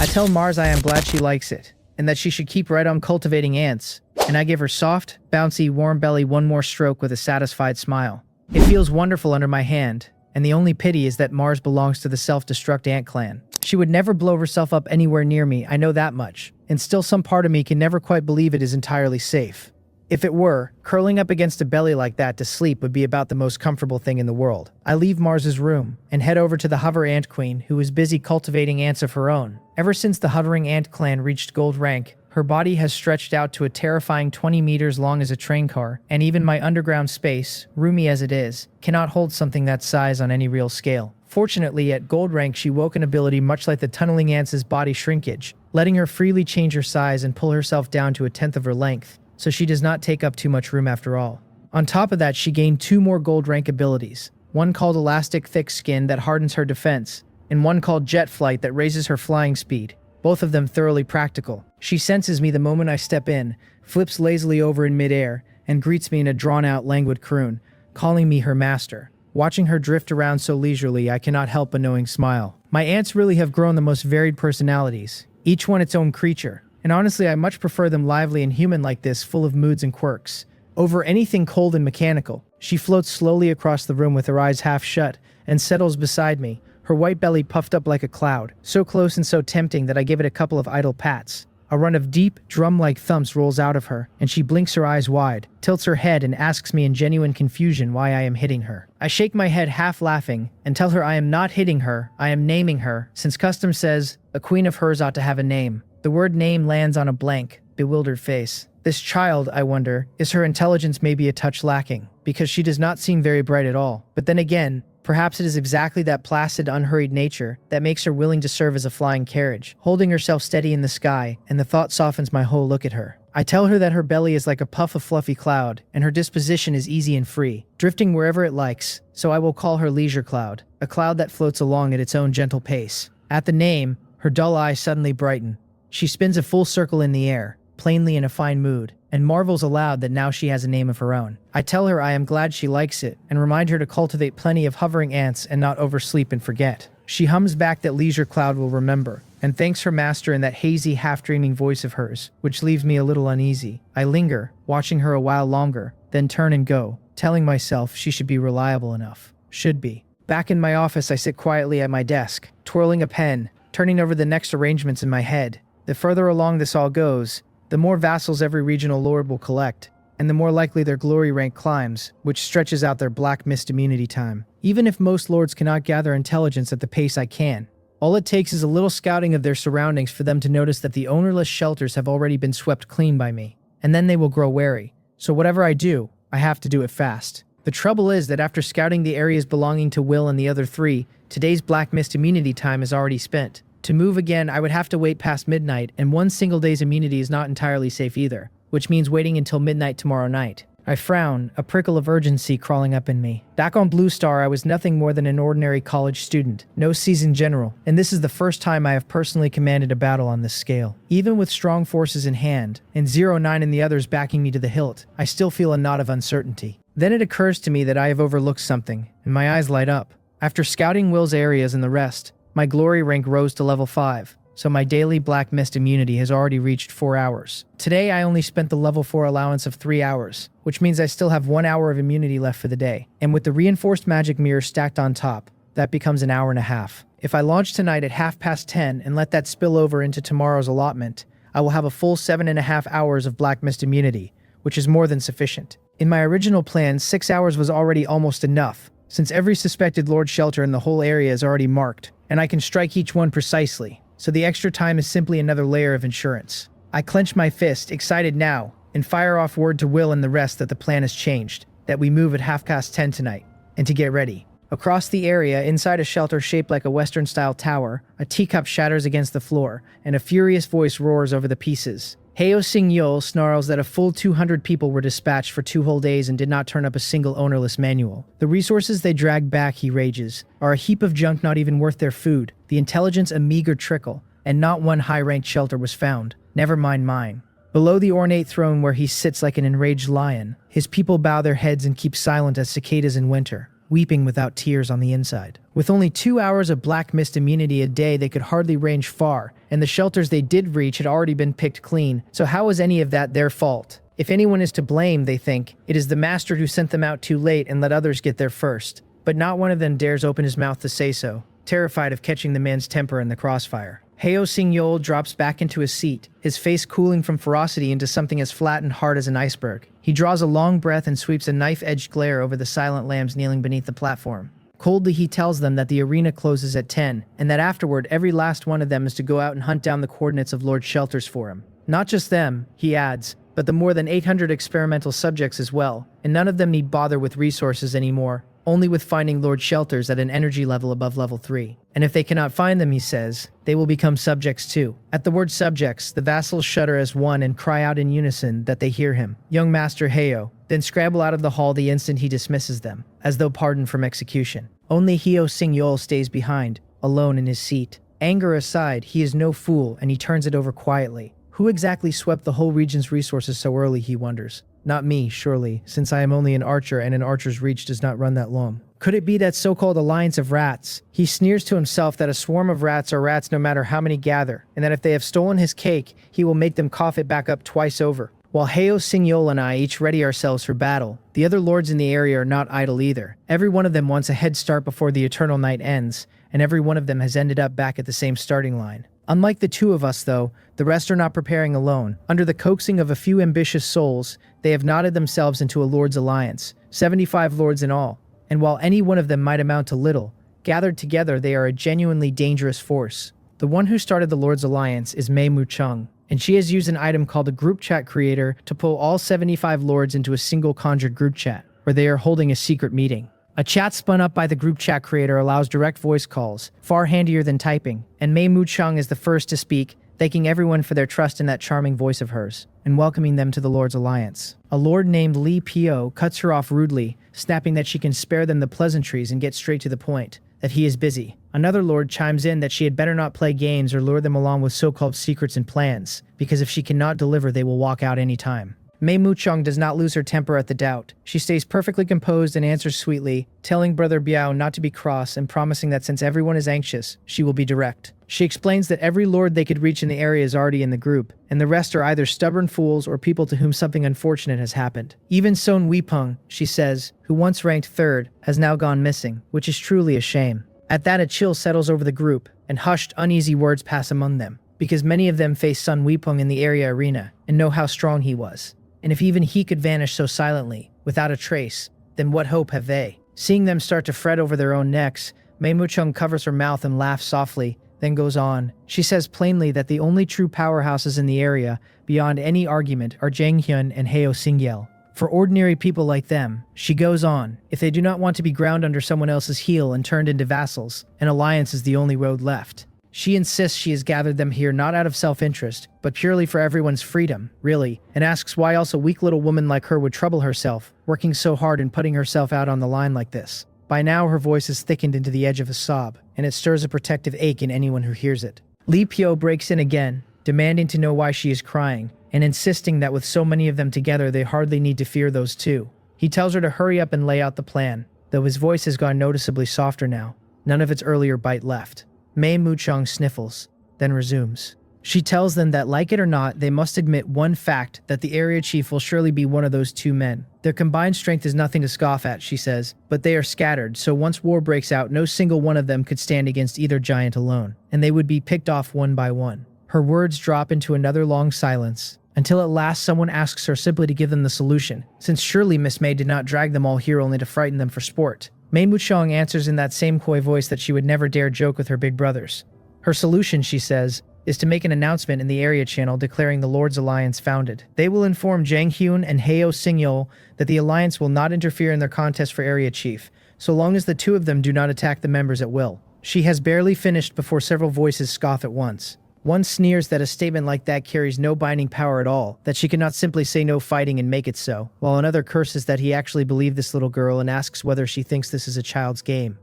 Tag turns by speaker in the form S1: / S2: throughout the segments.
S1: I tell Mars I am glad she likes it, and that she should keep right on cultivating ants, and I give her soft, bouncy, warm belly one more stroke with a satisfied smile. It feels wonderful under my hand, and the only pity is that Mars belongs to the self-destruct ant clan. She would never blow herself up anywhere near me, I know that much, and still some part of me can never quite believe it is entirely safe. If it were, curling up against a belly like that to sleep would be about the most comfortable thing in the world. I leave Mars's room and head over to the hover ant queen, who is busy cultivating ants of her own. Ever since the hovering ant clan reached gold rank, her body has stretched out to a terrifying 20 meters long as a train car, and even my underground space, roomy as it is, cannot hold something that size on any real scale. Fortunately, at gold rank she woke an ability much like the tunneling ants' body shrinkage, letting her freely change her size and pull herself down to 1/10 of her length, so she does not take up too much room after all. On top of that, she gained 2 more gold rank abilities, one called Elastic Thick Skin that hardens her defense, and one called Jet Flight that raises her flying speed, both of them thoroughly practical. She senses me the moment I step in, flips lazily over in midair, and greets me in a drawn-out languid croon, calling me her master. Watching her drift around so leisurely, I cannot help a knowing smile. My ants really have grown the most varied personalities, each one its own creature. And honestly, I much prefer them lively and human like this, full of moods and quirks, over anything cold and mechanical. She floats slowly across the room with her eyes half shut and settles beside me, her white belly puffed up like a cloud, so close and so tempting that I give it a couple of idle pats. A run of deep, drum-like thumps rolls out of her, and she blinks her eyes wide, tilts her head and asks me in genuine confusion why I am hitting her. I shake my head half laughing and tell her I am not hitting her, I am naming her, since custom says a queen of hers ought to have a name. The word name lands on a blank, bewildered face. This child, I wonder, is her intelligence maybe a touch lacking, because she does not seem very bright at all. But then again, perhaps it is exactly that placid, unhurried nature that makes her willing to serve as a flying carriage, holding herself steady in the sky, and the thought softens my whole look at her. I tell her that her belly is like a puff of fluffy cloud, and her disposition is easy and free, drifting wherever it likes, so I will call her Leisure Cloud, a cloud that floats along at its own gentle pace. At the name, her dull eyes suddenly brighten. She spins a full circle in the air, plainly in a fine mood, and marvels aloud that now she has a name of her own. I tell her I am glad she likes it, and remind her to cultivate plenty of hovering ants and not oversleep and forget. She hums back that Leisure Cloud will remember, and thanks her master in that hazy, half-dreaming voice of hers, which leaves me a little uneasy. I linger, watching her a while longer, then turn and go, telling myself she should be reliable enough. Should be. Back in my office, I sit quietly at my desk, twirling a pen, turning over the next arrangements in my head. The further along this all goes, the more vassals every regional lord will collect, and the more likely their glory rank climbs, which stretches out their black mist immunity time. Even if most lords cannot gather intelligence at the pace I can, all it takes is a little scouting of their surroundings for them to notice that the ownerless shelters have already been swept clean by me, and then they will grow wary. So whatever I do, I have to do it fast. The trouble is that after scouting the areas belonging to Will and the other 3, today's black mist immunity time is already spent. To move again, I would have to wait past midnight, and one single day's immunity is not entirely safe either, which means waiting until midnight tomorrow night. I frown, a prickle of urgency crawling up in me. Back on Blue Star, I was nothing more than an ordinary college student, no seasoned general, and this is the first time I have personally commanded a battle on this scale. Even with strong forces in hand, and 09 and the others backing me to the hilt, I still feel a knot of uncertainty. Then it occurs to me that I have overlooked something, and my eyes light up. After scouting Will's areas and the rest, my glory rank rose to level 5, so my daily black mist immunity has already reached 4 hours. Today I only spent the level 4 allowance of 3 hours, which means I still have 1 hour of immunity left for the day. And with the reinforced magic mirror stacked on top, that becomes an hour and a half. If I launch tonight at 10:30 and let that spill over into tomorrow's allotment, I will have a full 7.5 hours of black mist immunity, which is more than sufficient. In my original plan, 6 hours was already almost enough, since every suspected lord shelter in the whole area is already marked, and I can strike each one precisely, so the extra time is simply another layer of insurance. I clench my fist, excited now, and fire off word to Will and the rest that the plan has changed, that we move at 10:30 tonight, and to get ready. Across the area, inside a shelter shaped like a Western-style tower, a teacup shatters against the floor, and a furious voice roars over the pieces. Heo Sing-yeol snarls that a full 200 people were dispatched for 2 whole days and did not turn up a single ownerless manual. The resources they dragged back, he rages, are a heap of junk not even worth their food, the intelligence a meager trickle, and not one high-ranked shelter was found, never mind mine. Below the ornate throne where he sits like an enraged lion, his people bow their heads and keep silent as cicadas in winter. weeping without tears on the inside. With only 2 hours of black mist immunity a day, they could hardly range far, and the shelters they did reach had already been picked clean, so how was any of that their fault? If anyone is to blame, they think, it is the master who sent them out too late and let others get there first. But not one of them dares open his mouth to say so, terrified of catching the man's temper in the crossfire. Heo Sing-yeol drops back into his seat, his face cooling from ferocity into something as flat and hard as an iceberg. He draws a long breath and sweeps a knife-edged glare over the silent lambs kneeling beneath the platform. Coldly, he tells them that the arena closes at 10, and that afterward, every last one of them is to go out and hunt down the coordinates of Lord Shelters for him. Not just them, he adds, but the more than 800 experimental subjects as well, and none of them need bother with resources anymore, only with finding Lord Shelters at an energy level above level 3. And if they cannot find them, he says, they will become subjects too. At the word subjects, the vassals shudder as one and cry out in unison that they hear him, young Master Heo, then scramble out of the hall the instant he dismisses them, as though pardoned from execution. Only Heo Sing-yeol stays behind, alone in his seat. Anger aside, he is no fool, and he turns it over quietly. Who exactly swept the whole region's resources so early, he wonders. Not me, surely, since I am only an archer and an archer's reach does not run that long. Could it be that so-called alliance of rats? He sneers to himself that a swarm of rats are rats no matter how many gather, and that if they have stolen his cake, he will make them cough it back up twice over. While Heo Sing-yeol and I each ready ourselves for battle, the other lords in the area are not idle either. Every one of them wants a head start before the eternal night ends, and every one of them has ended up back at the same starting line. Unlike the two of us, though, the rest are not preparing alone. Under the coaxing of a few ambitious souls, they have knotted themselves into a lord's alliance, 75 lords in all. And while any one of them might amount to little, gathered together they are a genuinely dangerous force. The one who started the Lord's Alliance is Mei Mu-chung, and she has used an item called a group chat creator to pull all 75 lords into a single conjured group chat, where they are holding a secret meeting. A chat spun up by the group chat creator allows direct voice calls, far handier than typing, and Mei Mu-chung is the first to speak, thanking everyone for their trust in that charming voice of hers, and welcoming them to the Lord's Alliance. A lord named Li Pio cuts her off rudely, snapping that she can spare them the pleasantries and get straight to the point, that he is busy. Another lord chimes in that she had better not play games or lure them along with so-called secrets and plans, because if she cannot deliver, they will walk out any time. Mei Mu-chung does not lose her temper at the doubt. She stays perfectly composed and answers sweetly, telling Brother Biao not to be cross and promising that since everyone is anxious, she will be direct. She explains that every lord they could reach in the area is already in the group, and the rest are either stubborn fools or people to whom something unfortunate has happened. Even Son Weipeng, she says, who once ranked third, has now gone missing, which is truly a shame. At that, a chill settles over the group, and hushed, uneasy words pass among them, because many of them face Son Weipeng in the area arena, and know how strong he was. And if even he could vanish so silently, without a trace, then what hope have they? Seeing them start to fret over their own necks, Mei Mu-chung covers her mouth and laughs softly, then goes on. She says plainly that the only true powerhouses in the area, beyond any argument, are Jang Hyun and Heo Sing-yeol. For ordinary people like them, she goes on, if they do not want to be ground under someone else's heel and turned into vassals, an alliance is the only road left. She insists she has gathered them here not out of self-interest, but purely for everyone's freedom, really, and asks why else a weak little woman like her would trouble herself, working so hard and putting herself out on the line like this. By now her voice has thickened into the edge of a sob, and it stirs a protective ache in anyone who hears it. Li Pio breaks in again, demanding to know why she is crying, and insisting that with so many of them together they hardly need to fear those two. He tells her to hurry up and lay out the plan, though his voice has gone noticeably softer now, none of its earlier bite left. Mei Mu-chung sniffles, then resumes. She tells them that like it or not, they must admit one fact, that the area chief will surely be one of those two men. Their combined strength is nothing to scoff at, she says, but they are scattered, so once war breaks out, no single one of them could stand against either giant alone, and they would be picked off one by one. Her words drop into another long silence, until at last someone asks her simply to give them the solution, since surely Miss Mei did not drag them all here only to frighten them for sport. Mei Mu-chung answers in that same coy voice that she would never dare joke with her big brothers. Her solution, she says, is to make an announcement in the area channel declaring the Lord's Alliance founded. They will inform Jang Hyun and Heo Sing-yeol that the alliance will not interfere in their contest for area chief, so long as the two of them do not attack the members at will. She has barely finished before several voices scoff at once. One sneers that a statement like that carries no binding power at all, that she cannot simply say no fighting and make it so, while another curses that he actually believed this little girl and asks whether she thinks this is a child's game.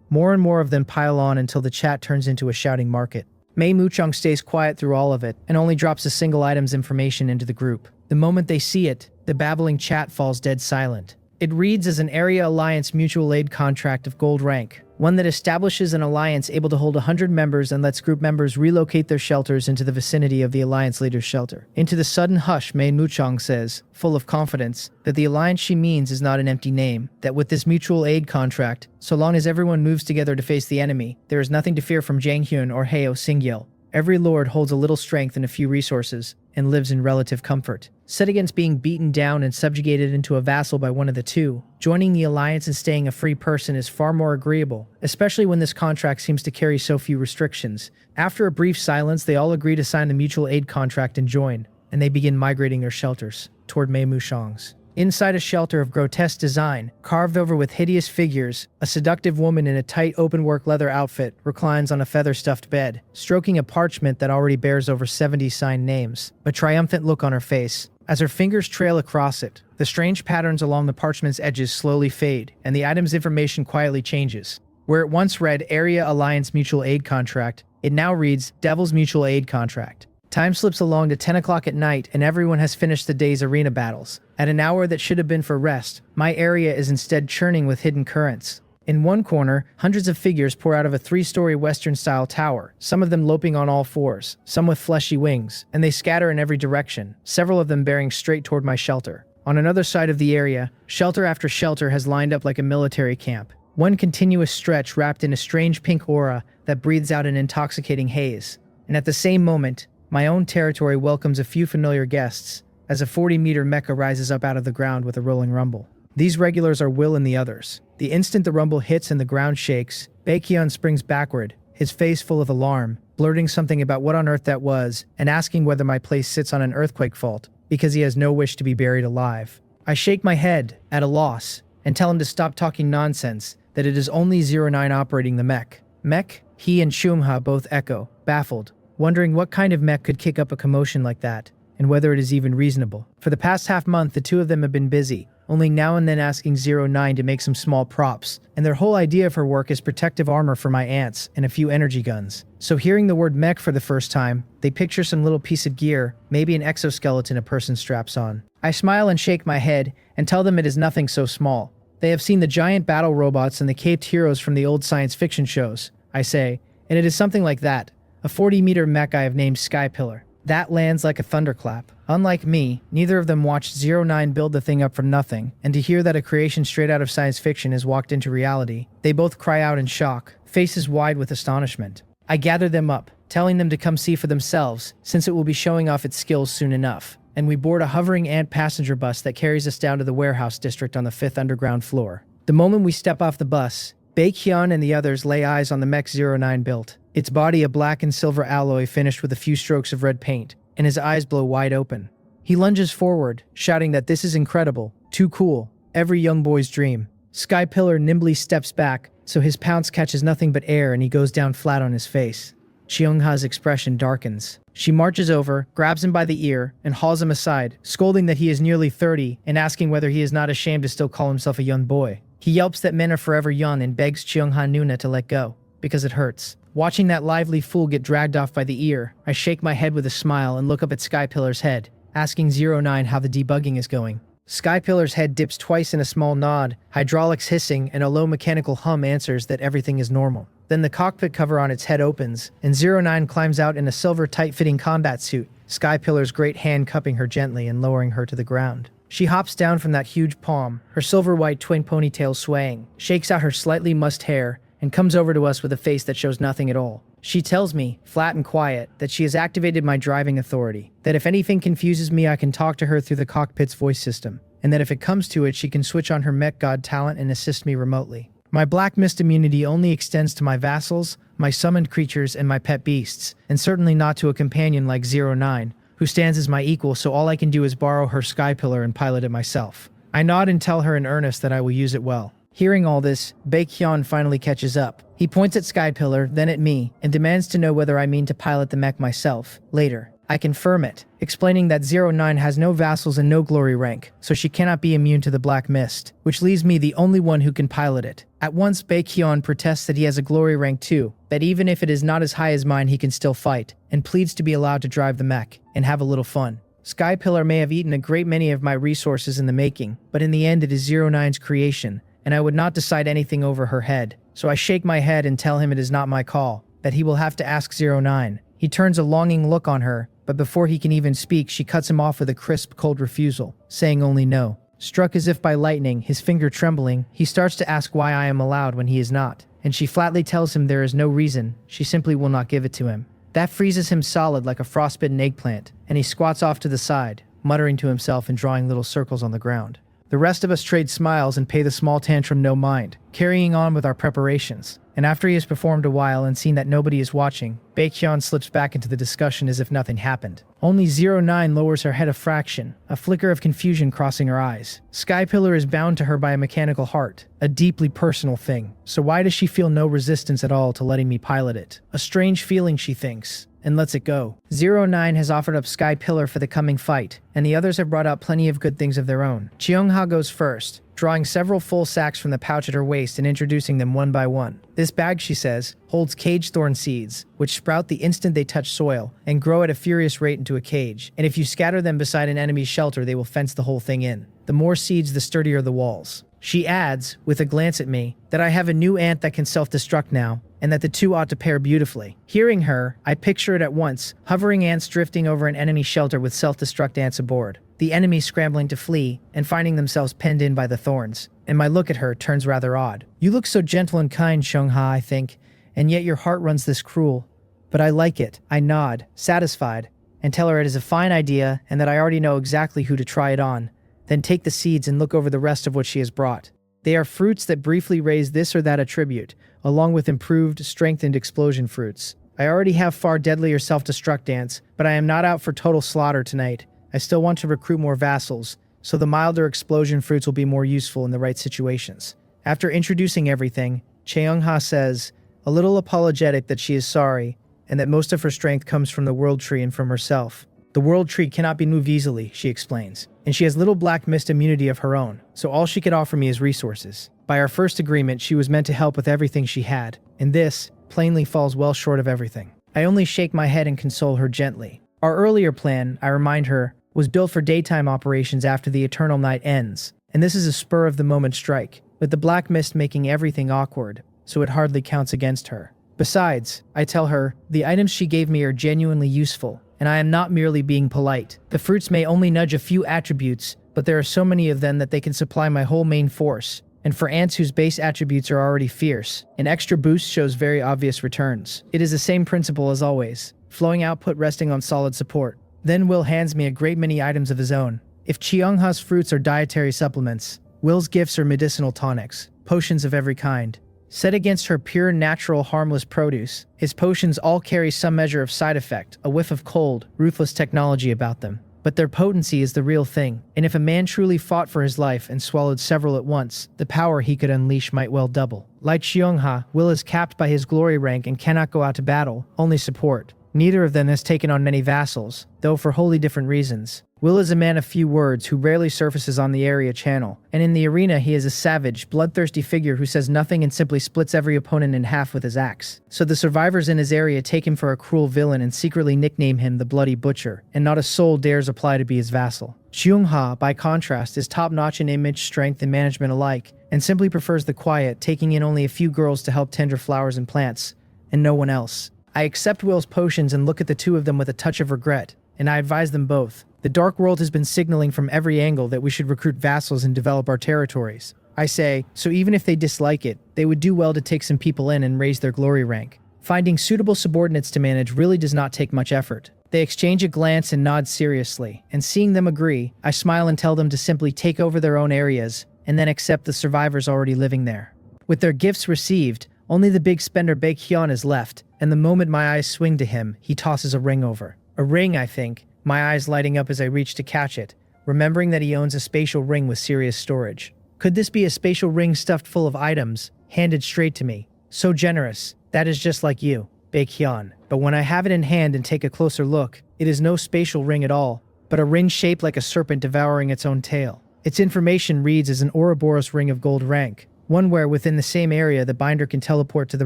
S1: More and more of them pile on until the chat turns into a shouting market. Mei Mu-chung stays quiet through all of it, and only drops a single item's information into the group. The moment they see it, the babbling chat falls dead silent. It reads as an Area Alliance mutual aid contract of gold rank, one that establishes an alliance able to hold 100 members and lets group members relocate their shelters into the vicinity of the alliance leader's shelter. Into the sudden hush, Mei Muchang says, full of confidence, that the alliance she means is not an empty name, that with this mutual aid contract, so long as everyone moves together to face the enemy, there is nothing to fear from Jang Hyun or Heo Singyel. Every lord holds a little strength and a few resources, and lives in relative comfort. Set against being beaten down and subjugated into a vassal by one of the two, joining the alliance and staying a free person is far more agreeable, especially when this contract seems to carry so few restrictions. After a brief silence, they all agree to sign the mutual aid contract and join, and they begin migrating their shelters toward Mei Mushang's. Inside a shelter of grotesque design, carved over with hideous figures, a seductive woman in a tight open-work leather outfit reclines on a feather-stuffed bed, stroking a parchment that already bears over 70 signed names, a triumphant look on her face. As her fingers trail across it, the strange patterns along the parchment's edges slowly fade, and the item's information quietly changes. Where it once read Area Alliance Mutual Aid Contract, it now reads Devil's Mutual Aid Contract. Time slips along to 10 o'clock at night and everyone has finished the day's arena battles. At an hour that should have been for rest, my area is instead churning with hidden currents. In one corner, hundreds of figures pour out of a 3-story Western-style tower, some of them loping on all fours, some with fleshy wings, and they scatter in every direction, several of them bearing straight toward my shelter. On another side of the area, shelter after shelter has lined up like a military camp, one continuous stretch wrapped in a strange pink aura that breathes out an intoxicating haze. And at the same moment, my own territory welcomes a few familiar guests, as a 40-meter mecha rises up out of the ground with a rolling rumble. These regulars are Will and the others. The instant the rumble hits and the ground shakes, Baekhyun springs backward, his face full of alarm, blurting something about what on earth that was, and asking whether my place sits on an earthquake fault, because he has no wish to be buried alive. I shake my head, at a loss, and tell him to stop talking nonsense, that it is only 09 operating the mech. Mech? He and Shumha both echo, baffled, wondering what kind of mech could kick up a commotion like that, and whether it is even reasonable. For the past half-month, the two of them have been busy, only now and then asking 09 to make some small props, and their whole idea of her work is protective armor for my ants and a few energy guns. So hearing the word mech for the first time, they picture some little piece of gear, maybe an exoskeleton a person straps on. I smile and shake my head, and tell them it is nothing so small. They have seen the giant battle robots and the caped heroes from the old science fiction shows, I say, and it is something like that. A 40-meter mech I have named Sky Pillar. That lands like a thunderclap. Unlike me, neither of them watched 09 build the thing up from nothing, and to hear that a creation straight out of science fiction has walked into reality, they both cry out in shock, faces wide with astonishment. I gather them up, telling them to come see for themselves, since it will be showing off its skills soon enough, and we board a hovering ant passenger bus that carries us down to the warehouse district on the 5th underground floor. The moment we step off the bus, Baekhyun and the others lay eyes on the mech 09 built. Its body a black and silver alloy finished with a few strokes of red paint, and his eyes blow wide open. He lunges forward, shouting that this is incredible, too cool, every young boy's dream. Sky Pillar nimbly steps back, so his pounce catches nothing but air and he goes down flat on his face. Cheongha's expression darkens. She marches over, grabs him by the ear, and hauls him aside, scolding that he is nearly 30 and asking whether he is not ashamed to still call himself a young boy. He yelps that men are forever young and begs Cheongha Nuna to let go, because it hurts. Watching that lively fool get dragged off by the ear, I shake my head with a smile and look up at Sky Pillar's head, asking 09 how the debugging is going. Sky Pillar's head dips twice in a small nod, hydraulics hissing, and a low mechanical hum answers that everything is normal. Then the cockpit cover on its head opens, and 09 climbs out in a silver tight-fitting combat suit, Sky Pillar's great hand cupping her gently and lowering her to the ground. She hops down from that huge palm, her silver-white twin ponytail swaying, shakes out her slightly mussed hair, and comes over to us with a face that shows nothing at all. She tells me, flat and quiet, that she has activated my driving authority, that if anything confuses me I can talk to her through the cockpit's voice system, and that if it comes to it she can switch on her mech god talent and assist me remotely. My black mist immunity only extends to my vassals, my summoned creatures, and my pet beasts, and certainly not to a companion like 09, who stands as my equal, so all I can do is borrow her Sky Pillar and pilot it myself. I nod and tell her in earnest that I will use it well. Hearing all this, Baekhyun finally catches up. He points at Sky Pillar, then at me, and demands to know whether I mean to pilot the mech myself, later. I confirm it, explaining that 09 has no vassals and no glory rank, so she cannot be immune to the black mist, which leaves me the only one who can pilot it. At once Baekhyun protests that he has a glory rank too, that even if it is not as high as mine he can still fight, and pleads to be allowed to drive the mech, and have a little fun. Sky Pillar may have eaten a great many of my resources in the making, but in the end it is 09's creation, and I would not decide anything over her head. So I shake my head and tell him it is not my call, that he will have to ask 09. He turns a longing look on her, but before he can even speak, she cuts him off with a crisp, cold refusal, saying only no. Struck as if by lightning, his finger trembling, he starts to ask why I am allowed when he is not, and she flatly tells him there is no reason, she simply will not give it to him. That freezes him solid like a frostbitten eggplant, and he squats off to the side, muttering to himself and drawing little circles on the ground. The rest of us trade smiles and pay the small tantrum no mind, carrying on with our preparations. And after he has performed a while and seen that nobody is watching, Baekhyun slips back into the discussion as if nothing happened. Only 09 lowers her head a fraction, a flicker of confusion crossing her eyes. Sky Pillar is bound to her by a mechanical heart, a deeply personal thing. So why does she feel no resistance at all to letting me pilot it? A strange feeling, she thinks, and lets it go. 09 has offered up Sky Pillar for the coming fight, and the others have brought out plenty of good things of their own. Cheongha goes first, drawing several full sacks from the pouch at her waist and introducing them one by one. This bag, she says, holds cage thorn seeds, which sprout the instant they touch soil and grow at a furious rate into a cage, and if you scatter them beside an enemy's shelter, they will fence the whole thing in. The more seeds, the sturdier the walls. She adds, with a glance at me, that I have a new ant that can self-destruct now, and that the two ought to pair beautifully. Hearing her, I picture it at once, hovering ants drifting over an enemy shelter with self-destruct ants aboard, the enemy scrambling to flee and finding themselves penned in by the thorns, and my look at her turns rather odd. You look so gentle and kind, Cheongha, I think, and yet your heart runs this cruel. But I like it. I nod, satisfied, and tell her it is a fine idea and that I already know exactly who to try it on, then take the seeds and look over the rest of what she has brought. They are fruits that briefly raise this or that attribute, along with improved, strengthened explosion fruits. I already have far deadlier self-destruct ants, but I am not out for total slaughter tonight. I still want to recruit more vassals, so the milder explosion fruits will be more useful in the right situations. After introducing everything, Cheongha says, a little apologetic, that she is sorry, and that most of her strength comes from the world tree and from herself. The world tree cannot be moved easily, she explains, and she has little black mist immunity of her own, so all she could offer me is resources. By our first agreement, she was meant to help with everything she had, and this plainly falls well short of everything. I only shake my head and console her gently. Our earlier plan, I remind her, was built for daytime operations after the eternal night ends, and this is a spur-of-the-moment strike, with the black mist making everything awkward, so it hardly counts against her. Besides, I tell her, the items she gave me are genuinely useful, and I am not merely being polite. The fruits may only nudge a few attributes, but there are so many of them that they can supply my whole main force, and for ants whose base attributes are already fierce, an extra boost shows very obvious returns. It is the same principle as always, flowing output resting on solid support. Then Will hands me a great many items of his own. If Cheongha's fruits are dietary supplements, Will's gifts are medicinal tonics, potions of every kind. Set against her pure, natural, harmless produce, his potions all carry some measure of side effect, a whiff of cold, ruthless technology about them. But their potency is the real thing, and if a man truly fought for his life and swallowed several at once, the power he could unleash might well double. Like Cheongha, Will is capped by his glory rank and cannot go out to battle, only support. Neither of them has taken on many vassals, though for wholly different reasons. Will is a man of few words who rarely surfaces on the area channel, and in the arena he is a savage, bloodthirsty figure who says nothing and simply splits every opponent in half with his axe. So the survivors in his area take him for a cruel villain and secretly nickname him the Bloody Butcher, and not a soul dares apply to be his vassal. Cheongha, by contrast, is top-notch in image, strength, and management alike, and simply prefers the quiet, taking in only a few girls to help tend her flowers and plants, and no one else. I accept Will's potions and look at the two of them with a touch of regret, and I advise them both. The Dark World has been signaling from every angle that we should recruit vassals and develop our territories. I say, so even if they dislike it, they would do well to take some people in and raise their glory rank. Finding suitable subordinates to manage really does not take much effort. They exchange a glance and nod seriously, and seeing them agree, I smile and tell them to simply take over their own areas, and then accept the survivors already living there. With their gifts received, only the big spender Baekhyun is left, and the moment my eyes swing to him, he tosses a ring over. A ring, I think, my eyes lighting up as I reach to catch it, remembering that he owns a spatial ring with serious storage. Could this be a spatial ring stuffed full of items, handed straight to me? So generous. That is just like you, Baekhyun. But when I have it in hand and take a closer look, it is no spatial ring at all, but a ring shaped like a serpent devouring its own tail. Its information reads as an Ouroboros ring of gold rank, one where within the same area the binder can teleport to the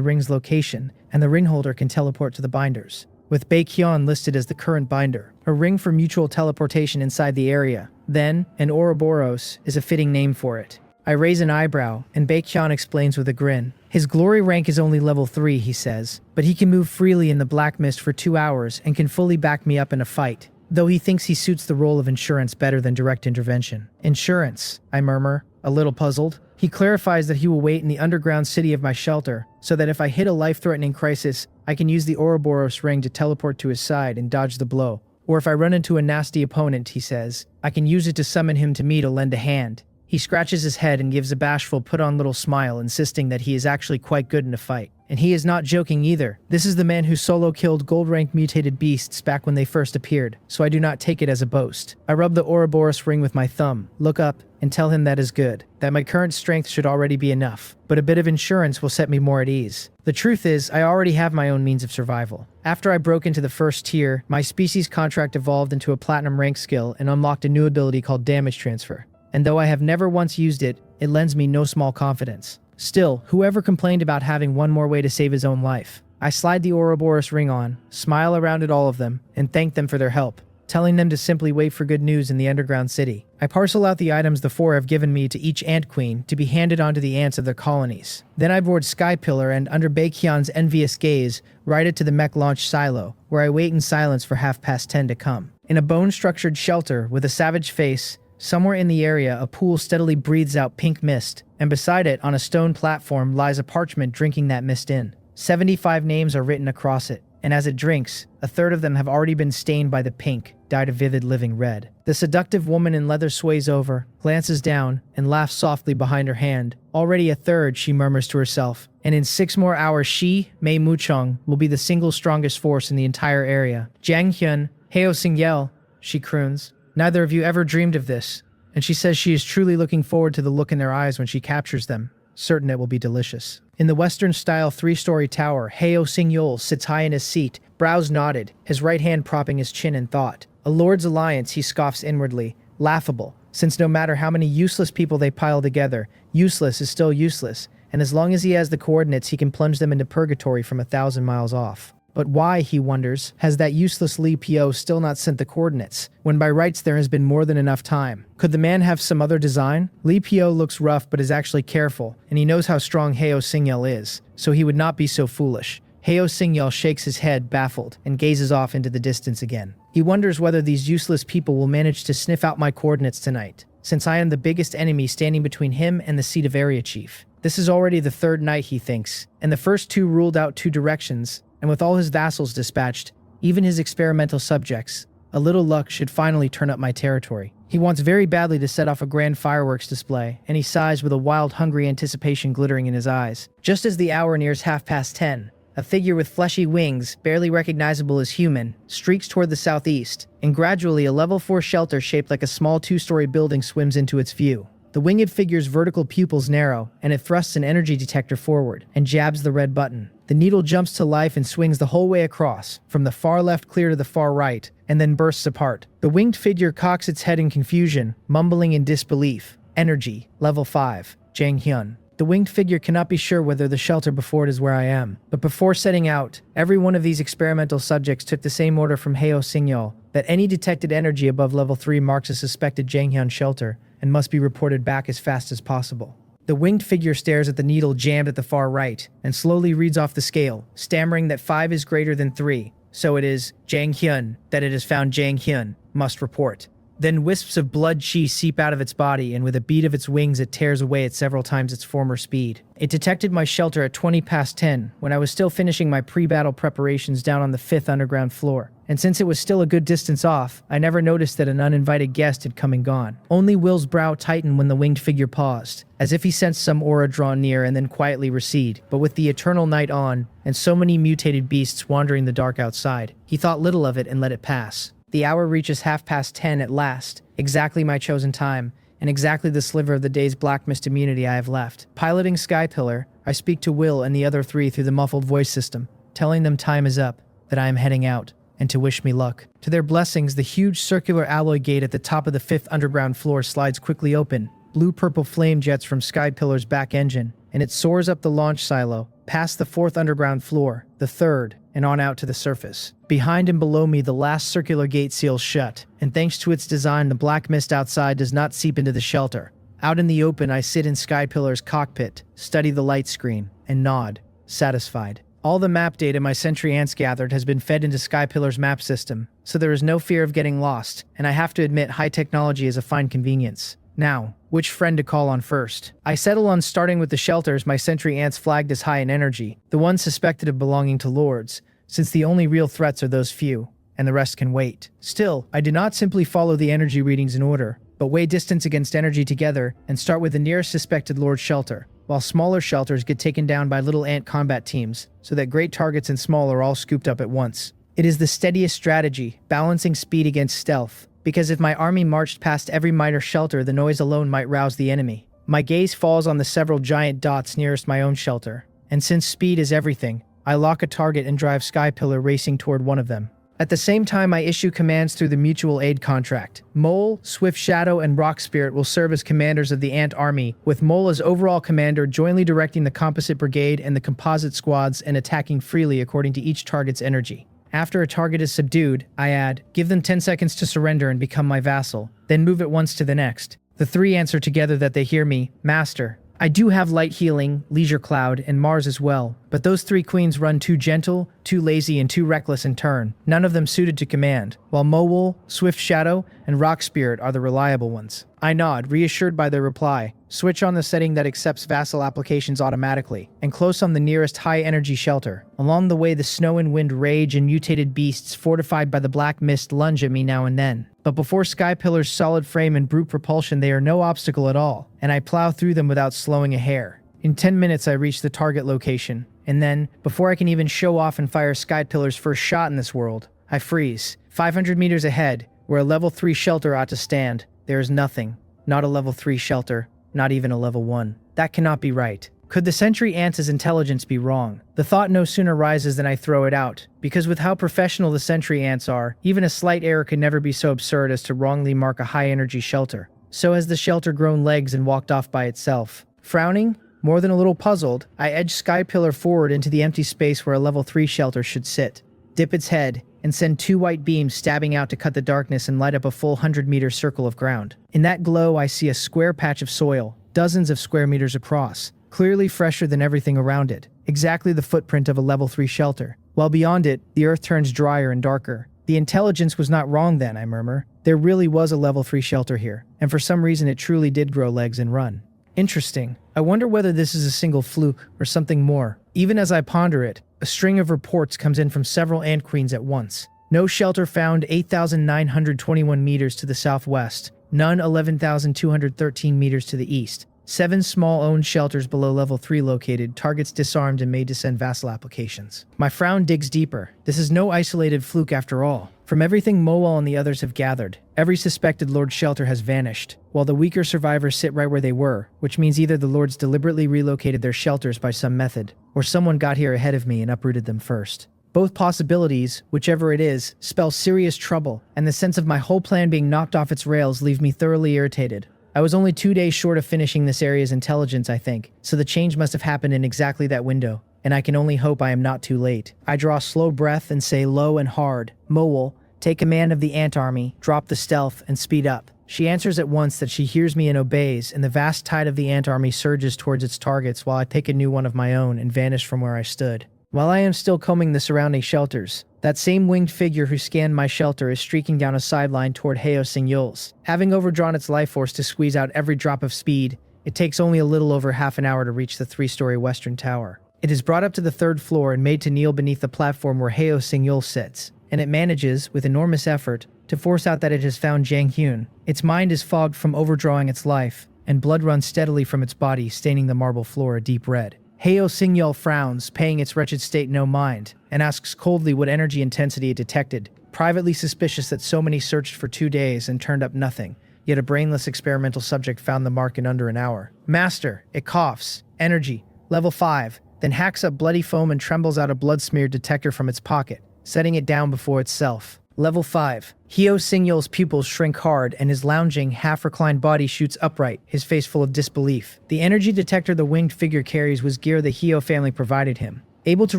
S1: ring's location, and the ring holder can teleport to the binders. with Baekhyun listed as the current binder, a ring for mutual teleportation inside the area. Then, an Ouroboros is a fitting name for it. I raise an eyebrow, and Baekhyun explains with a grin. His glory rank is only level 3, he says, but he can move freely in the black mist for 2 hours and can fully back me up in a fight, though he thinks he suits the role of insurance better than direct intervention. Insurance, I murmur, a little puzzled. He clarifies that he will wait in the underground city of my shelter, so that if I hit a life-threatening crisis, I can use the Ouroboros ring to teleport to his side and dodge the blow. Or if I run into a nasty opponent, he says, I can use it to summon him to me to lend a hand. He scratches his head and gives a bashful put-on little smile, insisting that he is actually quite good in a fight. And he is not joking either. This is the man who solo killed gold-ranked mutated beasts back when they first appeared, so I do not take it as a boast. I rub the Ouroboros ring with my thumb, look up, and tell him that is good, that my current strength should already be enough, but a bit of insurance will set me more at ease. The truth is, I already have my own means of survival. After I broke into the first tier, my species contract evolved into a platinum rank skill and unlocked a new ability called damage transfer. And though I have never once used it, it lends me no small confidence. Still, whoever complained about having one more way to save his own life? I slide the Ouroboros ring on, smile around at all of them, and thank them for their help, telling them to simply wait for good news in the underground city. I parcel out the items the 4 have given me to each ant queen to be handed on to the ants of their colonies. Then I board Skypillar and, under Baekhyun's envious gaze, ride it to the mech launch silo, where I wait in silence for 10:30 to come. In a bone-structured shelter with a savage face, somewhere in the area, a pool steadily breathes out pink mist, and beside it, on a stone platform, lies a parchment drinking that mist in. 75 names are written across it, and as it drinks, a third of them have already been stained by the pink, dyed a vivid living red. The seductive woman in leather sways over, glances down, and laughs softly behind her hand. Already a third, she murmurs to herself, and in 6 more hours she, Mei Muchong, will be the single strongest force in the entire area. Jang Hyun, Heo Singyel, she croons. Neither of you ever dreamed of this, and she says she is truly looking forward to the look in their eyes when she captures them, certain it will be delicious. In the Western-style 3-story tower, Heo Singyol sits high in his seat, brows knotted, his right hand propping his chin in thought. A lord's alliance, he scoffs inwardly, laughable, since no matter how many useless people they pile together, useless is still useless, and as long as he has the coordinates, he can plunge them into purgatory from 1,000 miles off. But why, he wonders, has that useless Li Pio still not sent the coordinates, when by rights there has been more than enough time? Could the man have some other design? Li Pio looks rough but is actually careful, and he knows how strong Heo Singyel is, so he would not be so foolish. Heo Singyel shakes his head, baffled, and gazes off into the distance again. He wonders whether these useless people will manage to sniff out my coordinates tonight, since I am the biggest enemy standing between him and the seat of area chief. This is already the 3rd night, he thinks, and the first 2 ruled out 2 directions, and with all his vassals dispatched, even his experimental subjects, a little luck should finally turn up my territory. He wants very badly to set off a grand fireworks display, and he sighs with a wild, hungry anticipation glittering in his eyes. Just as the hour nears 10:30, a figure with fleshy wings, barely recognizable as human, streaks toward the southeast, and gradually a level 4 shelter shaped like a small 2-story building swims into its view. The winged figure's vertical pupils narrow, and it thrusts an energy detector forward, and jabs the red button. The needle jumps to life and swings the whole way across, from the far left clear to the far right, and then bursts apart. The winged figure cocks its head in confusion, mumbling in disbelief. Energy, level 5, Jang Hyun. The winged figure cannot be sure whether the shelter before it is where I am. But before setting out, every one of these experimental subjects took the same order from Heo Singyol, that any detected energy above level 3 marks a suspected Janghyun shelter, and must be reported back as fast as possible. The winged figure stares at the needle jammed at the far right, and slowly reads off the scale, stammering that 5 is greater than 3. So it is Jang Hyun, that it has found Jang Hyun, must report. Then wisps of blood chi seep out of its body, and with a beat of its wings it tears away at several times its former speed. It detected my shelter at 10:20, when I was still finishing my pre-battle preparations down on the 5th underground floor. And since it was still a good distance off, I never noticed that an uninvited guest had come and gone. Only Will's brow tightened when the winged figure paused, as if he sensed some aura draw near and then quietly recede. But with the eternal night on, and so many mutated beasts wandering the dark outside, he thought little of it and let it pass. The hour reaches 10:30 at last, exactly my chosen time, and exactly the sliver of the day's black mist immunity I have left. Piloting Skypillar, I speak to Will and the other 3 through the muffled voice system, telling them time is up, that I am heading out, and to wish me luck. To their blessings, the huge circular alloy gate at the top of the 5th underground floor slides quickly open. Blue-purple flame jets from Skypillar's back engine, and it soars up the launch silo, past the 4th underground floor, the 3rd, and on out to the surface. Behind and below me, the last circular gate seals shut, and thanks to its design, the black mist outside does not seep into the shelter. Out in the open, I sit in Skypillar's cockpit, study the light screen, and nod, satisfied. All the map data my sentry ants gathered has been fed into Skypillar's map system, so there is no fear of getting lost, and I have to admit high technology is a fine convenience. Now, which friend to call on first? I settle on starting with the shelters my sentry ants flagged as high in energy, the ones suspected of belonging to lords, since the only real threats are those few, and the rest can wait. Still, I do not simply follow the energy readings in order, but weigh distance against energy together and start with the nearest suspected lord shelter, while smaller shelters get taken down by little ant combat teams, so that great targets and small are all scooped up at once. It is the steadiest strategy, balancing speed against stealth, because if my army marched past every minor shelter, the noise alone might rouse the enemy. My gaze falls on the several giant dots nearest my own shelter, and since speed is everything, I lock a target and drive Skypillar racing toward one of them. At the same time, I issue commands through the mutual aid contract. Mole, Swift Shadow, and Rock Spirit will serve as commanders of the Ant Army, with Mole as overall commander jointly directing the Composite Brigade and the Composite Squads and attacking freely according to each target's energy. After a target is subdued, I add, give them 10 seconds to surrender and become my vassal, then move at once to the next. The three answer together that they hear me, Master. I do have Light Healing, Leisure Cloud, and Mars as well, but those three queens run too gentle, too lazy, and too reckless in turn, none of them suited to command, while Mole, Swift Shadow, and Rock Spirit are the reliable ones. I nod, reassured by their reply, switch on the setting that accepts vassal applications automatically, and close on the nearest high-energy shelter. Along the way, the snow and wind rage and mutated beasts fortified by the black mist lunge at me now and then. But before Skypillar's solid frame and brute propulsion, they are no obstacle at all, and I plow through them without slowing a hair. In 10 minutes, I reach the target location, and then, before I can even show off and fire Skypillar's first shot in this world, I freeze. 500 meters ahead, where a level 3 shelter ought to stand, there is nothing. Not a level 3 shelter, not even a level 1. That cannot be right. Could the sentry ants' intelligence be wrong? The thought no sooner rises than I throw it out, because with how professional the sentry ants are, even a slight error could never be so absurd as to wrongly mark a high-energy shelter. So has the shelter grown legs and walked off by itself. Frowning, more than a little puzzled, I edge Skypillar forward into the empty space where a level 3 shelter should sit, dip its head, and send 2 white beams stabbing out to cut the darkness and light up a full 100-meter circle of ground. In that glow, I see a square patch of soil, dozens of square meters across, clearly fresher than everything around it, exactly the footprint of a level 3 shelter. While beyond it, the earth turns drier and darker. The intelligence was not wrong then, I murmur. There really was a level 3 shelter here, and for some reason it truly did grow legs and run. Interesting. I wonder whether this is a single fluke or something more. Even as I ponder it, a string of reports comes in from several ant queens at once. No shelter found 8,921 meters to the southwest, none 11,213 meters to the east. 7 small owned shelters below level 3 located, targets disarmed and made to send vassal applications. My frown digs deeper. This is no isolated fluke after all. From everything Moel and the others have gathered, every suspected Lord shelter has vanished, while the weaker survivors sit right where they were, which means either the Lords deliberately relocated their shelters by some method, or someone got here ahead of me and uprooted them first. Both possibilities, whichever it is, spell serious trouble, and the sense of my whole plan being knocked off its rails leave me thoroughly irritated. I was only 2 days short of finishing this area's intelligence, I think, so the change must have happened in exactly that window, and I can only hope I am not too late. I draw a slow breath and say low and hard, Moel, take command of the ant army, drop the stealth, and speed up. She answers at once that she hears me and obeys, and the vast tide of the ant army surges towards its targets while I pick a new one of my own and vanish from where I stood. While I am still combing the surrounding shelters, that same winged figure who scanned my shelter is streaking down a sideline toward Heo Signol's. Having overdrawn its life force to squeeze out every drop of speed, it takes only a little over half an hour to reach the 3-story western tower. It is brought up to the 3rd floor and made to kneel beneath the platform where Heo Signol sits, and it manages, with enormous effort, to force out that it has found Jang Hyun. Its mind is fogged from overdrawing its life, and blood runs steadily from its body, staining the marble floor a deep red. Heo Signol frowns, paying its wretched state no mind, and asks coldly what energy intensity it detected, privately suspicious that so many searched for 2 days and turned up nothing, yet a brainless experimental subject found the mark in under an hour. Master, it coughs. Energy, level 5, then hacks up bloody foam and trembles out a blood-smeared detector from its pocket, setting it down before itself. Level 5. Heo Signol's pupils shrink hard and his lounging, half-reclined body shoots upright, his face full of disbelief. The energy detector the winged figure carries was gear the Heo family provided him. able to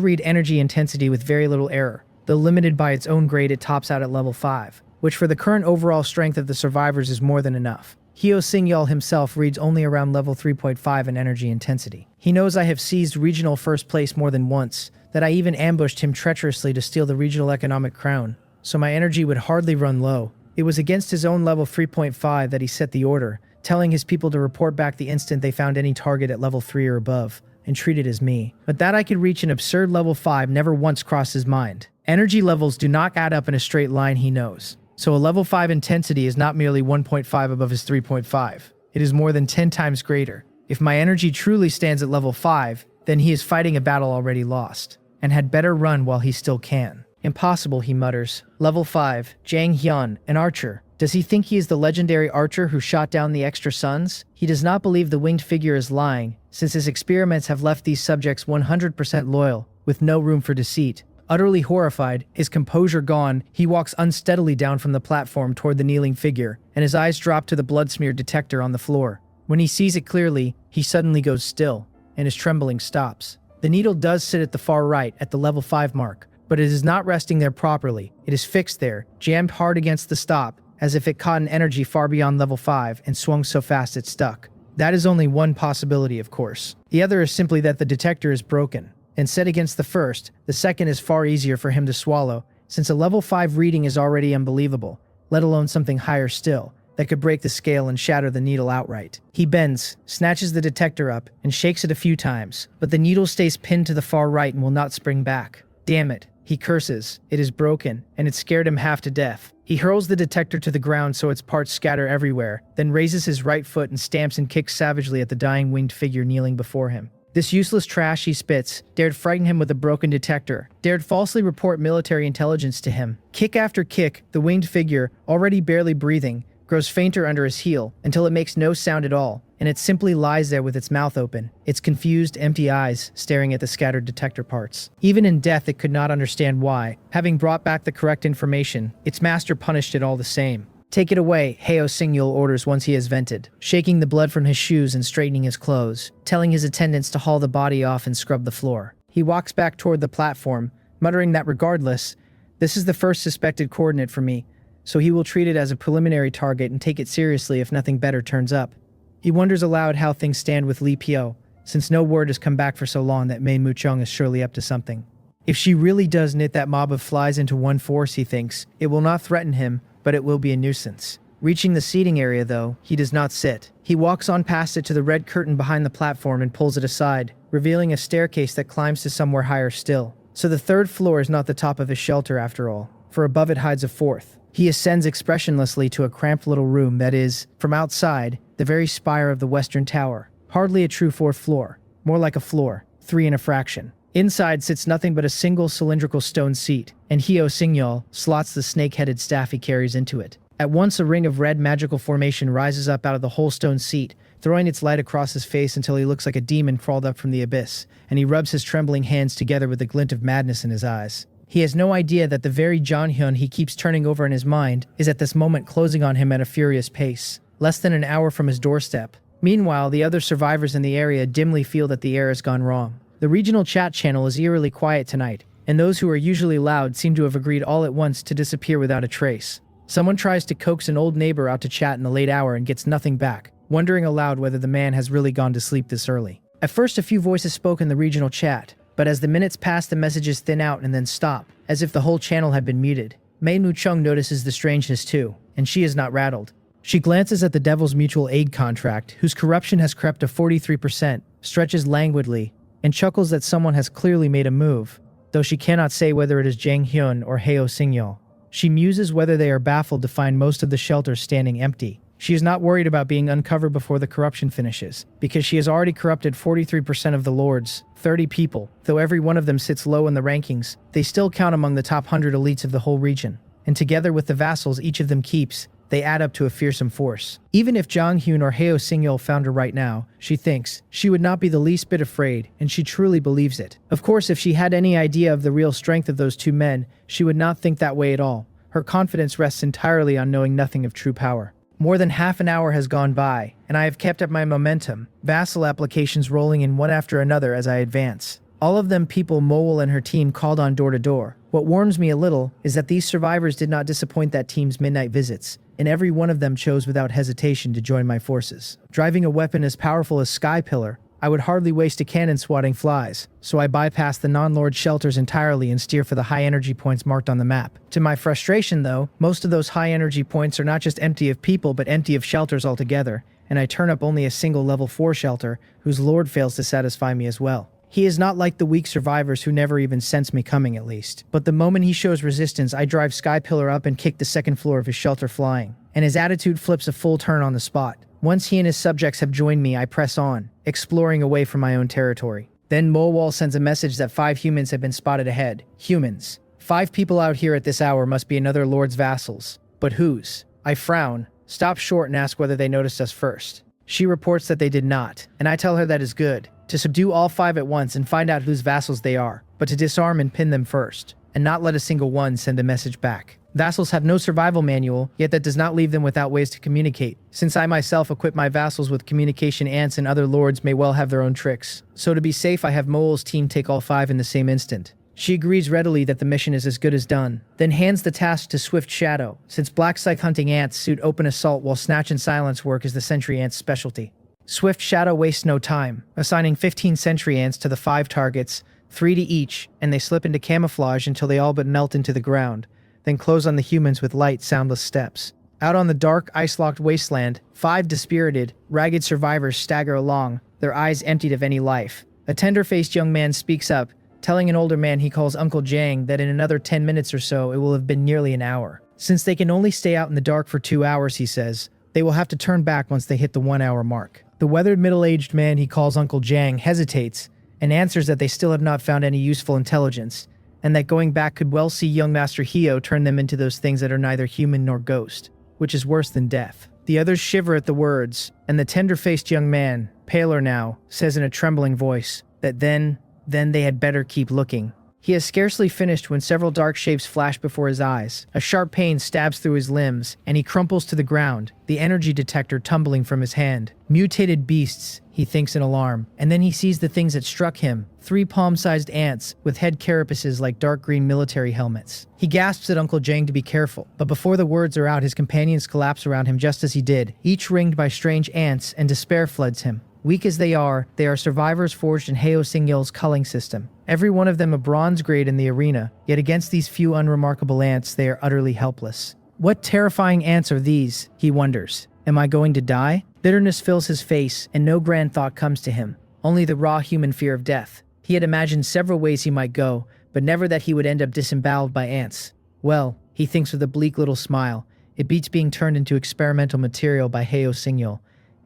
S1: read energy intensity with very little error. Though limited by its own grade, it tops out at level 5, which for the current overall strength of the survivors is more than enough. Hyo Singyal himself reads only around level 3.5 in energy intensity. He knows I have seized regional first place more than once, that I even ambushed him treacherously to steal the regional economic crown, so my energy would hardly run low. It was against his own level 3.5 that he set the order, telling his people to report back the instant they found any target at level 3 or above, and treat it as me. But that I could reach an absurd level 5 never once crossed his mind. Energy levels do not add up in a straight line, he knows. So a level 5 intensity is not merely 1.5 above his 3.5. It is more than 10 times greater. If my energy truly stands at level 5, then he is fighting a battle already lost, and had better run while he still can. Impossible, he mutters. Level 5, Jang Hyun, an archer. Does he think he is the legendary archer who shot down the extra suns? He does not believe the winged figure is lying, since his experiments have left these subjects 100% loyal, with no room for deceit. Utterly horrified, his composure gone, he walks unsteadily down from the platform toward the kneeling figure, and his eyes drop to the blood-smeared detector on the floor. When he sees it clearly, he suddenly goes still, and his trembling stops. The needle does sit at the far right, at the level 5 mark, but it is not resting there properly. It is fixed there, jammed hard against the stop, as if it caught an energy far beyond level 5 and swung so fast it stuck. That is only one possibility, of course. The other is simply that the detector is broken. And set against the first, the second is far easier for him to swallow, since a level 5 reading is already unbelievable, let alone something higher still, that could break the scale and shatter the needle outright. He bends, snatches the detector up, and shakes it a few times, but the needle stays pinned to the far right and will not spring back. Damn it, he curses. It is broken, and it scared him half to death. He hurls the detector to the ground so its parts scatter everywhere, then raises his right foot and stamps and kicks savagely at the dying winged figure kneeling before him. This useless trash he spits, dared frighten him with a broken detector, dared falsely report military intelligence to him. Kick after kick, the winged figure, already barely breathing, grows fainter under his heel, until it makes no sound at all, and it simply lies there with its mouth open, its confused, empty eyes staring at the scattered detector parts. Even in death it could not understand why. Having brought back the correct information, its master punished it all the same. Take it away, Hyo Singyul orders once he has vented, shaking the blood from his shoes and straightening his clothes, telling his attendants to haul the body off and scrub the floor. He walks back toward the platform, muttering that regardless, this is the first suspected coordinate for me, so he will treat it as a preliminary target and take it seriously if nothing better turns up. He wonders aloud how things stand with Lee Pyo, since no word has come back for so long that Mei Muchung is surely up to something. If she really does knit that mob of flies into one force, he thinks, it will not threaten him, but it will be a nuisance. Reaching the seating area, though, he does not sit. He walks on past it to the red curtain behind the platform and pulls it aside, revealing a staircase that climbs to somewhere higher still. So the third floor is not the top of his shelter after all, for above it hides a fourth. He ascends expressionlessly to a cramped little room that is, from outside, the very spire of the western tower. Hardly a true fourth floor, more like a floor, 3 and a fraction. Inside sits nothing but a single cylindrical stone seat, and Hyo Singyal slots the snake-headed staff he carries into it. At once a ring of red magical formation rises up out of the whole stone seat, throwing its light across his face until he looks like a demon crawled up from the abyss, and he rubs his trembling hands together with a glint of madness in his eyes. He has no idea that the very Jonghyun he keeps turning over in his mind is at this moment closing on him at a furious pace, less than an hour from his doorstep. Meanwhile, the other survivors in the area dimly feel that the air has gone wrong. The regional chat channel is eerily quiet tonight, and those who are usually loud seem to have agreed all at once to disappear without a trace. Someone tries to coax an old neighbor out to chat in the late hour and gets nothing back, wondering aloud whether the man has really gone to sleep this early. At first a few voices spoke in the regional chat, but as the minutes pass the messages thin out and then stop, as if the whole channel had been muted. Mei Muchung notices the strangeness too, and she is not rattled. She glances at the Devil's mutual aid contract, whose corruption has crept to 43%, stretches languidly, and chuckles that someone has clearly made a move, though she cannot say whether it is Jang Hyun or Hyo Singyal. She muses whether they are baffled to find most of the shelters standing empty. She is not worried about being uncovered before the corruption finishes, because she has already corrupted 43% of the lords, 30 people. Though every one of them sits low in the rankings, they still count among the top 100 elites of the whole region. And together with the vassals each of them keeps, they add up to a fearsome force. Even if Jang Hyun or Hyo Singyal found her right now, she thinks, she would not be the least bit afraid, and she truly believes it. Of course, if she had any idea of the real strength of those two men, she would not think that way at all. Her confidence rests entirely on knowing nothing of true power. More than half an hour has gone by, and I have kept up my momentum, vassal applications rolling in one after another as I advance. All of them people Mole and her team called on door to door. What warms me a little is that these survivors did not disappoint that team's midnight visits, and every one of them chose without hesitation to join my forces. Driving a weapon as powerful as Sky Pillar, I would hardly waste a cannon swatting flies, so I bypass the non-lord shelters entirely and steer for the high energy points marked on the map. To my frustration though, most of those high energy points are not just empty of people but empty of shelters altogether, and I turn up only a single level 4 shelter, whose lord fails to satisfy me as well. He is not like the weak survivors who never even sense me coming at least. But the moment he shows resistance, I drive Sky Pillar up and kick the second floor of his shelter flying, and his attitude flips a full turn on the spot. Once he and his subjects have joined me, I press on, exploring away from my own territory. Then Mowal sends a message that 5 humans have been spotted ahead. Humans. 5 people out here at this hour must be another lord's vassals. But whose? I frown, stop short and ask whether they noticed us first. She reports that they did not, and I tell her that is good. To subdue all 5 at once and find out whose vassals they are, but to disarm and pin them first, and not let a single one send a message back. Vassals have no survival manual, yet that does not leave them without ways to communicate, since I myself equip my vassals with communication ants and other lords may well have their own tricks. So to be safe, I have Mole's team take all 5 in the same instant. She agrees readily that the mission is as good as done, then hands the task to Swift Shadow, since black scythe hunting ants suit open assault while snatch and silence work is the sentry ant's specialty. Swift Shadow wastes no time, assigning 15 sentry ants to the 5 targets, 3 to each, and they slip into camouflage until they all but melt into the ground, then close on the humans with light, soundless steps. Out on the dark, ice-locked wasteland, 5 dispirited, ragged survivors stagger along, their eyes emptied of any life. A tender-faced young man speaks up, telling an older man he calls Uncle Jang that in another 10 minutes or so it will have been nearly an hour. Since they can only stay out in the dark for 2 hours, he says, they will have to turn back once they hit the 1-hour mark. The weathered middle-aged man he calls Uncle Jang hesitates and answers that they still have not found any useful intelligence, and that going back could well see young Master Hio turn them into those things that are neither human nor ghost, which is worse than death. The others shiver at the words, and the tender-faced young man, paler now, says in a trembling voice that then they had better keep looking. He has scarcely finished when several dark shapes flash before his eyes. A sharp pain stabs through his limbs, and he crumples to the ground, the energy detector tumbling from his hand. Mutated beasts, he thinks in alarm, and then he sees the things that struck him. 3 palm-sized ants with head carapaces like dark green military helmets. He gasps at Uncle Jang to be careful, but before the words are out, his companions collapse around him just as he did, each ringed by strange ants, and despair floods him. Weak as they are survivors forged in Heo Singyol's culling system. Every one of them a bronze grade in the arena, yet against these few unremarkable ants they are utterly helpless. What terrifying ants are these, he wonders. Am I going to die? Bitterness fills his face, and no grand thought comes to him. Only the raw human fear of death. He had imagined several ways he might go, but never that he would end up disemboweled by ants. Well, he thinks with a bleak little smile, it beats being turned into experimental material by Heo Singyol,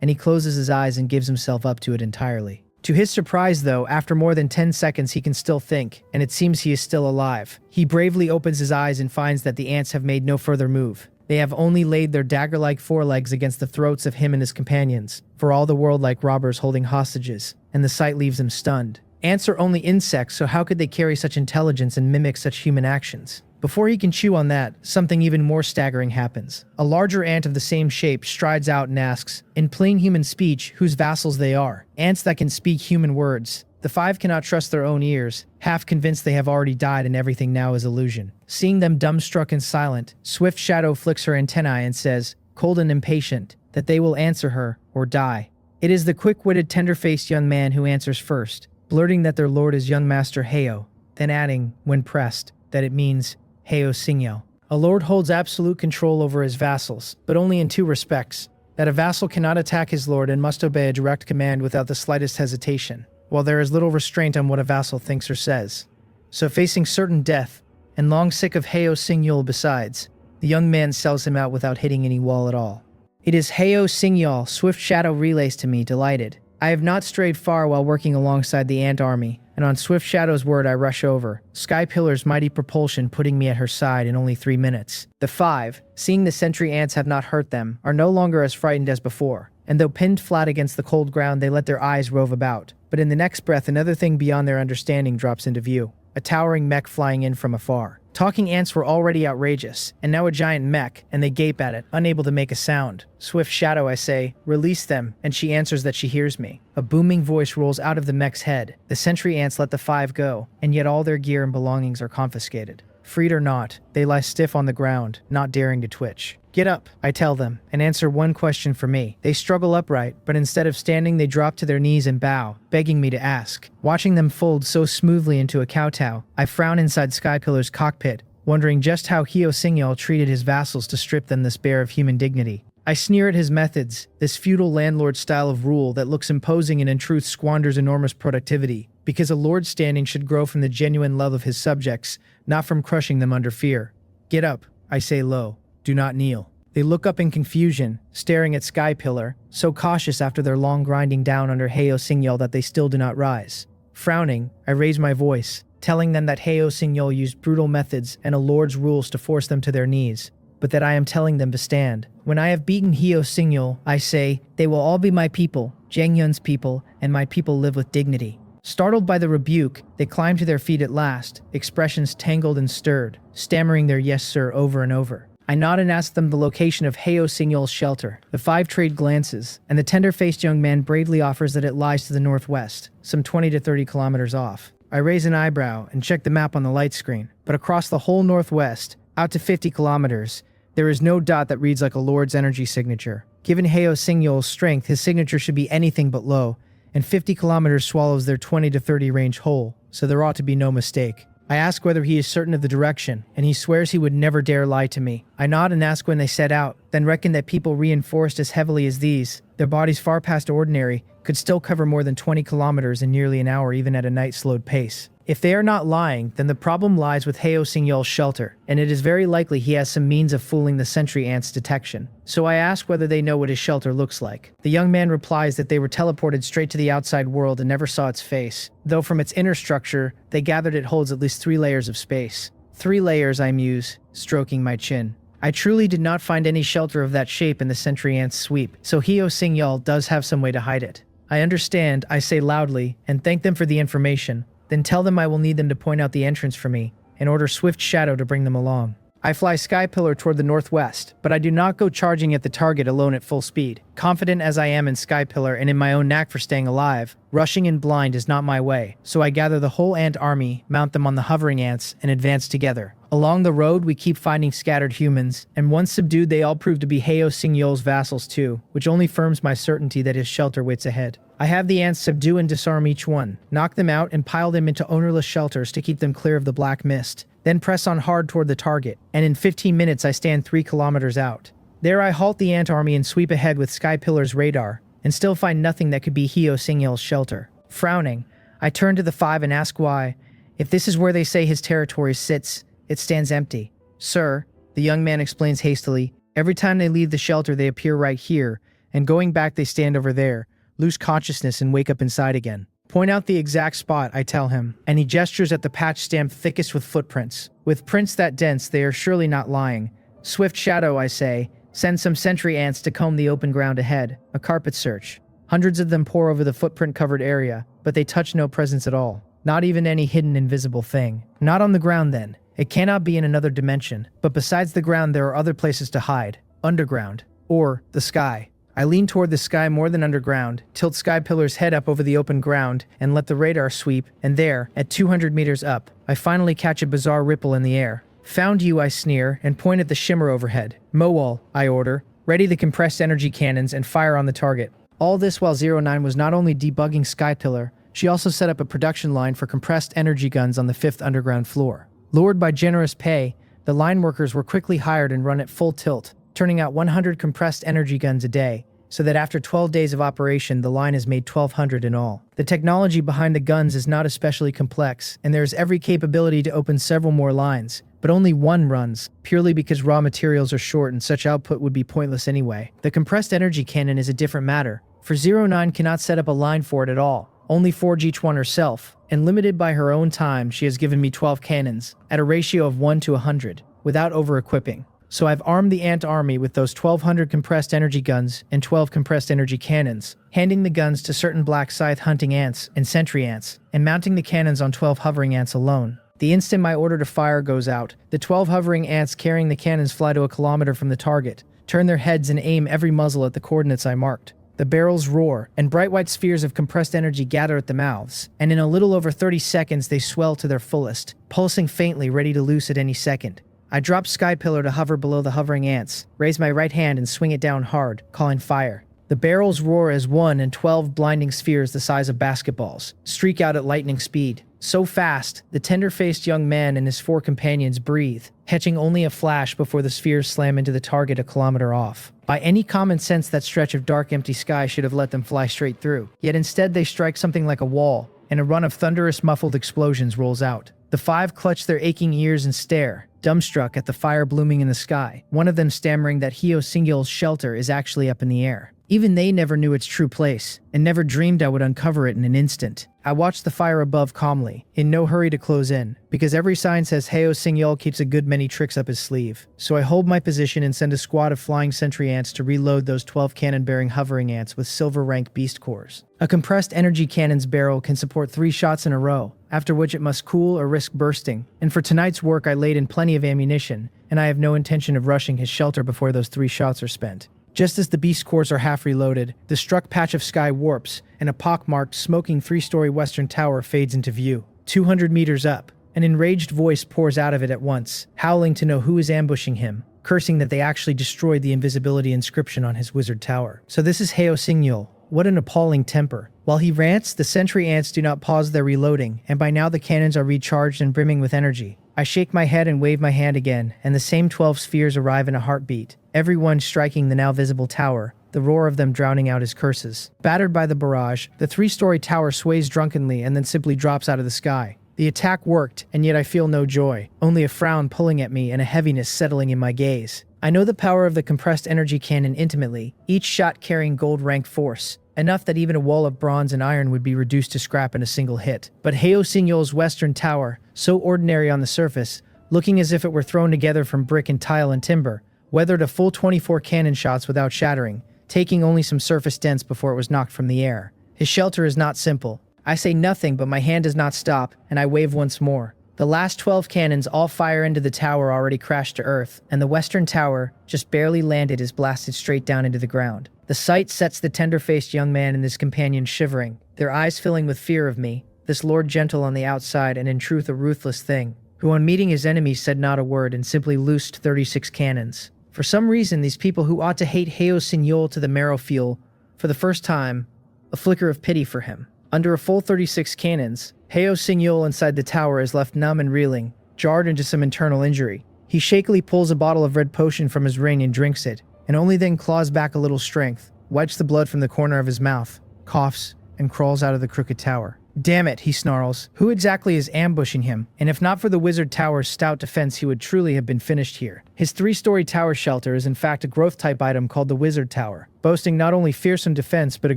S1: and he closes his eyes and gives himself up to it entirely. To his surprise though, after more than 10 seconds he can still think, and it seems he is still alive. He bravely opens his eyes and finds that the ants have made no further move. They have only laid their dagger-like forelegs against the throats of him and his companions, for all the world like robbers holding hostages, and the sight leaves him stunned. Ants are only insects, so how could they carry such intelligence and mimic such human actions? Before he can chew on that, something even more staggering happens. A larger ant of the same shape strides out and asks, in plain human speech, whose vassals they are. Ants that can speak human words. The 5 cannot trust their own ears, half convinced they have already died and everything now is illusion. Seeing them dumbstruck and silent, Swift Shadow flicks her antennae and says, cold and impatient, that they will answer her, or die. It is the quick-witted, tender-faced young man who answers first, blurting that their lord is young Master Heo, then adding, when pressed, that it means Heo Singyol. A lord holds absolute control over his vassals, but only in 2 respects. That a vassal cannot attack his lord and must obey a direct command without the slightest hesitation, while there is little restraint on what a vassal thinks or says. So facing certain death, and long sick of Heo Singyol besides, the young man sells him out without hitting any wall at all. It is Heo Singyol, Swift Shadow relays to me, delighted. I have not strayed far while working alongside the ant army, and on Swift Shadow's word I rush over, Sky Pillar's mighty propulsion putting me at her side in only 3 minutes. The 5, seeing the sentry ants have not hurt them, are no longer as frightened as before, and though pinned flat against the cold ground they let their eyes rove about. But in the next breath another thing beyond their understanding drops into view. A towering mech flying in from afar. Talking ants were already outrageous, and now a giant mech, and they gape at it, unable to make a sound. Swift shadow, I say, release them, and she answers that she hears me. A booming voice rolls out of the mech's head. The sentry ants let the 5 go, and yet all their gear and belongings are confiscated. Freed or not, they lie stiff on the ground, not daring to twitch. Get up, I tell them, and answer one question for me. They struggle upright, but instead of standing, they drop to their knees and bow, begging me to ask. Watching them fold so smoothly into a kowtow, I frown inside Skypillar's cockpit, wondering just how Hyo treated his vassals to strip them this bare of human dignity. I sneer at his methods, this feudal landlord style of rule that looks imposing and in truth squanders enormous productivity, because a lord's standing should grow from the genuine love of his subjects, not from crushing them under fear. Get up, I say low. Do not kneel. They look up in confusion, staring at Skypillar, so cautious after their long grinding down under Hyo that they still do not rise. Frowning, I raise my voice, telling them that Hyo used brutal methods and a lord's rules to force them to their knees, but that I am telling them to stand. When I have beaten Hyo, I say, they will all be my people, Jangyun's people, and my people live with dignity. Startled by the rebuke, they climb to their feet at last, expressions tangled and stirred, stammering their yes sir over and over. I nod and ask them the location of Hyo shelter. The 5 trade glances, and the tender-faced young man bravely offers that it lies to the northwest, some 20 to 30 kilometers off. I raise an eyebrow and check the map on the light screen, but across the whole northwest, out to 50 kilometers, there is no dot that reads like a lord's energy signature. Given Hyo strength, his signature should be anything but low, and 50 kilometers swallows their 20 to 30 range whole, so there ought to be no mistake. I ask whether he is certain of the direction, and he swears he would never dare lie to me. I nod and ask when they set out, then reckon that people reinforced as heavily as these, their bodies far past ordinary, could still cover more than 20 kilometers in nearly an hour even at a night-slowed pace. If they are not lying, then the problem lies with Hyo shelter, and it is very likely he has some means of fooling the sentry ants' detection. So I ask whether they know what his shelter looks like. The young man replies that they were teleported straight to the outside world and never saw its face, though from its inner structure, they gathered it holds at least 3 layers of space. 3 layers, I muse, stroking my chin. I truly did not find any shelter of that shape in the sentry ant's sweep, so Hyo does have some way to hide it. I understand, I say loudly, and thank them for the information, then tell them I will need them to point out the entrance for me, and order Swift Shadow to bring them along. I fly Skypillar toward the northwest, but I do not go charging at the target alone at full speed. Confident as I am in Skypillar and in my own knack for staying alive, rushing in blind is not my way, so I gather the whole ant army, mount them on the hovering ants, and advance together. Along the road, we keep finding scattered humans, and once subdued they all prove to be Hyo's vassals too, which only firms my certainty that his shelter waits ahead. I have the ants subdue and disarm each one, knock them out and pile them into ownerless shelters to keep them clear of the black mist, then press on hard toward the target, and in 15 minutes I stand 3 kilometers out. There I halt the ant army and sweep ahead with Skypillar's radar, and still find nothing that could be Hyo's shelter. Frowning, I turn to the 5 and ask why. If this is where they say his territory sits, it stands empty. Sir, the young man explains hastily, every time they leave the shelter they appear right here, and going back they stand over there, lose consciousness and wake up inside again. Point out the exact spot, I tell him, and he gestures at the patch stamped thickest with footprints. With prints that dense, they are surely not lying. Swift Shadow, I say, send some sentry ants to comb the open ground ahead, a carpet search. Hundreds of them pour over the footprint-covered area, but they touch no presence at all. Not even any hidden invisible thing. Not on the ground then. It cannot be in another dimension, but besides the ground there are other places to hide. Underground. Or the sky. I lean toward the sky more than underground, tilt Skypillar's head up over the open ground, and let the radar sweep, and there, at 200 meters up, I finally catch a bizarre ripple in the air. Found you, I sneer, and point at the shimmer overhead. Mowal, I order. Ready the compressed energy cannons and fire on the target. All this while 09 was not only debugging Skypillar, she also set up a production line for compressed energy guns on the 5th underground floor. Lured by generous pay, the line workers were quickly hired and run at full tilt, turning out 100 compressed energy guns a day, so that after 12 days of operation, the line has made 1,200 in all. The technology behind the guns is not especially complex, and there is every capability to open several more lines, but only one runs, purely because raw materials are short and such output would be pointless anyway. The compressed energy cannon is a different matter, for 09 cannot set up a line for it at all, only forge each one herself, and limited by her own time, she has given me 12 cannons, at a ratio of 1 to 100, without over-equipping. So I've armed the ant army with those 1,200 compressed energy guns and 12 compressed energy cannons, handing the guns to certain black scythe hunting ants and sentry ants, and mounting the cannons on 12 hovering ants alone. The instant my order to fire goes out, the 12 hovering ants carrying the cannons fly to a kilometer from the target, turn their heads and aim every muzzle at the coordinates I marked. The barrels roar, and bright white spheres of compressed energy gather at the mouths, and in a little over 30 seconds they swell to their fullest, pulsing faintly, ready to loose at any second. I drop Sky Pillar to hover below the hovering ants, raise my right hand and swing it down hard, calling fire. The barrels roar as 1 and 12 blinding spheres the size of basketballs streak out at lightning speed. So fast, the tender-faced young man and his 4 companions breathe, catching only a flash before the spheres slam into the target a kilometer off. By any common sense, that stretch of dark, empty sky should have let them fly straight through. Yet instead they strike something like a wall, and a run of thunderous, muffled explosions rolls out. The 5 clutch their aching ears and stare, dumbstruck at the fire blooming in the sky, one of them stammering that Hyo-Sing-yeol's shelter is actually up in the air. Even they never knew its true place, and never dreamed I would uncover it in an instant. I watched the fire above calmly, in no hurry to close in, because every sign says Hyo-Sing-yeol keeps a good many tricks up his sleeve. So I hold my position and send a squad of flying sentry ants to reload those 12 cannon-bearing hovering ants with silver-rank beast cores. A compressed energy cannon's barrel can support 3 shots in a row, after which it must cool or risk bursting. And for tonight's work I laid in plenty of ammunition, and I have no intention of rushing his shelter before those 3 shots are spent. Just as the beast cores are half reloaded, the struck patch of sky warps, and a pockmarked, smoking 3-story western tower fades into view. 200 meters up, an enraged voice pours out of it at once, howling to know who is ambushing him, cursing that they actually destroyed the invisibility inscription on his wizard tower. So this is Hyo-Sing-yeol. What an appalling temper. While he rants, the sentry ants do not pause their reloading, and by now the cannons are recharged and brimming with energy. I shake my head and wave my hand again, and the same 12 spheres arrive in a heartbeat, every one striking the now visible tower, the roar of them drowning out his curses. Battered by the barrage, the 3-story tower sways drunkenly and then simply drops out of the sky. The attack worked, and yet I feel no joy, only a frown pulling at me and a heaviness settling in my gaze. I know the power of the compressed energy cannon intimately, each shot carrying gold-rank force, enough that even a wall of bronze and iron would be reduced to scrap in a single hit. But Hyo-Sing-yeol's western tower, so ordinary on the surface, looking as if it were thrown together from brick and tile and timber, weathered a full 24 cannon shots without shattering, taking only some surface dents before it was knocked from the air. His shelter is not simple. I say nothing, but my hand does not stop, and I wave once more. The last 12 cannons all fire into the tower already crashed to earth, and the western tower, just barely landed, is blasted straight down into the ground. The sight sets the tender-faced young man and his companion shivering, their eyes filling with fear of me, this lord gentle on the outside and in truth a ruthless thing, who on meeting his enemies said not a word and simply loosed 36 cannons. For some reason, these people who ought to hate Hyo-Sing-yeol to the marrow feel, for the first time, a flicker of pity for him. Under a full 36 cannons, Hyo-Sing-yeol inside the tower is left numb and reeling, jarred into some internal injury. He shakily pulls a bottle of red potion from his ring and drinks it, and only then claws back a little strength, wipes the blood from the corner of his mouth, coughs, and crawls out of the crooked tower. Damn it, he snarls. Who exactly is ambushing him? And if not for the wizard tower's stout defense, he would truly have been finished here. His 3-story tower shelter is in fact a growth-type item called the wizard tower, boasting not only fearsome defense but a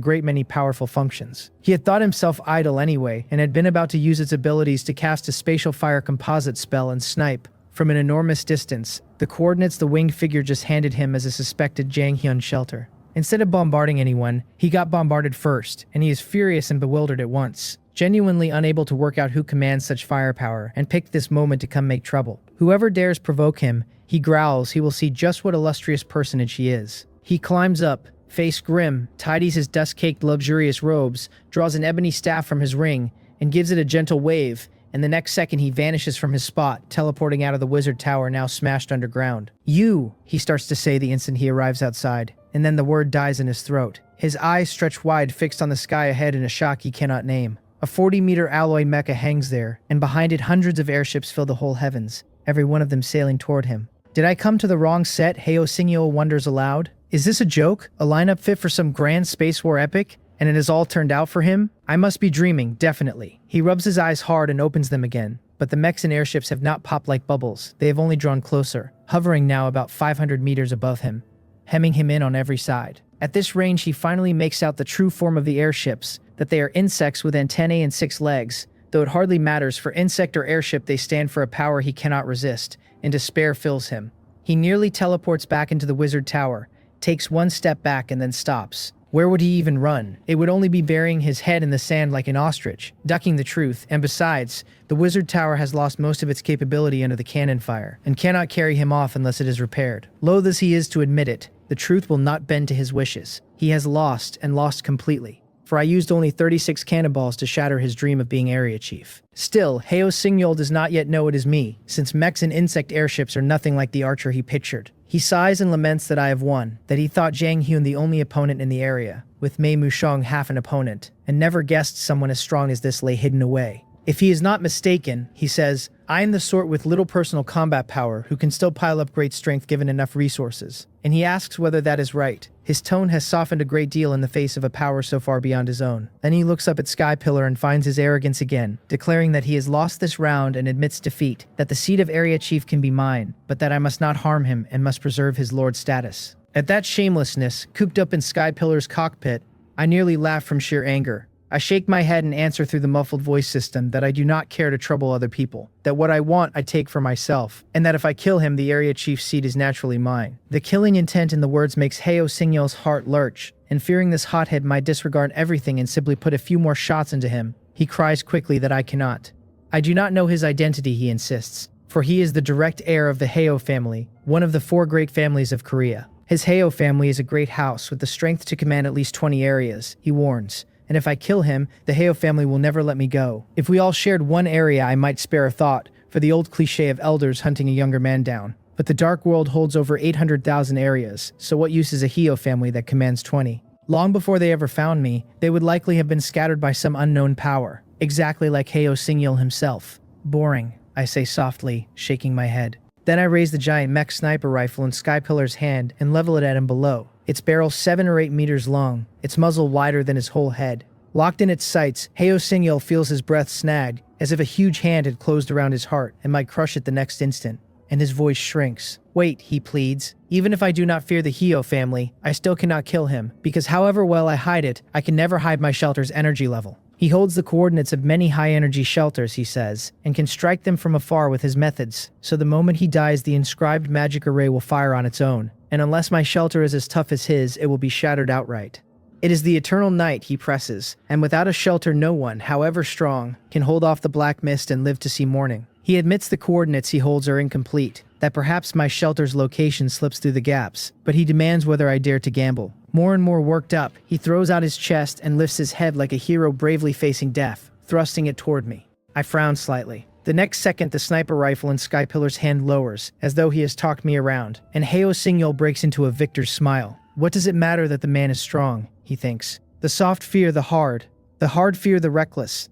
S1: great many powerful functions. He had thought himself idle anyway, and had been about to use its abilities to cast a spatial fire composite spell and snipe, from an enormous distance, the coordinates the winged figure just handed him as a suspected Janghyun shelter. Instead of bombarding anyone, he got bombarded first, and he is furious and bewildered at once, genuinely unable to work out who commands such firepower, and picked this moment to come make trouble. Whoever dares provoke him, he growls he will see just what illustrious personage he is. He climbs up, face grim, tidies his dust-caked luxurious robes, draws an ebony staff from his ring, and gives it a gentle wave, and the next second he vanishes from his spot, teleporting out of the wizard tower now smashed underground. "You," he starts to say the instant he arrives outside, and then the word dies in his throat. His eyes stretch wide, fixed on the sky ahead in a shock he cannot name. A 40-meter alloy mecha hangs there, and behind it hundreds of airships fill the whole heavens, every one of them sailing toward him. Did I come to the wrong set? Hyo-Sing-yeol wonders aloud. Is this a joke? A lineup fit for some grand space war epic? And it has all turned out for him? I must be dreaming, definitely. He rubs his eyes hard and opens them again. But the mechs and airships have not popped like bubbles. They have only drawn closer, hovering now about 500 meters above him, hemming him in on every side. At this range, he finally makes out the true form of the airships, that they are insects with antennae and 6 legs, though it hardly matters, for insect or airship they stand for a power he cannot resist, and despair fills him. He nearly teleports back into the wizard tower, takes one step back and then stops. Where would he even run? It would only be burying his head in the sand like an ostrich, ducking the truth, and besides, the wizard tower has lost most of its capability under the cannon fire, and cannot carry him off unless it is repaired. Loath as he is to admit it, the truth will not bend to his wishes. He has lost, and lost completely. For I used only 36 cannonballs to shatter his dream of being area chief. Still, Heo Singyol does not yet know it is me, since mechs and insect airships are nothing like the archer he pictured. He sighs and laments that I have won, that he thought Jang Hyun the only opponent in the area, with Mei Mushong half an opponent, and never guessed someone as strong as this lay hidden away. If he is not mistaken, he says, I am the sort with little personal combat power who can still pile up great strength given enough resources. And he asks whether that is right. His tone has softened a great deal in the face of a power so far beyond his own. Then he looks up at Sky Pillar and finds his arrogance again, declaring that he has lost this round and admits defeat, that the seat of area chief can be mine, but that I must not harm him and must preserve his lord status. At that shamelessness, cooped up in Sky Pillar's cockpit, I nearly laugh from sheer anger. I shake my head and answer through the muffled voice system that I do not care to trouble other people, that what I want I take for myself, and that if I kill him the area chief's seat is naturally mine. The killing intent in the words makes Heo Singyol's heart lurch, and fearing this hothead might disregard everything and simply put a few more shots into him, he cries quickly that I cannot. I do not know his identity, he insists, for he is the direct heir of the Heo family, one of the 4 great families of Korea. His Heo family is a great house with the strength to command at least 20 areas, he warns. And if I kill him, the Heo family will never let me go. If we all shared one area, I might spare a thought, for the old cliché of elders hunting a younger man down. But the dark world holds over 800,000 areas, so what use is a Heo family that commands 20? Long before they ever found me, they would likely have been scattered by some unknown power, exactly like Heo Singyol himself. Boring, I say softly, shaking my head. Then I raise the giant mech sniper rifle in Sky Pillar's hand and level it at him below. Its barrel 7 or 8 meters long, its muzzle wider than his whole head. Locked in its sights, Heo Singyol feels his breath snag, as if a huge hand had closed around his heart and might crush it the next instant. And his voice shrinks. Wait, he pleads. Even if I do not fear the Heo family, I still cannot kill him, because however well I hide it, I can never hide my shelter's energy level. He holds the coordinates of many high-energy shelters, he says, and can strike them from afar with his methods, so the moment he dies the inscribed magic array will fire on its own, and unless my shelter is as tough as his, it will be shattered outright. It is the eternal night, he presses, and without a shelter no one, however strong, can hold off the black mist and live to see morning. He admits the coordinates he holds are incomplete, that perhaps my shelter's location slips through the gaps, but he demands whether I dare to gamble. More and more worked up, he throws out his chest and lifts his head like a hero bravely facing death, thrusting it toward me. I frown slightly. The next second, the sniper rifle in Sky Pillar's hand lowers, as though he has talked me around, and Heo Singyol breaks into a victor's smile. What does it matter that the man is strong, he thinks. The soft fear the hard fear the reckless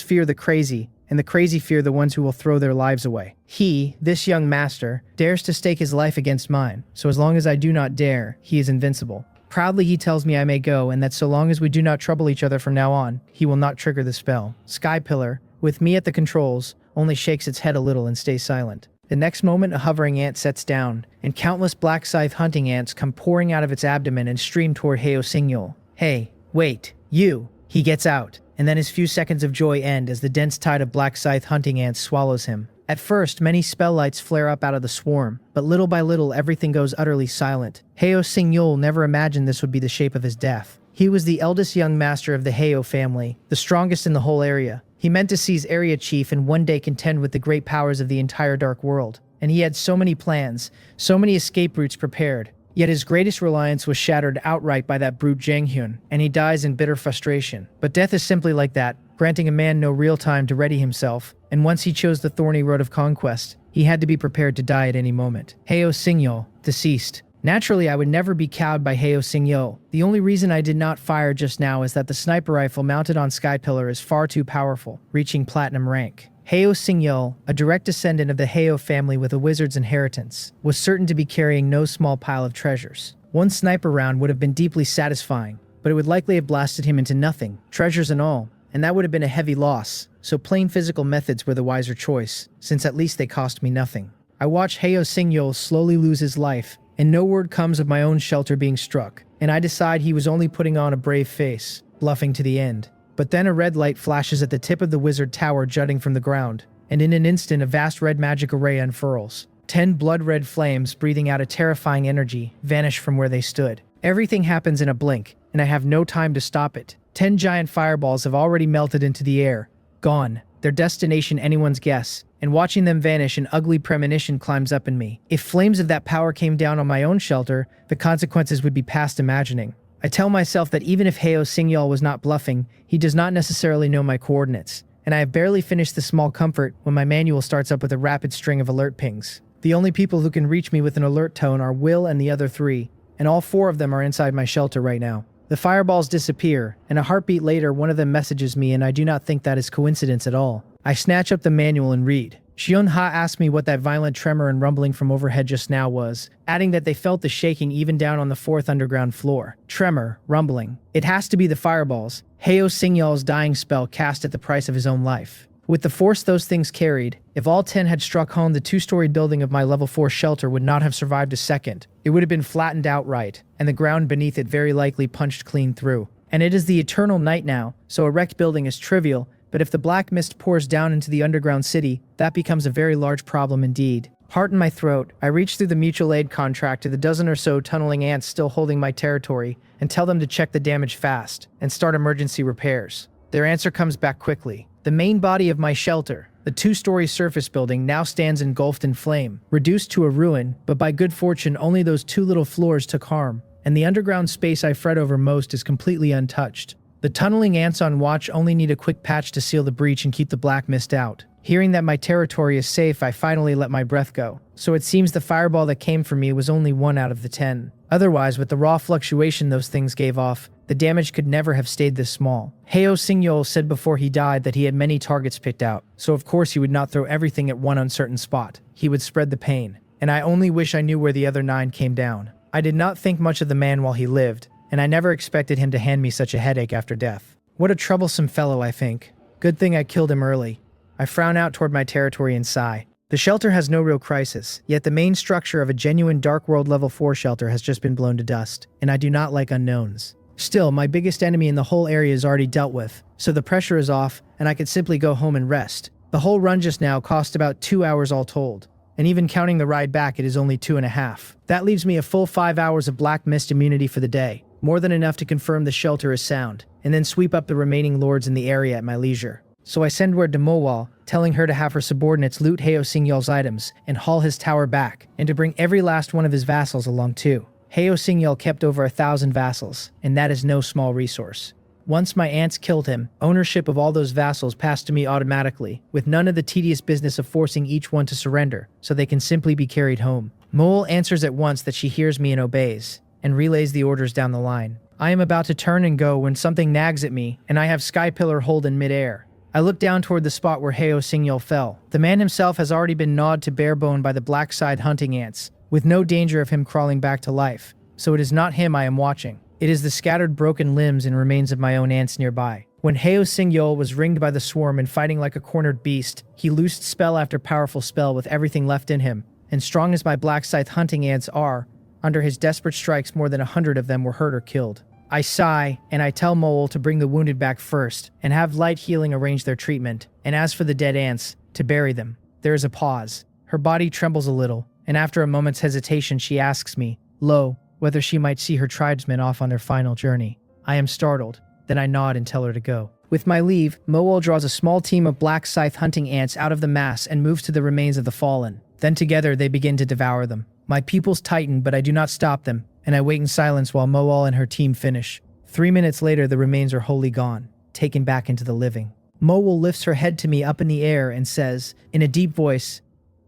S1: fear the crazy, and the crazy fear the ones who will throw their lives away. He, this young master, dares to stake his life against mine, so as long as I do not dare, he is invincible. Proudly he tells me I may go, and that so long as we do not trouble each other from now on, he will not trigger the spell. Sky Pillar, with me at the controls, only shakes its head a little and stays silent. The next moment a hovering ant sets down, and countless black scythe hunting ants come pouring out of its abdomen and stream toward Heo Singyol. Hey, wait, you! He gets out, and then his few seconds of joy end as the dense tide of black scythe hunting ants swallows him. At first, many spell lights flare up out of the swarm, but little by little everything goes utterly silent. Heo Singyol never imagined this would be the shape of his death. He was the eldest young master of the Heo family, the strongest in the whole area. He meant to seize area chief and one day contend with the great powers of the entire dark world. And he had so many plans, so many escape routes prepared. Yet his greatest reliance was shattered outright by that brute Jang Hyun, and he dies in bitter frustration. But death is simply like that, granting a man no real time to ready himself, and once he chose the thorny road of conquest, he had to be prepared to die at any moment. Heo Singyol, deceased. Naturally, I would never be cowed by Heo Singyol. The only reason I did not fire just now is that the sniper rifle mounted on Sky Pillar is far too powerful, reaching platinum rank. Heo Singyol, a direct descendant of the Heo family with a wizard's inheritance, was certain to be carrying no small pile of treasures. One sniper round would have been deeply satisfying, but it would likely have blasted him into nothing, treasures and all, and that would have been a heavy loss, so plain physical methods were the wiser choice, since at least they cost me nothing. I watch Heo Singyol slowly lose his life, and no word comes of my own shelter being struck, and I decide he was only putting on a brave face, bluffing to the end. But then a red light flashes at the tip of the wizard tower jutting from the ground, and in an instant a vast red magic array unfurls. 10 blood-red flames, breathing out a terrifying energy, vanish from where they stood. Everything happens in a blink, and I have no time to stop it. 10 giant fireballs have already melted into the air. Gone. Their destination anyone's guess. And watching them vanish, an ugly premonition climbs up in me. If flames of that power came down on my own shelter, the consequences would be past imagining. I tell myself that even if Heo Singyal was not bluffing, he does not necessarily know my coordinates. And I have barely finished the small comfort when my manual starts up with a rapid string of alert pings. The only people who can reach me with an alert tone are Will and the other 3, and all 4 of them are inside my shelter right now. The fireballs disappear, and a heartbeat later one of them messages me, and I do not think that is coincidence at all. I snatch up the manual and read. Xion-ha asked me what that violent tremor and rumbling from overhead just now was, adding that they felt the shaking even down on the 4th underground floor. Tremor, rumbling. It has to be the fireballs. Heo Singyal's dying spell cast at the price of his own life. With the force those things carried, if all 10 had struck home, the 2-story building of my level 4 shelter would not have survived a second. It would have been flattened outright, and the ground beneath it very likely punched clean through. And it is the eternal night now, so a wrecked building is trivial, but if the black mist pours down into the underground city, that becomes a very large problem indeed. Heart in my throat, I reach through the mutual aid contract to the dozen or so tunneling ants still holding my territory and tell them to check the damage fast and start emergency repairs. Their answer comes back quickly. The main body of my shelter, the 2-story surface building, now stands engulfed in flame, reduced to a ruin, but by good fortune only those 2 little floors took harm, and the underground space I fret over most is completely untouched. The tunneling ants on watch only need a quick patch to seal the breach and keep the black mist out. Hearing that my territory is safe, I finally let my breath go. So it seems the fireball that came for me was only 1 out of the 10. Otherwise, with the raw fluctuation those things gave off, the damage could never have stayed this small. Heo Singyol said before he died that he had many targets picked out, so of course he would not throw everything at one uncertain spot. He would spread the pain. And I only wish I knew where the other 9 came down. I did not think much of the man while he lived, and I never expected him to hand me such a headache after death. What a troublesome fellow, I think. Good thing I killed him early. I frown out toward my territory and sigh. The shelter has no real crisis, yet the main structure of a genuine Dark World Level 4 shelter has just been blown to dust, and I do not like unknowns. Still, my biggest enemy in the whole area is already dealt with, so the pressure is off, and I could simply go home and rest. The whole run just now cost about 2 hours all told, and even counting the ride back it is only 2.5. That leaves me a full 5 hours of black mist immunity for the day, more than enough to confirm the shelter is sound, and then sweep up the remaining lords in the area at my leisure. So I send word to Mowal, telling her to have her subordinates loot Heo Singyol's items and haul his tower back, and to bring every last one of his vassals along too. Heo Singyol kept over 1,000 vassals, and that is no small resource. Once my ants killed him, ownership of all those vassals passed to me automatically, with none of the tedious business of forcing each one to surrender, so they can simply be carried home. Mole answers at once that she hears me and obeys, and relays the orders down the line. I am about to turn and go when something nags at me, and I have Skypillar hold in midair. I look down toward the spot where Heo Singyol fell. The man himself has already been gnawed to bare bone by the black scythe hunting ants, with no danger of him crawling back to life, so it is not him I am watching. It is the scattered broken limbs and remains of my own ants nearby. When Heo Singyol was ringed by the swarm and fighting like a cornered beast, he loosed spell after powerful spell with everything left in him, and strong as my black scythe hunting ants are, under his desperate strikes more than 100 of them were hurt or killed. I sigh, and I tell Mole to bring the wounded back first, and have Light Healing arrange their treatment, and as for the dead ants, to bury them. There is a pause. Her body trembles a little, and after a moment's hesitation she asks me, low, whether she might see her tribesmen off on their final journey. I am startled, then I nod and tell her to go. With my leave, Mowol draws a small team of black scythe hunting ants out of the mass and moves to the remains of the fallen. Then together they begin to devour them. My pupils tighten, but I do not stop them, and I wait in silence while Mowol and her team finish. 3 minutes later, the remains are wholly gone, taken back into the living. Mowol lifts her head to me up in the air and says, in a deep voice,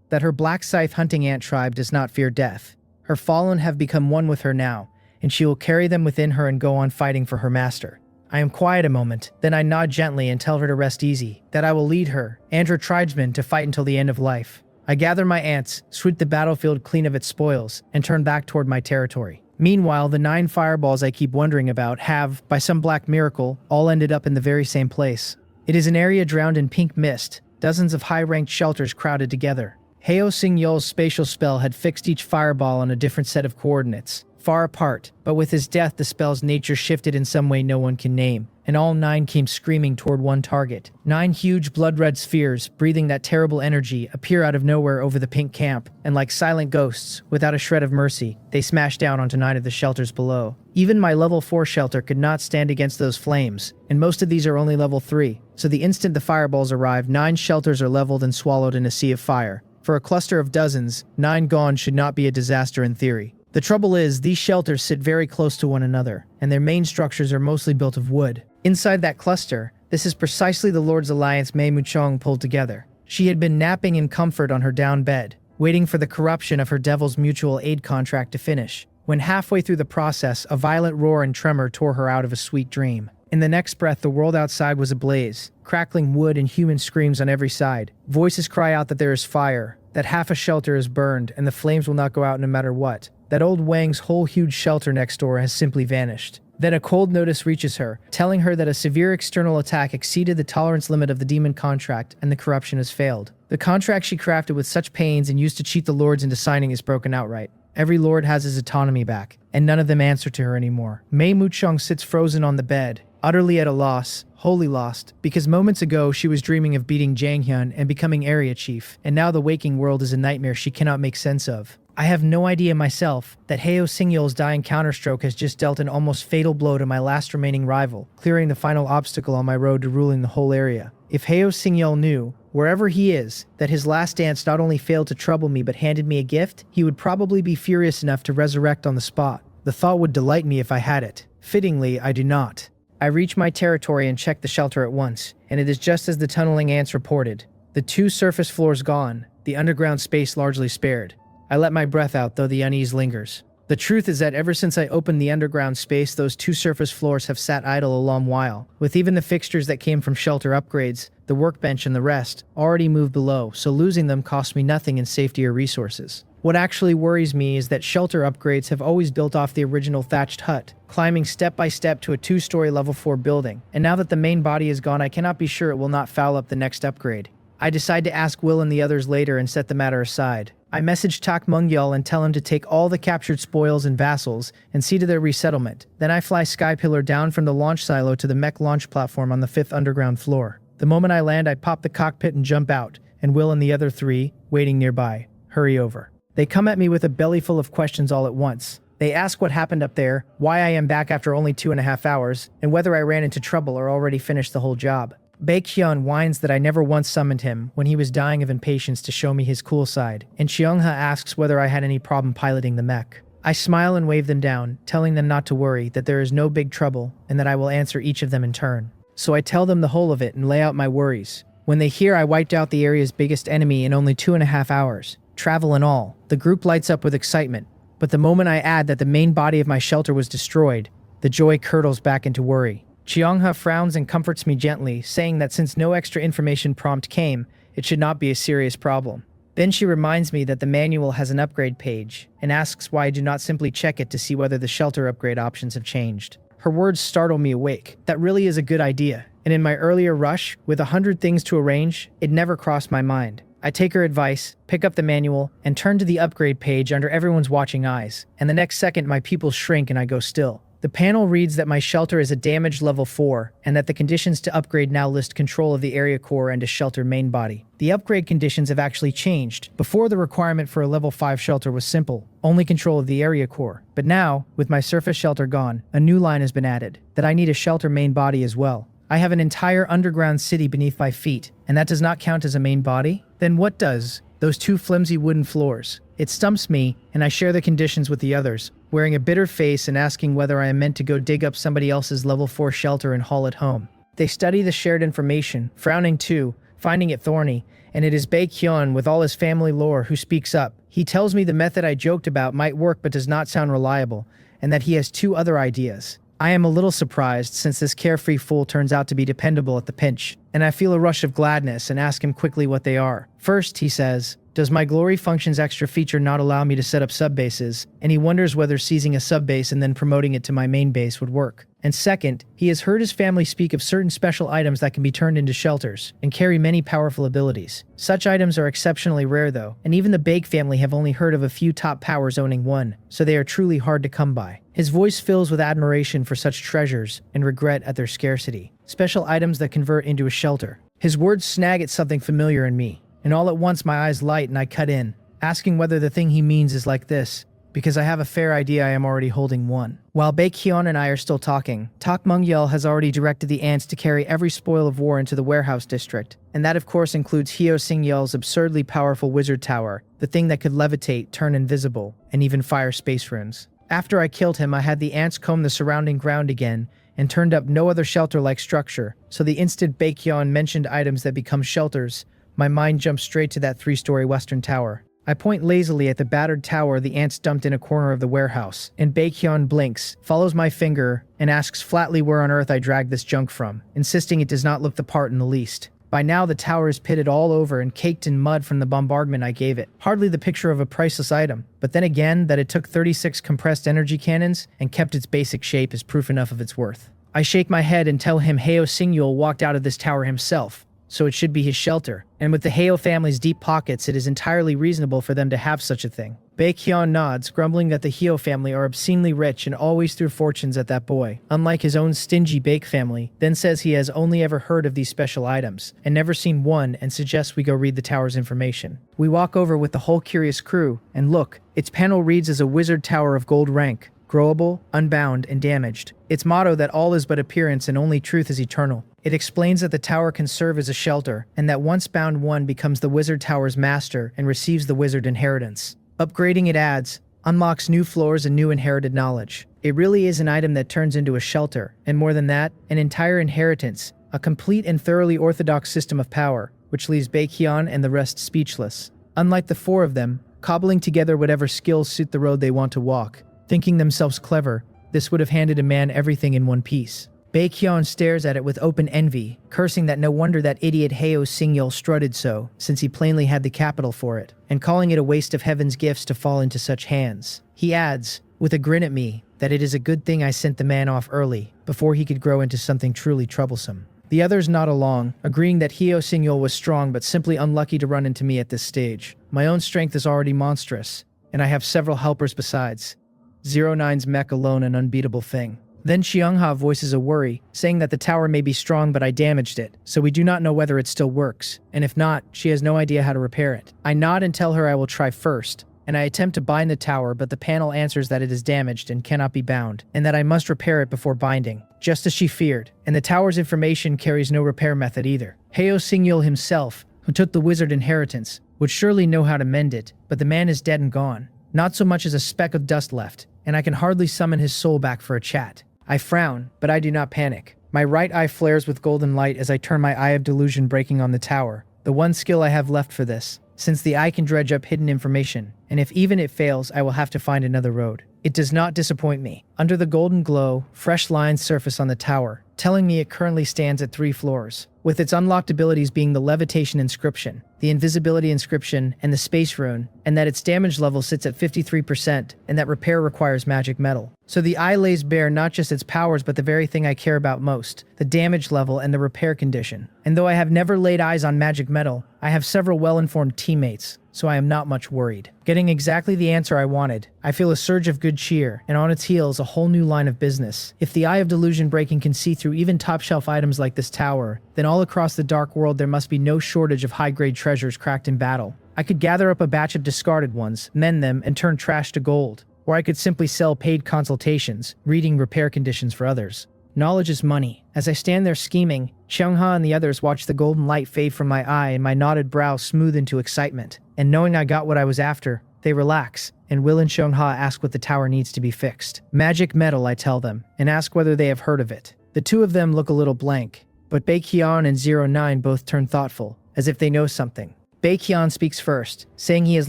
S1: that her black scythe hunting ant tribe does not fear death. Her fallen have become one with her now, and she will carry them within her and go on fighting for her master. I am quiet a moment, then I nod gently and tell her to rest easy, that I will lead her, and her tribesmen, to fight until the end of life. I gather my ants, sweep the battlefield clean of its spoils, and turn back toward my territory. Meanwhile, the 9 fireballs I keep wondering about have, by some black miracle, all ended up in the very same place. It is an area drowned in pink mist, dozens of high-ranked shelters crowded together. Heo Singyol's spatial spell had fixed each fireball on a different set of coordinates. far apart, but with his death the spell's nature shifted in some way no one can name, and all 9 came screaming toward one target. 9 huge blood-red spheres, breathing that terrible energy, appear out of nowhere over the pink camp, and like silent ghosts, without a shred of mercy, they smash down onto 9 of the shelters below. Even my level 4 shelter could not stand against those flames, and most of these are only level 3, so the instant the fireballs arrive, 9 shelters are leveled and swallowed in a sea of fire. For a cluster of dozens, 9 gone should not be a disaster in theory. The trouble is, these shelters sit very close to one another, and their main structures are mostly built of wood. Inside that cluster, this is precisely the Lord's Alliance Mei Muchong pulled together. She had been napping in comfort on her down bed, waiting for the corruption of her Devil's Mutual Aid contract to finish, when halfway through the process, a violent roar and tremor tore her out of a sweet dream. In the next breath, the world outside was ablaze, crackling wood and human screams on every side. Voices cry out that there is fire, that half a shelter is burned, and the flames will not go out no matter what. That old Wang's whole huge shelter next door has simply vanished. Then a cold notice reaches her, telling her that a severe external attack exceeded the tolerance limit of the demon contract and the corruption has failed. The contract she crafted with such pains and used to cheat the lords into signing is broken outright. Every lord has his autonomy back, and none of them answer to her anymore. Mei Muchong sits frozen on the bed, utterly at a loss, wholly lost, because moments ago she was dreaming of beating Jang Hyun and becoming area chief, and now the waking world is a nightmare she cannot make sense of. I have no idea myself that Heo Singyol's dying counterstroke has just dealt an almost fatal blow to my last remaining rival, clearing the final obstacle on my road to ruling the whole area. If Heo Singyol knew, wherever he is, that his last dance not only failed to trouble me but handed me a gift, he would probably be furious enough to resurrect on the spot. The thought would delight me if I had it. Fittingly, I do not. I reach my territory and check the shelter at once, and it is just as the tunneling ants reported. The 2 surface floors gone, the underground space largely spared. I let my breath out, though the unease lingers. The truth is that ever since I opened the underground space, those 2 surface floors have sat idle a long while, with even the fixtures that came from shelter upgrades, the workbench and the rest, already moved below, so losing them cost me nothing in safety or resources. What actually worries me is that shelter upgrades have always built off the original thatched hut, climbing step by step to a 2-story level 4 building, and now that the main body is gone, I cannot be sure it will not foul up the next upgrade. I decide to ask Will and the others later and set the matter aside. I message Tak Mungyal and tell him to take all the captured spoils and vassals and see to their resettlement. Then I fly Skypillar down from the launch silo to the mech launch platform on the 5th underground floor. The moment I land, I pop the cockpit and jump out, and Will and the other 3, waiting nearby, hurry over. They come at me with a belly full of questions all at once. They ask what happened up there, why I am back after only 2.5 hours, and whether I ran into trouble or already finished the whole job. Baekhyun whines that I never once summoned him when he was dying of impatience to show me his cool side, and Cheongha asks whether I had any problem piloting the mech. I smile and wave them down, telling them not to worry, that there is no big trouble, and that I will answer each of them in turn. So I tell them the whole of it and lay out my worries. When they hear I wiped out the area's biggest enemy in only 2.5 hours, travel and all, the group lights up with excitement, but the moment I add that the main body of my shelter was destroyed, the joy curdles back into worry. Cheongha frowns and comforts me gently, saying that since no extra information prompt came, it should not be a serious problem. Then she reminds me that the manual has an upgrade page, and asks why I do not simply check it to see whether the shelter upgrade options have changed. Her words startle me awake. That really is a good idea, and in my earlier rush, with 100 things to arrange, it never crossed my mind. I take her advice, pick up the manual, and turn to the upgrade page under everyone's watching eyes, and the next second my pupils shrink and I go still. The panel reads that my shelter is a damaged level 4, and that the conditions to upgrade now list control of the area core and a shelter main body. The upgrade conditions have actually changed. Before, the requirement for a level 5 shelter was simple, only control of the area core. But now, with my surface shelter gone, a new line has been added, that I need a shelter main body as well. I have an entire underground city beneath my feet, and that does not count as a main body? Then what does? Those 2 flimsy wooden floors. It stumps me, and I share the conditions with the others, wearing a bitter face and asking whether I am meant to go dig up somebody else's level 4 shelter and haul it home. They study the shared information, frowning too, finding it thorny, and it is Baekhyun with all his family lore who speaks up. He tells me the method I joked about might work but does not sound reliable, and that he has 2 other ideas. I am a little surprised since this carefree fool turns out to be dependable at the pinch, and I feel a rush of gladness and ask him quickly what they are. First, he says, Does my glory functions extra feature not allow me to set up subbases? And he wonders whether seizing a subbase and then promoting it to my main base would work. And second, he has heard his family speak of certain special items that can be turned into shelters and carry many powerful abilities. Such items are exceptionally rare though, and even the Bake family have only heard of a few top powers owning one, so they are truly hard to come by. His voice fills with admiration for such treasures and regret at their scarcity. Special items that convert into a shelter. His words snag at something familiar in me, and all at once my eyes light and I cut in, asking whether the thing he means is like this, because I have a fair idea I am already holding one. While Baekhyun and I are still talking, Tak Mungyel has already directed the ants to carry every spoil of war into the warehouse district, and that of course includes Hyo Singyel's absurdly powerful wizard tower, the thing that could levitate, turn invisible, and even fire space runes. After I killed him, I had the ants comb the surrounding ground again, and turned up no other shelter-like structure, so the instant Baekhyun mentioned items that become shelters, my mind jumped straight to that 3-story western tower. I point lazily at the battered tower the ants dumped in a corner of the warehouse, and Baekhyun blinks, follows my finger, and asks flatly where on earth I dragged this junk from, insisting it does not look the part in the least. By now the tower is pitted all over and caked in mud from the bombardment I gave it. Hardly the picture of a priceless item, but then again that it took 36 compressed energy cannons and kept its basic shape is proof enough of its worth. I shake my head and tell him Hyo Singyul walked out of this tower himself, so it should be his shelter, and with the Hyo family's deep pockets it is entirely reasonable for them to have such a thing. Baekhyun nods, grumbling that the Hyo family are obscenely rich and always threw fortunes at that boy, unlike his own stingy Bake family, then says he has only ever heard of these special items, and never seen one, and suggests we go read the tower's information. We walk over with the whole curious crew, and look, its panel reads as a wizard tower of gold rank, growable, unbound, and damaged. Its motto that all is but appearance and only truth is eternal. It explains that the tower can serve as a shelter, and that once bound one becomes the wizard tower's master and receives the wizard inheritance. Upgrading, it adds, unlocks new floors and new inherited knowledge. It really is an item that turns into a shelter, and more than that, an entire inheritance, a complete and thoroughly orthodox system of power, which leaves Baekhyun and the rest speechless. Unlike the four of them, cobbling together whatever skills suit the road they want to walk, thinking themselves clever, this would have handed a man everything in one piece. Baekhyun stares at it with open envy, cursing that no wonder that idiot Hyo Singyul strutted so, since he plainly had the capital for it, and calling it a waste of heaven's gifts to fall into such hands. He adds, with a grin at me, that it is a good thing I sent the man off early, before he could grow into something truly troublesome. The others nod along, agreeing that Hyo Singyul was strong but simply unlucky to run into me at this stage. My own strength is already monstrous, and I have several helpers besides. 09's mech alone an unbeatable thing. Then Xiongha voices a worry, saying that the tower may be strong but I damaged it, so we do not know whether it still works, and if not, she has no idea how to repair it. I nod and tell her I will try first, and I attempt to bind the tower, but the panel answers that it is damaged and cannot be bound, and that I must repair it before binding, just as she feared, and the tower's information carries no repair method either. Hyo Singyul himself, who took the wizard inheritance, would surely know how to mend it, but the man is dead and gone. Not so much as a speck of dust left, and I can hardly summon his soul back for a chat. I frown, but I do not panic. My right eye flares with golden light as I turn my Eye of Delusion, breaking on the tower, the one skill I have left for this, since the eye can dredge up hidden information, and if even it fails, I will have to find another road. It does not disappoint me. Under the golden glow, fresh lines surface on the tower, telling me it currently stands at 3 floors, with its unlocked abilities being the levitation inscription, the invisibility inscription, and the space rune, and that its damage level sits at 53%, and that repair requires magic metal. So the eye lays bare not just its powers but the very thing I care about most, the damage level and the repair condition. And though I have never laid eyes on magic metal, I have several well-informed teammates, so I am not much worried. Getting exactly the answer I wanted, I feel a surge of good cheer, and on its heels a whole new line of business. If the Eye of Delusion breaking can see through even top-shelf items like this tower, then all across the dark world there must be no shortage of high-grade treasures cracked in battle. I could gather up a batch of discarded ones, mend them, and turn trash to gold. Or I could simply sell paid consultations, reading repair conditions for others. Knowledge is money. As I stand there scheming, Xiongha and the others watch the golden light fade from my eye and my knotted brow smooth into excitement. And knowing I got what I was after, they relax, and Will and Xiongha ask what the tower needs to be fixed. Magic metal, I tell them, and ask whether they have heard of it. The two of them look a little blank, but Baekhyun and 09 both turn thoughtful, as if they know something. Baekhyun speaks first, saying he has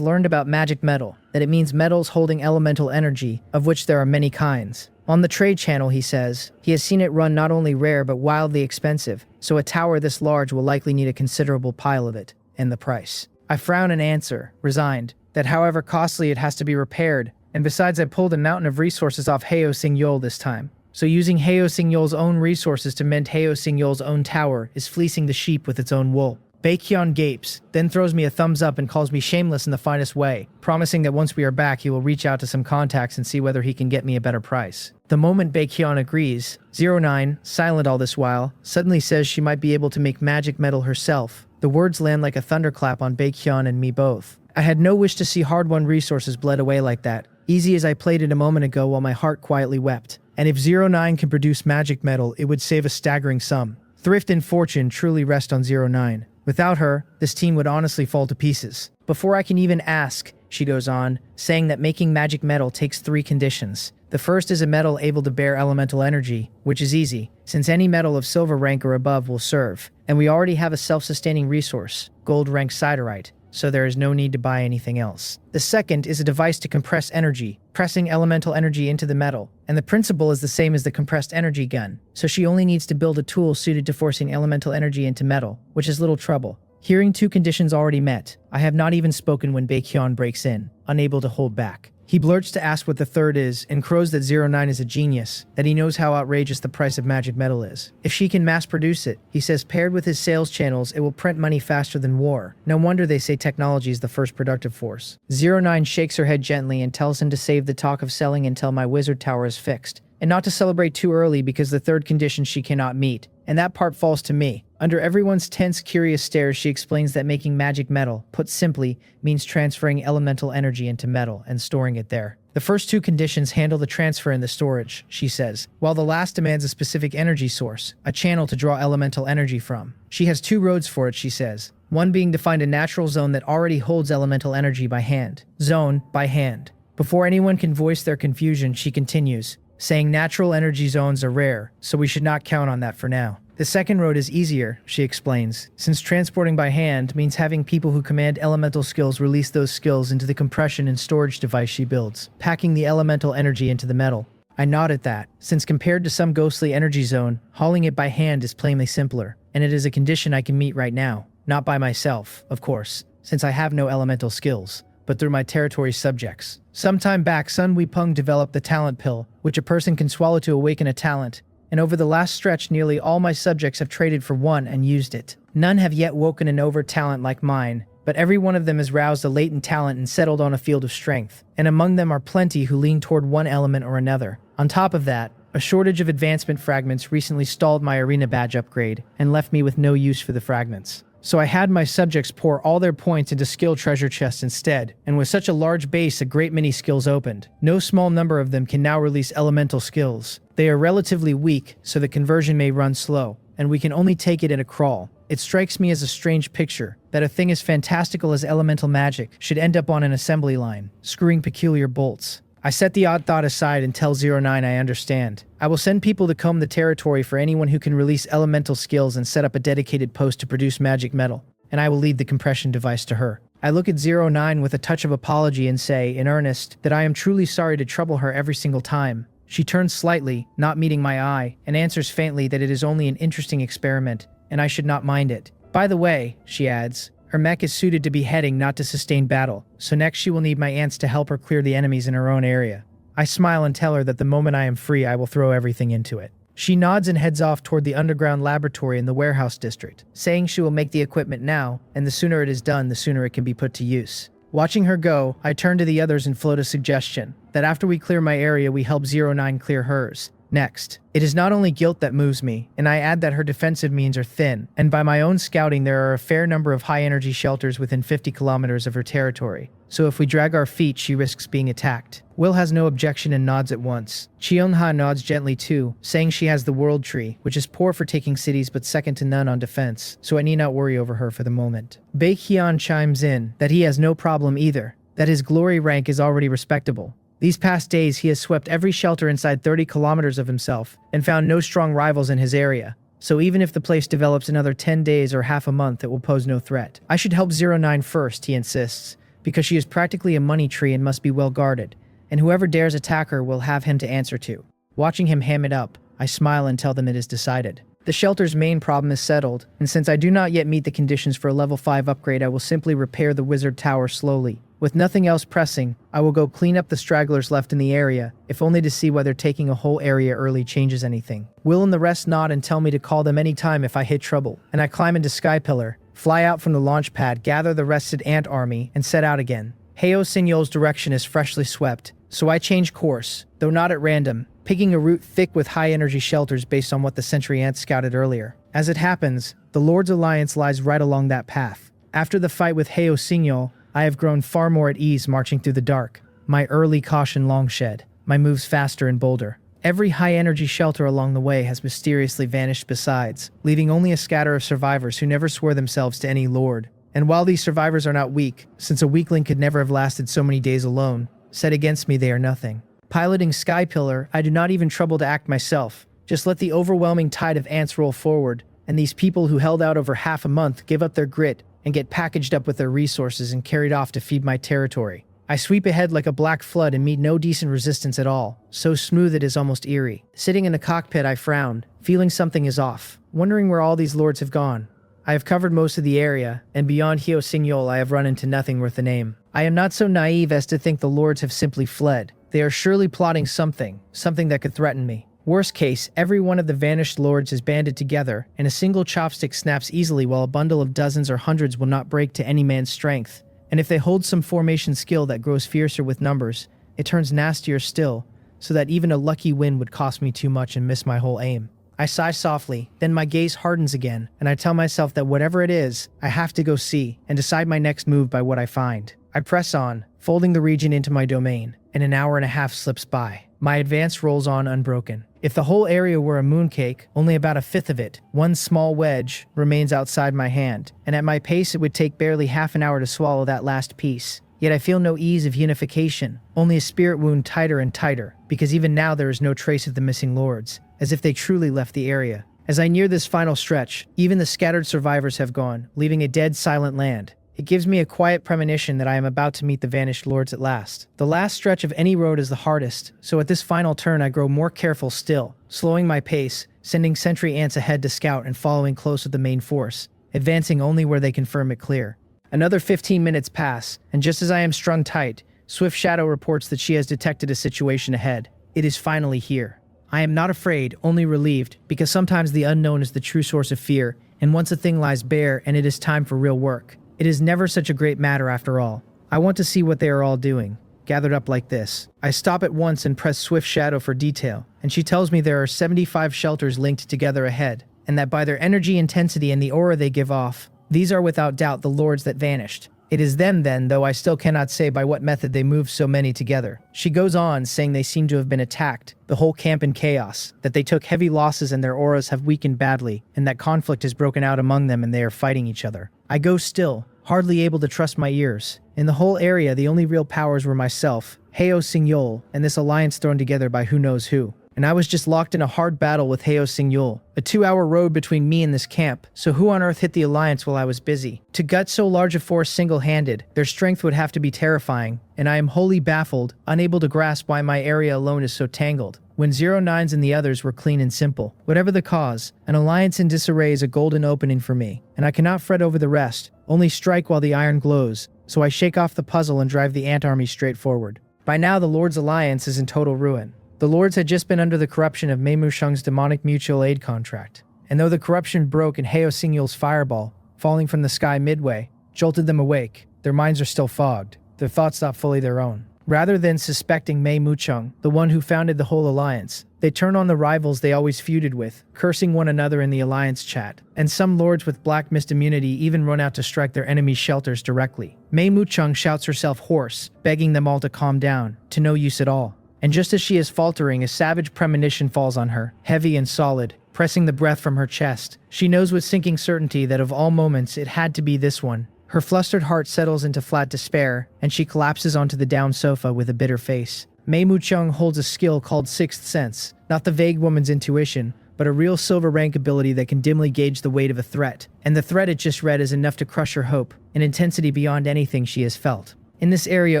S1: learned about magic metal, that it means metals holding elemental energy, of which there are many kinds. On the trade channel, he says, he has seen it run not only rare but wildly expensive, so a tower this large will likely need a considerable pile of it, and the price. I frown and answer, resigned, that however costly it has to be repaired, and besides I pulled a mountain of resources off Heo Sing-yol this time. So using Heo Sing-yol's own resources to mend Heo Sing-yol's own tower is fleecing the sheep with its own wool. Baekhyun gapes, then throws me a thumbs up and calls me shameless in the finest way, promising that once we are back he will reach out to some contacts and see whether he can get me a better price. The moment Baekhyun agrees, 09, silent all this while, suddenly says she might be able to make magic metal herself. The words land like a thunderclap on Baekhyun and me both. I had no wish to see hard-won resources bled away like that, easy as I played it a moment ago while my heart quietly wept. And if 09 can produce magic metal, it would save a staggering sum. Thrift and fortune truly rest on 09. Without her, this team would honestly fall to pieces. Before I can even ask, she goes on, saying that making magic metal takes 3 conditions. The first is a metal able to bear elemental energy, which is easy, since any metal of silver rank or above will serve. And we already have a self-sustaining resource, gold rank siderite, so there is no need to buy anything else. The second is a device to compress energy, pressing elemental energy into the metal, and the principle is the same as the compressed energy gun, so she only needs to build a tool suited to forcing elemental energy into metal, which is little trouble. Hearing 2 conditions already met, I have not even spoken when Baekhyun breaks in, unable to hold back. He blurts to ask what the third is, and crows that 09 is a genius, that he knows how outrageous the price of magic metal is. If she can mass produce it, he says paired with his sales channels, it will print money faster than war. No wonder they say technology is the first productive force. 09 shakes her head gently and tells him to save the talk of selling until my wizard tower is fixed, and not to celebrate too early because the third condition she cannot meet, and that part falls to me. Under everyone's tense, curious stares, she explains that making magic metal, put simply, means transferring elemental energy into metal and storing it there. The first 2 conditions handle the transfer and the storage, she says, while the last demands a specific energy source, a channel to draw elemental energy from. She has 2 roads for it, she says, one being to find a natural zone that already holds elemental energy by hand. Zone, by hand. Before anyone can voice their confusion, she continues, saying natural energy zones are rare, so we should not count on that for now. The second road is easier, she explains, since transporting by hand means having people who command elemental skills release those skills into the compression and storage device she builds, packing the elemental energy into the metal. I nod at that, since compared to some ghostly energy zone, hauling it by hand is plainly simpler, and it is a condition I can meet right now. Not by myself, of course, since I have no elemental skills, but through my territory subjects. Sometime back, Sun Weepung developed the talent pill, which a person can swallow to awaken a talent, and over the last stretch nearly all my subjects have traded for one and used it. None have yet woken an over-talent like mine, but every one of them has roused a latent talent and settled on a field of strength, and among them are plenty who lean toward one element or another. On top of that, a shortage of advancement fragments recently stalled my arena badge upgrade and left me with no use for the fragments. So I had my subjects pour all their points into skill treasure chests instead, and with such a large base a great many skills opened. No small number of them can now release elemental skills. They are relatively weak, so the conversion may run slow, and we can only take it in a crawl. It strikes me as a strange picture, that a thing as fantastical as elemental magic should end up on an assembly line, screwing peculiar bolts. I set the odd thought aside and tell 09 I understand. I will send people to comb the territory for anyone who can release elemental skills and set up a dedicated post to produce magic metal, and I will leave the compression device to her. I look at 09 with a touch of apology and say, in earnest, that I am truly sorry to trouble her every single time. She turns slightly, not meeting my eye, and answers faintly that it is only an interesting experiment, and I should not mind it. By the way, she adds, her mech is suited to beheading, not to sustain battle, so next she will need my ants to help her clear the enemies in her own area. I smile and tell her that the moment I am free I will throw everything into it. She nods and heads off toward the underground laboratory in the warehouse district, saying she will make the equipment now, and the sooner it is done, the sooner it can be put to use. Watching her go, I turn to the others and float a suggestion, that after we clear my area we help 09 clear hers. Next, it is not only guilt that moves me, and I add that her defensive means are thin, and by my own scouting there are a fair number of high-energy shelters within 50 kilometers of her territory, so if we drag our feet she risks being attacked. Will has no objection and nods at once. Cheon-ha nods gently too, saying she has the World Tree, which is poor for taking cities but second to none on defense, so I need not worry over her for the moment. Baekhyun chimes in that he has no problem either, that his glory rank is already respectable. These past days he has swept every shelter inside 30 kilometers of himself and found no strong rivals in his area, so even if the place develops another 10 days or half a month it will pose no threat. I should help 09 first, he insists, because she is practically a money tree and must be well guarded, and whoever dares attack her will have him to answer to. Watching him ham it up, I smile and tell them it is decided. The shelter's main problem is settled, and since I do not yet meet the conditions for a level 5 upgrade, I will simply repair the wizard tower slowly. With nothing else pressing, I will go clean up the stragglers left in the area, if only to see whether taking a whole area early changes anything. Will and the rest nod and tell me to call them anytime if I hit trouble, and I climb into Sky Pillar, fly out from the launch pad, gather the rested ant army, and set out again. Heo Signol's direction is freshly swept, so I change course, though not at random, picking a route thick with high-energy shelters based on what the sentry ants scouted earlier. As it happens, the Lord's Alliance lies right along that path. After the fight with Heo Signol, I have grown far more at ease marching through the dark. My early caution long shed, my moves faster and bolder. Every high-energy shelter along the way has mysteriously vanished besides, leaving only a scatter of survivors who never swore themselves to any lord. And while these survivors are not weak, since a weakling could never have lasted so many days alone, set against me they are nothing. Piloting Sky Pillar, I do not even trouble to act myself. Just let the overwhelming tide of ants roll forward, and these people who held out over half a month give up their grit and get packaged up with their resources and carried off to feed my territory. I sweep ahead like a black flood and meet no decent resistance at all, so smooth it is almost eerie. Sitting in the cockpit I frown, feeling something is off, wondering where all these lords have gone. I have covered most of the area, and beyond Heo Signol I have run into nothing worth the name. I am not so naive as to think the lords have simply fled. They are surely plotting something that could threaten me. Worst case, every one of the vanished lords is banded together, and a single chopstick snaps easily while a bundle of dozens or hundreds will not break to any man's strength. And if they hold some formation skill that grows fiercer with numbers, it turns nastier still, so that even a lucky win would cost me too much and miss my whole aim. I sigh softly, then my gaze hardens again, and I tell myself that whatever it is, I have to go see, and decide my next move by what I find. I press on, folding the region into my domain, and an hour and a half slips by. My advance rolls on unbroken. If the whole area were a mooncake, only about a fifth of it, one small wedge, remains outside my hand, and at my pace it would take barely half an hour to swallow that last piece. Yet I feel no ease of unification, only a spirit wound tighter and tighter, because even now there is no trace of the missing lords, as if they truly left the area. As I near this final stretch, even the scattered survivors have gone, leaving a dead, silent land. It gives me a quiet premonition that I am about to meet the vanished lords at last. The last stretch of any road is the hardest, so at this final turn I grow more careful still, slowing my pace, sending sentry ants ahead to scout and following close with the main force, advancing only where they confirm it clear. Another 15 minutes pass, and just as I am strung tight, Swift Shadow reports that she has detected a situation ahead. It is finally here. I am not afraid, only relieved, because sometimes the unknown is the true source of fear, and once a thing lies bare and it is time for real work, it is never such a great matter after all. I want to see what they are all doing, gathered up like this. I stop at once and press Swift Shadow for detail, and she tells me there are 75 shelters linked together ahead, and that by their energy intensity and the aura they give off, these are without doubt the lords that vanished. It is them then, though I still cannot say by what method they moved so many together. She goes on, saying they seem to have been attacked, the whole camp in chaos, that they took heavy losses and their auras have weakened badly, and that conflict has broken out among them and they are fighting each other. I go still, hardly able to trust my ears. In the whole area, the only real powers were myself, Heo Signol, and this alliance thrown together by who knows who. And I was just locked in a hard battle with Heo Signol, a 2-hour road between me and this camp, so who on earth hit the alliance while I was busy? To gut so large a force single-handed, their strength would have to be terrifying, and I am wholly baffled, unable to grasp why my area alone is so tangled, when 09s and the others were clean and simple. Whatever the cause, an alliance in disarray is a golden opening for me, and I cannot fret over the rest, only strike while the iron glows, so I shake off the puzzle and drive the ant army straight forward. By now the Lord's alliance is in total ruin. The lords had just been under the corruption of Mei Musheng's demonic mutual aid contract, and though the corruption broke in Heo Signol's fireball, falling from the sky midway, jolted them awake, their minds are still fogged, their thoughts not fully their own. Rather than suspecting Mei Musheng, the one who founded the whole alliance, they turn on the rivals they always feuded with, cursing one another in the alliance chat, and some lords with black mist immunity even run out to strike their enemies' shelters directly. Mei Musheng shouts herself hoarse, begging them all to calm down, to no use at all. And just as she is faltering, a savage premonition falls on her, heavy and solid, pressing the breath from her chest. She knows with sinking certainty that of all moments it had to be this one. Her flustered heart settles into flat despair, and she collapses onto the down sofa with a bitter face. Mei Musheng holds a skill called Sixth Sense, not the vague woman's intuition, but a real silver rank ability that can dimly gauge the weight of a threat. And the threat it just read is enough to crush her hope, an intensity beyond anything she has felt. In this area,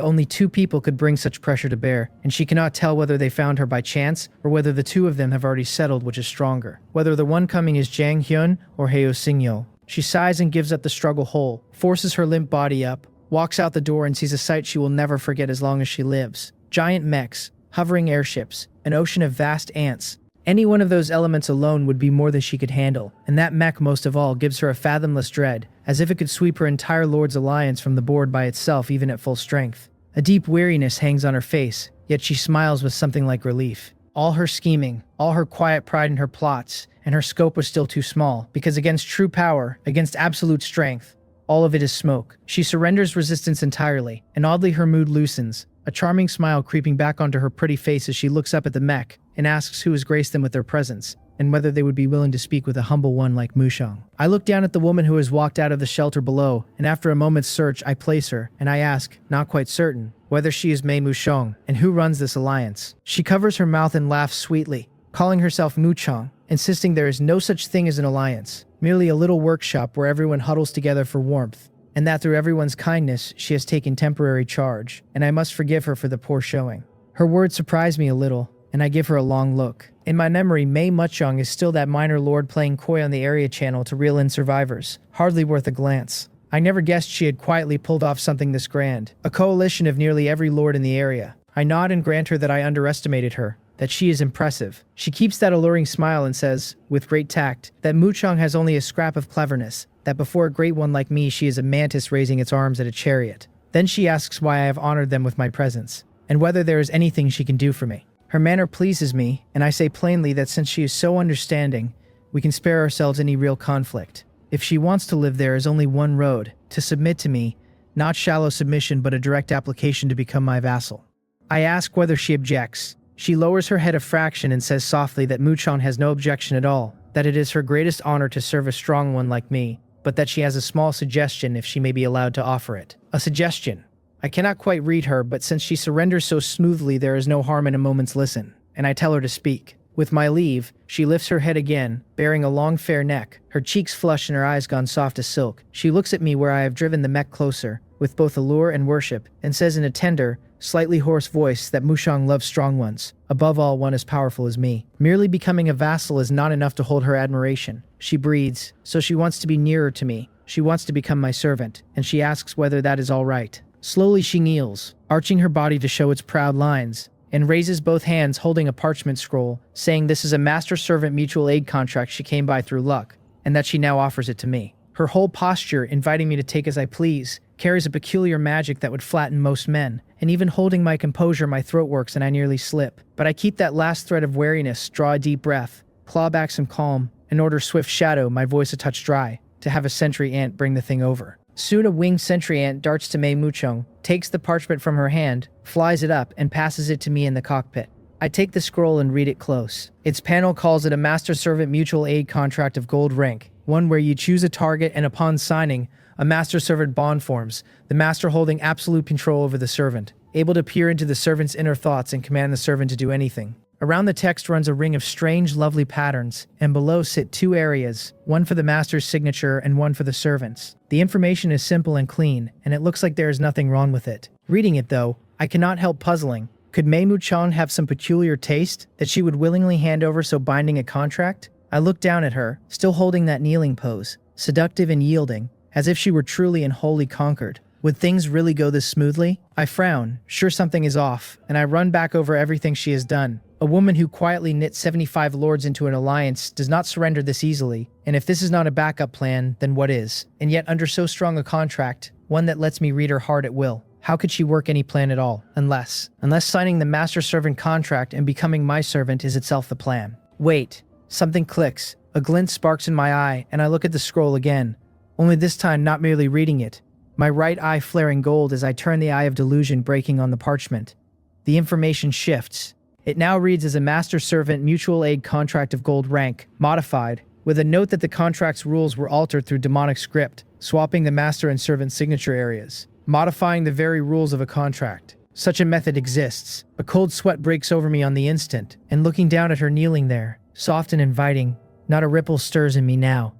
S1: only 2 people could bring such pressure to bear, and she cannot tell whether they found her by chance or whether the 2 of them have already settled which is stronger. Whether the one coming is Jang Hyun or Heo Singyo. She sighs and gives up the struggle whole, forces her limp body up, walks out the door and sees a sight she will never forget as long as she lives. Giant mechs, hovering airships, an ocean of vast ants. Any one of those elements alone would be more than she could handle, and that mech most of all gives her a fathomless dread, as if it could sweep her entire Lord's alliance from the board by itself even at full strength. A deep weariness hangs on her face, yet she smiles with something like relief. All her scheming, all her quiet pride in her plots, and her scope was still too small, because against true power, against absolute strength, all of it is smoke. She surrenders resistance entirely, and oddly her mood loosens, a charming smile creeping back onto her pretty face as she looks up at the mech and asks who has graced them with their presence, and whether they would be willing to speak with a humble one like Mushang. I look down at the woman who has walked out of the shelter below, and after a moment's search, I place her, and I ask, not quite certain, whether she is Mei Mushang, and who runs this alliance. She covers her mouth and laughs sweetly, calling herself Muchang, insisting there is no such thing as an alliance, merely a little workshop where everyone huddles together for warmth, and that through everyone's kindness, she has taken temporary charge, and I must forgive her for the poor showing. Her words surprise me a little, and I give her a long look. In my memory, Mei Muchang is still that minor lord playing coy on the area channel to reel in survivors, hardly worth a glance. I never guessed she had quietly pulled off something this grand, a coalition of nearly every lord in the area. I nod and grant her that I underestimated her, that she is impressive. She keeps that alluring smile and says, with great tact, that Muchang has only a scrap of cleverness, that before a great one like me she is a mantis raising its arms at a chariot. Then she asks why I have honored them with my presence, and whether there is anything she can do for me. Her manner pleases me, and I say plainly that since she is so understanding, we can spare ourselves any real conflict. If she wants to live there is only one road, to submit to me, not shallow submission but a direct application to become my vassal. I ask whether she objects. She lowers her head a fraction and says softly that Muchang has no objection at all, that it is her greatest honor to serve a strong one like me, but that she has a small suggestion if she may be allowed to offer it. A suggestion. I cannot quite read her, but since she surrenders so smoothly there is no harm in a moment's listen, and I tell her to speak. With my leave, she lifts her head again, bearing a long fair neck, her cheeks flushed and her eyes gone soft as silk. She looks at me where I have driven the mech closer, with both allure and worship, and says in a tender, slightly hoarse voice that Mushang loves strong ones, above all one as powerful as me. Merely becoming a vassal is not enough to hold her admiration. She breathes, so she wants to be nearer to me. She wants to become my servant, and she asks whether that is all right. Slowly she kneels, arching her body to show its proud lines, and raises both hands holding a parchment scroll, saying this is a master-servant mutual aid contract she came by through luck, and that she now offers it to me. Her whole posture, inviting me to take as I please, carries a peculiar magic that would flatten most men, and even holding my composure my throat works and I nearly slip. But I keep that last thread of wariness, draw a deep breath, claw back some calm, and order swift shadow, my voice a touch dry, to have a sentry ant bring the thing over. Soon a winged sentry ant darts to Mei Muchang, takes the parchment from her hand, flies it up, and passes it to me in the cockpit. I take the scroll and read it close. Its panel calls it a master-servant mutual aid contract of gold rank, one where you choose a target and upon signing, a master-servant bond forms, the master holding absolute control over the servant, able to peer into the servant's inner thoughts and command the servant to do anything. Around the text runs a ring of strange, lovely patterns, and below sit 2 areas, one for the master's signature and one for the servant's. The information is simple and clean, and it looks like there is nothing wrong with it. Reading it, though, I cannot help puzzling. Could Mei Muchang have some peculiar taste that she would willingly hand over so binding a contract? I look down at her, still holding that kneeling pose, seductive and yielding, as if she were truly and wholly conquered. Would things really go this smoothly? I frown, sure something is off, and I run back over everything she has done. A woman who quietly knit 75 lords into an alliance does not surrender this easily, and if this is not a backup plan, then what is? And yet under so strong a contract, one that lets me read her heart at will, how could she work any plan at all? Unless signing the master-servant contract and becoming my servant is itself the plan. Wait, something clicks, a glint sparks in my eye, and I look at the scroll again, only this time not merely reading it, my right eye flaring gold as I turn the eye of delusion breaking on the parchment. The information shifts. It now reads as a master-servant mutual aid contract of gold rank, modified, with a note that the contract's rules were altered through demonic script, swapping the master and servant signature areas, modifying the very rules of a contract. Such a method exists. A cold sweat breaks over me on the instant, and looking down at her kneeling there, soft and inviting, not a ripple stirs in me now.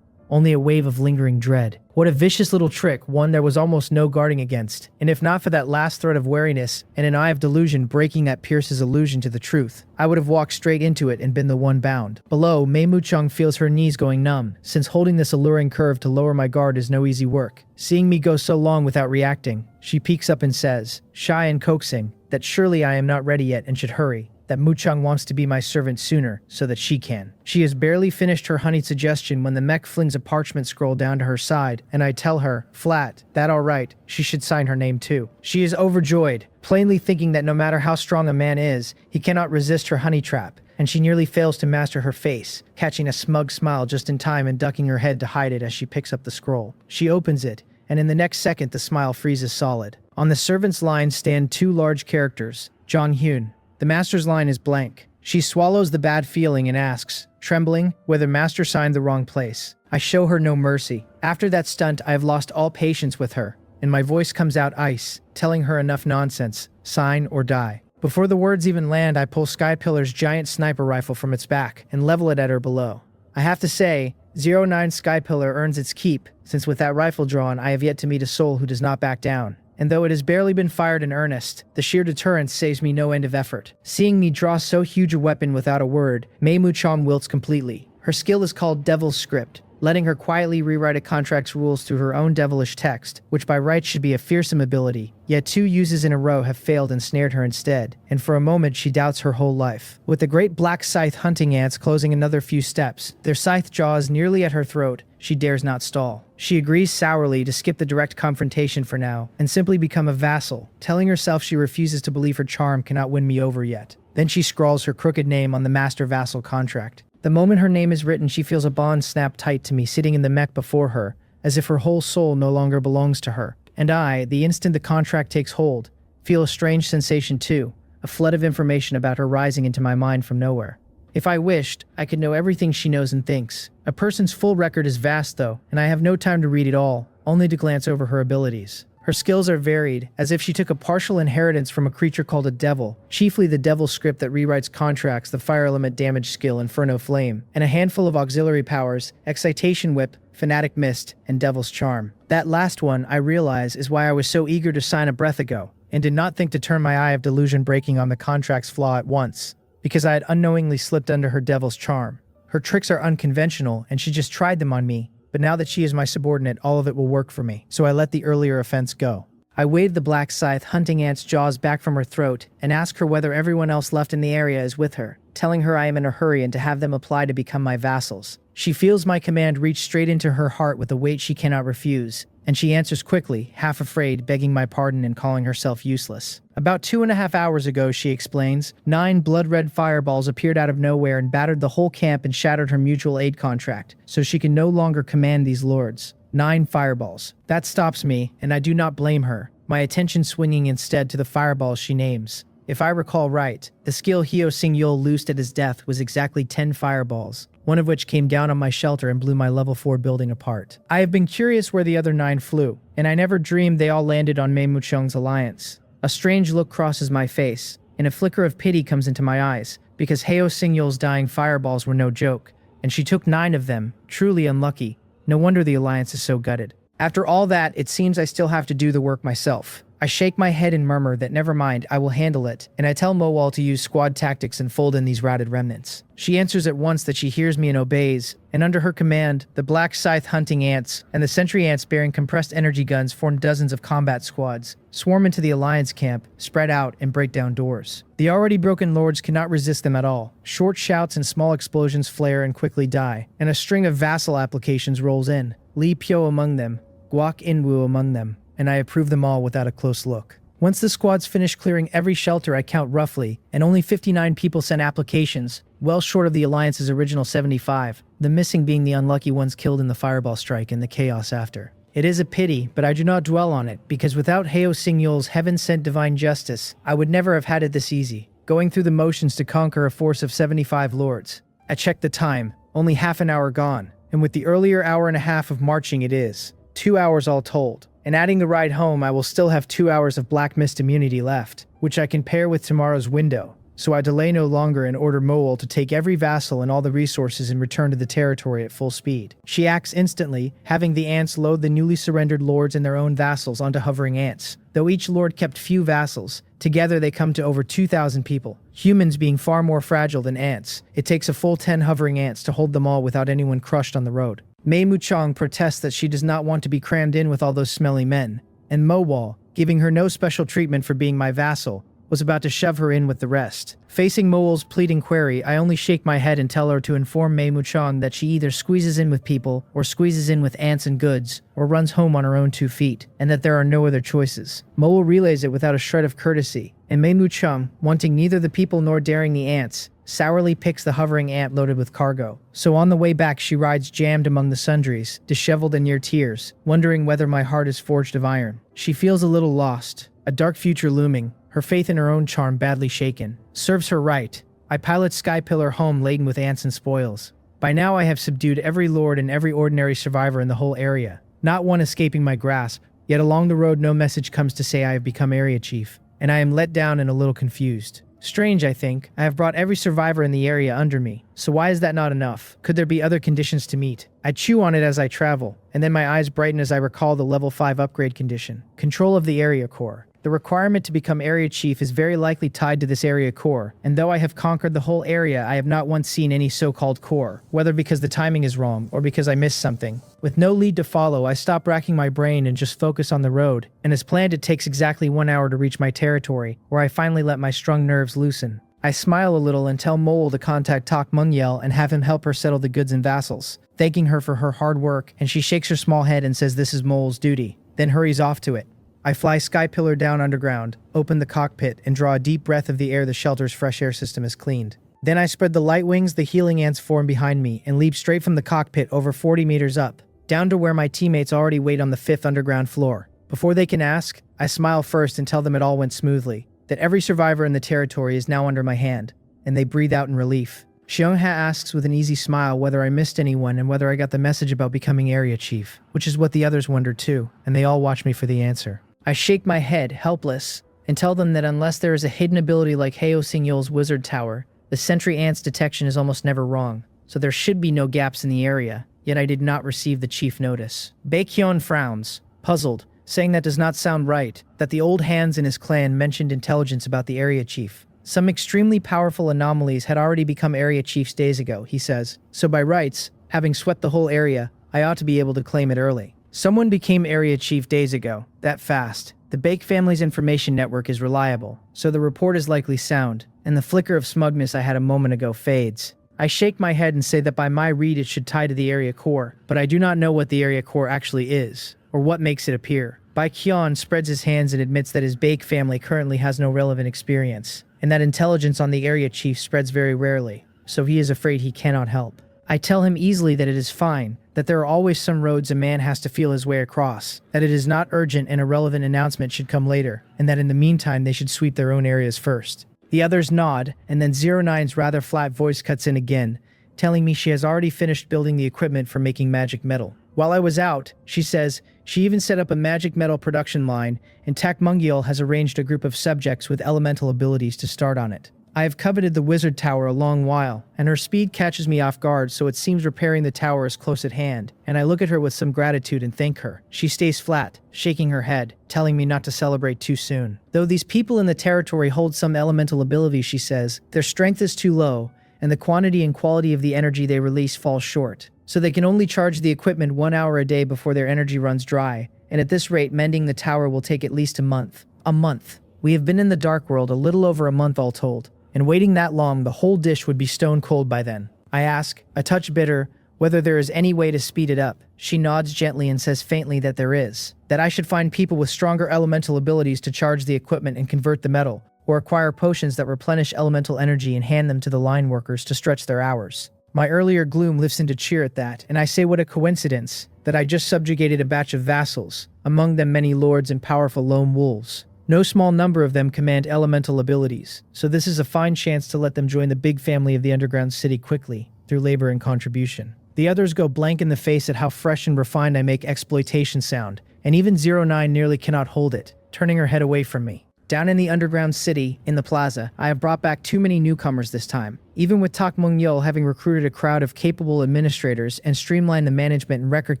S1: only a wave of lingering dread. What a vicious little trick, one there was almost no guarding against. And if not for that last thread of wariness and an eye of delusion breaking that Pierce's illusion to the truth, I would have walked straight into it and been the one bound. Below, Mei Muchang feels her knees going numb, since holding this alluring curve to lower my guard is no easy work. Seeing me go so long without reacting, she peeks up and says, shy and coaxing, that surely I am not ready yet and should hurry. That Muchang wants to be my servant sooner, so that she can. She has barely finished her honeyed suggestion when the mech flings a parchment scroll down to her side, and I tell her, flat, that alright, she should sign her name too. She is overjoyed, plainly thinking that no matter how strong a man is, he cannot resist her honey trap, and she nearly fails to master her face, catching a smug smile just in time and ducking her head to hide it as she picks up the scroll. She opens it, and in the next second the smile freezes solid. On the servant's line stand two large characters, Jong Hyun. The master's line is blank. She swallows the bad feeling and asks, trembling, whether master signed the wrong place. I show her no mercy. After that stunt, I have lost all patience with her, and my voice comes out ice, telling her enough nonsense, sign or die. Before the words even land, I pull Skypillar's giant sniper rifle from its back and level it at her below. I have to say, 09 Skypillar earns its keep, since with that rifle drawn, I have yet to meet a soul who does not back down. And though it has barely been fired in earnest, the sheer deterrence saves me no end of effort. Seeing me draw so huge a weapon without a word, Mei Muchang wilts completely. Her skill is called Devil's Script, letting her quietly rewrite a contract's rules through her own devilish text, which by rights should be a fearsome ability. Yet 2 uses in a row have failed and snared her instead, and for a moment she doubts her whole life. With the great black scythe hunting ants closing another few steps, their scythe jaws nearly at her throat, she dares not stall. She agrees sourly to skip the direct confrontation for now, and simply become a vassal, telling herself she refuses to believe her charm cannot win me over yet. Then she scrawls her crooked name on the master-vassal contract. The moment her name is written, she feels a bond snap tight to me sitting in the mech before her, as if her whole soul no longer belongs to her. And I, the instant the contract takes hold, feel a strange sensation too, a flood of information about her rising into my mind from nowhere. If I wished, I could know everything she knows and thinks. A person's full record is vast though, and I have no time to read it all, only to glance over her abilities. Her skills are varied, as if she took a partial inheritance from a creature called a devil, chiefly the Devil's Script that rewrites contracts, the fire element damage skill Inferno Flame, and a handful of auxiliary powers, Excitation Whip, Fanatic Mist, and Devil's Charm. That last one, I realize, is why I was so eager to sign a breath ago, and did not think to turn my eye of delusion breaking on the contract's flaw at once, because I had unknowingly slipped under her Devil's Charm. Her tricks are unconventional, and she just tried them on me, but now that she is my subordinate, all of it will work for me, so I let the earlier offense go. I wave the black scythe hunting ant's jaws back from her throat and ask her whether everyone else left in the area is with her, telling her I am in a hurry and to have them apply to become my vassals. She feels my command reach straight into her heart with a weight she cannot refuse, and she answers quickly, half afraid, begging my pardon and calling herself useless. About 2.5 hours ago, she explains, 9 blood-red fireballs appeared out of nowhere and battered the whole camp and shattered her mutual aid contract, so she can no longer command these lords. 9 fireballs. That stops me, and I do not blame her, my attention swinging instead to the fireballs she names. If I recall right, the skill Hyo Sing-yul loosed at his death was exactly 10 fireballs, one of which came down on my shelter and blew my level 4 building apart. I have been curious where the other 9 flew, and I never dreamed they all landed on Mei Muchang's alliance. A strange look crosses my face, and a flicker of pity comes into my eyes, because Hyo Sing-yul's dying fireballs were no joke, and she took 9 of them, truly unlucky. No wonder the alliance is so gutted. After all that, it seems I still have to do the work myself. I shake my head and murmur that never mind, I will handle it, and I tell Mowal to use squad tactics and fold in these routed remnants. She answers at once that she hears me and obeys, and under her command, the black scythe hunting ants and the sentry ants bearing compressed energy guns form dozens of combat squads, swarm into the alliance camp, spread out, and break down doors. The already broken lords cannot resist them at all. Short shouts and small explosions flare and quickly die, and a string of vassal applications rolls in, Li Pyo among them, Guak Inwu among them, and I approve them all without a close look. Once the squads finish clearing every shelter I count roughly, and only 59 people sent applications, well short of the Alliance's original 75, the missing being the unlucky ones killed in the fireball strike and the chaos after. It is a pity, but I do not dwell on it, because without Hyo Sing-yul's heaven-sent divine justice, I would never have had it this easy, going through the motions to conquer a force of 75 lords. I checked the time, only half an hour gone, and with the earlier hour and a half of marching it is 2 hours all told. And adding the ride home, I will still have 2 hours of black mist immunity left, which I can pair with tomorrow's window. So I delay no longer and order Moel to take every vassal and all the resources and return to the territory at full speed. She acts instantly, having the ants load the newly surrendered lords and their own vassals onto hovering ants. Though each lord kept few vassals, together they come to over 2,000 people. Humans being far more fragile than ants, it takes a full 10 hovering ants to hold them all without anyone crushed on the road. Mei Muchang protests that she does not want to be crammed in with all those smelly men, and Mowal, giving her no special treatment for being my vassal, was about to shove her in with the rest. Facing Moel's pleading query, I only shake my head and tell her to inform Mei Muchang that she either squeezes in with people, or squeezes in with ants and goods, or runs home on her own 2 feet, and that there are no other choices. Moel relays it without a shred of courtesy, and Mei Muchang, wanting neither the people nor daring the ants, sourly picks the hovering ant loaded with cargo. So on the way back she rides jammed among the sundries, disheveled and near tears, wondering whether my heart is forged of iron. She feels a little lost, a dark future looming, her faith in her own charm badly shaken. Serves her right. I pilot Skypillar home laden with ants and spoils. By now I have subdued every lord and every ordinary survivor in the whole area, not one escaping my grasp, yet along the road no message comes to say I have become area chief, and I am let down and a little confused. Strange, I think. I have brought every survivor in the area under me, so why is that not enough? Could there be other conditions to meet? I chew on it as I travel, and then my eyes brighten as I recall the level 5 upgrade condition. Control of the area core. The requirement to become area chief is very likely tied to this area core, and though I have conquered the whole area, I have not once seen any so-called core, whether because the timing is wrong or because I missed something. With no lead to follow, I stop racking my brain and just focus on the road, and as planned it takes exactly 1 hour to reach my territory, where I finally let my strung nerves loosen. I smile a little and tell Mole to contact Tak Mungyel and have him help her settle the goods and vassals, thanking her for her hard work, and she shakes her small head and says this is Mole's duty, then hurries off to it. I fly Skypillar down underground, open the cockpit, and draw a deep breath of the air the shelter's fresh air system has cleaned. Then I spread the light wings the healing ants form behind me and leap straight from the cockpit over 40 meters up, down to where my teammates already wait on the 5th underground floor. Before they can ask, I smile first and tell them it all went smoothly, that every survivor in the territory is now under my hand, and they breathe out in relief. Xiongha asks with an easy smile whether I missed anyone and whether I got the message about becoming area chief, which is what the others wondered too, and they all watch me for the answer. I shake my head, helpless, and tell them that unless there is a hidden ability like Heo Singyol's wizard tower, the sentry ant's detection is almost never wrong, so there should be no gaps in the area, yet I did not receive the chief notice. Baekhyun frowns, puzzled, saying that does not sound right, that the old hands in his clan mentioned intelligence about the area chief. Some extremely powerful anomalies had already become area chiefs days ago, he says, so by rights, having swept the whole area, I ought to be able to claim it early. Someone became area chief days ago, that fast. The Bake family's information network is reliable, so the report is likely sound, and the flicker of smugness I had a moment ago fades. I shake my head and say that by my read it should tie to the area core, but I do not know what the area core actually is, or what makes it appear. Baekhyun spreads his hands and admits that his Bake family currently has no relevant experience, and that intelligence on the area chief spreads very rarely, so he is afraid he cannot help. I tell him easily that it is fine, that there are always some roads a man has to feel his way across, that it is not urgent and a relevant announcement should come later, and that in the meantime they should sweep their own areas first. The others nod, and then 09's rather flat voice cuts in again, telling me she has already finished building the equipment for making magic metal. While I was out, she says, she even set up a magic metal production line, and Tak Mungyel has arranged a group of subjects with elemental abilities to start on it. I have coveted the wizard tower a long while, and her speed catches me off guard, so it seems repairing the tower is close at hand, and I look at her with some gratitude and thank her. She stays flat, shaking her head, telling me not to celebrate too soon. Though these people in the territory hold some elemental abilities, she says, their strength is too low, and the quantity and quality of the energy they release falls short, so they can only charge the equipment 1 hour a day before their energy runs dry, and at this rate mending the tower will take at least a month. A month. We have been in the Dark World a little over a month all told. And waiting that long, the whole dish would be stone cold by then. I ask, a touch bitter, whether there is any way to speed it up. She nods gently and says faintly that there is. That I should find people with stronger elemental abilities to charge the equipment and convert the metal, or acquire potions that replenish elemental energy and hand them to the line workers to stretch their hours. My earlier gloom lifts into cheer at that, and I say what a coincidence, that I just subjugated a batch of vassals, among them many lords and powerful lone wolves. No small number of them command elemental abilities, so this is a fine chance to let them join the big family of the underground city quickly, through labor and contribution. The others go blank in the face at how fresh and refined I make exploitation sound, and even 09 nearly cannot hold it, turning her head away from me. Down in the underground city, in the plaza, I have brought back too many newcomers this time. Even with Tak Mung-yeol having recruited a crowd of capable administrators and streamlined the management and record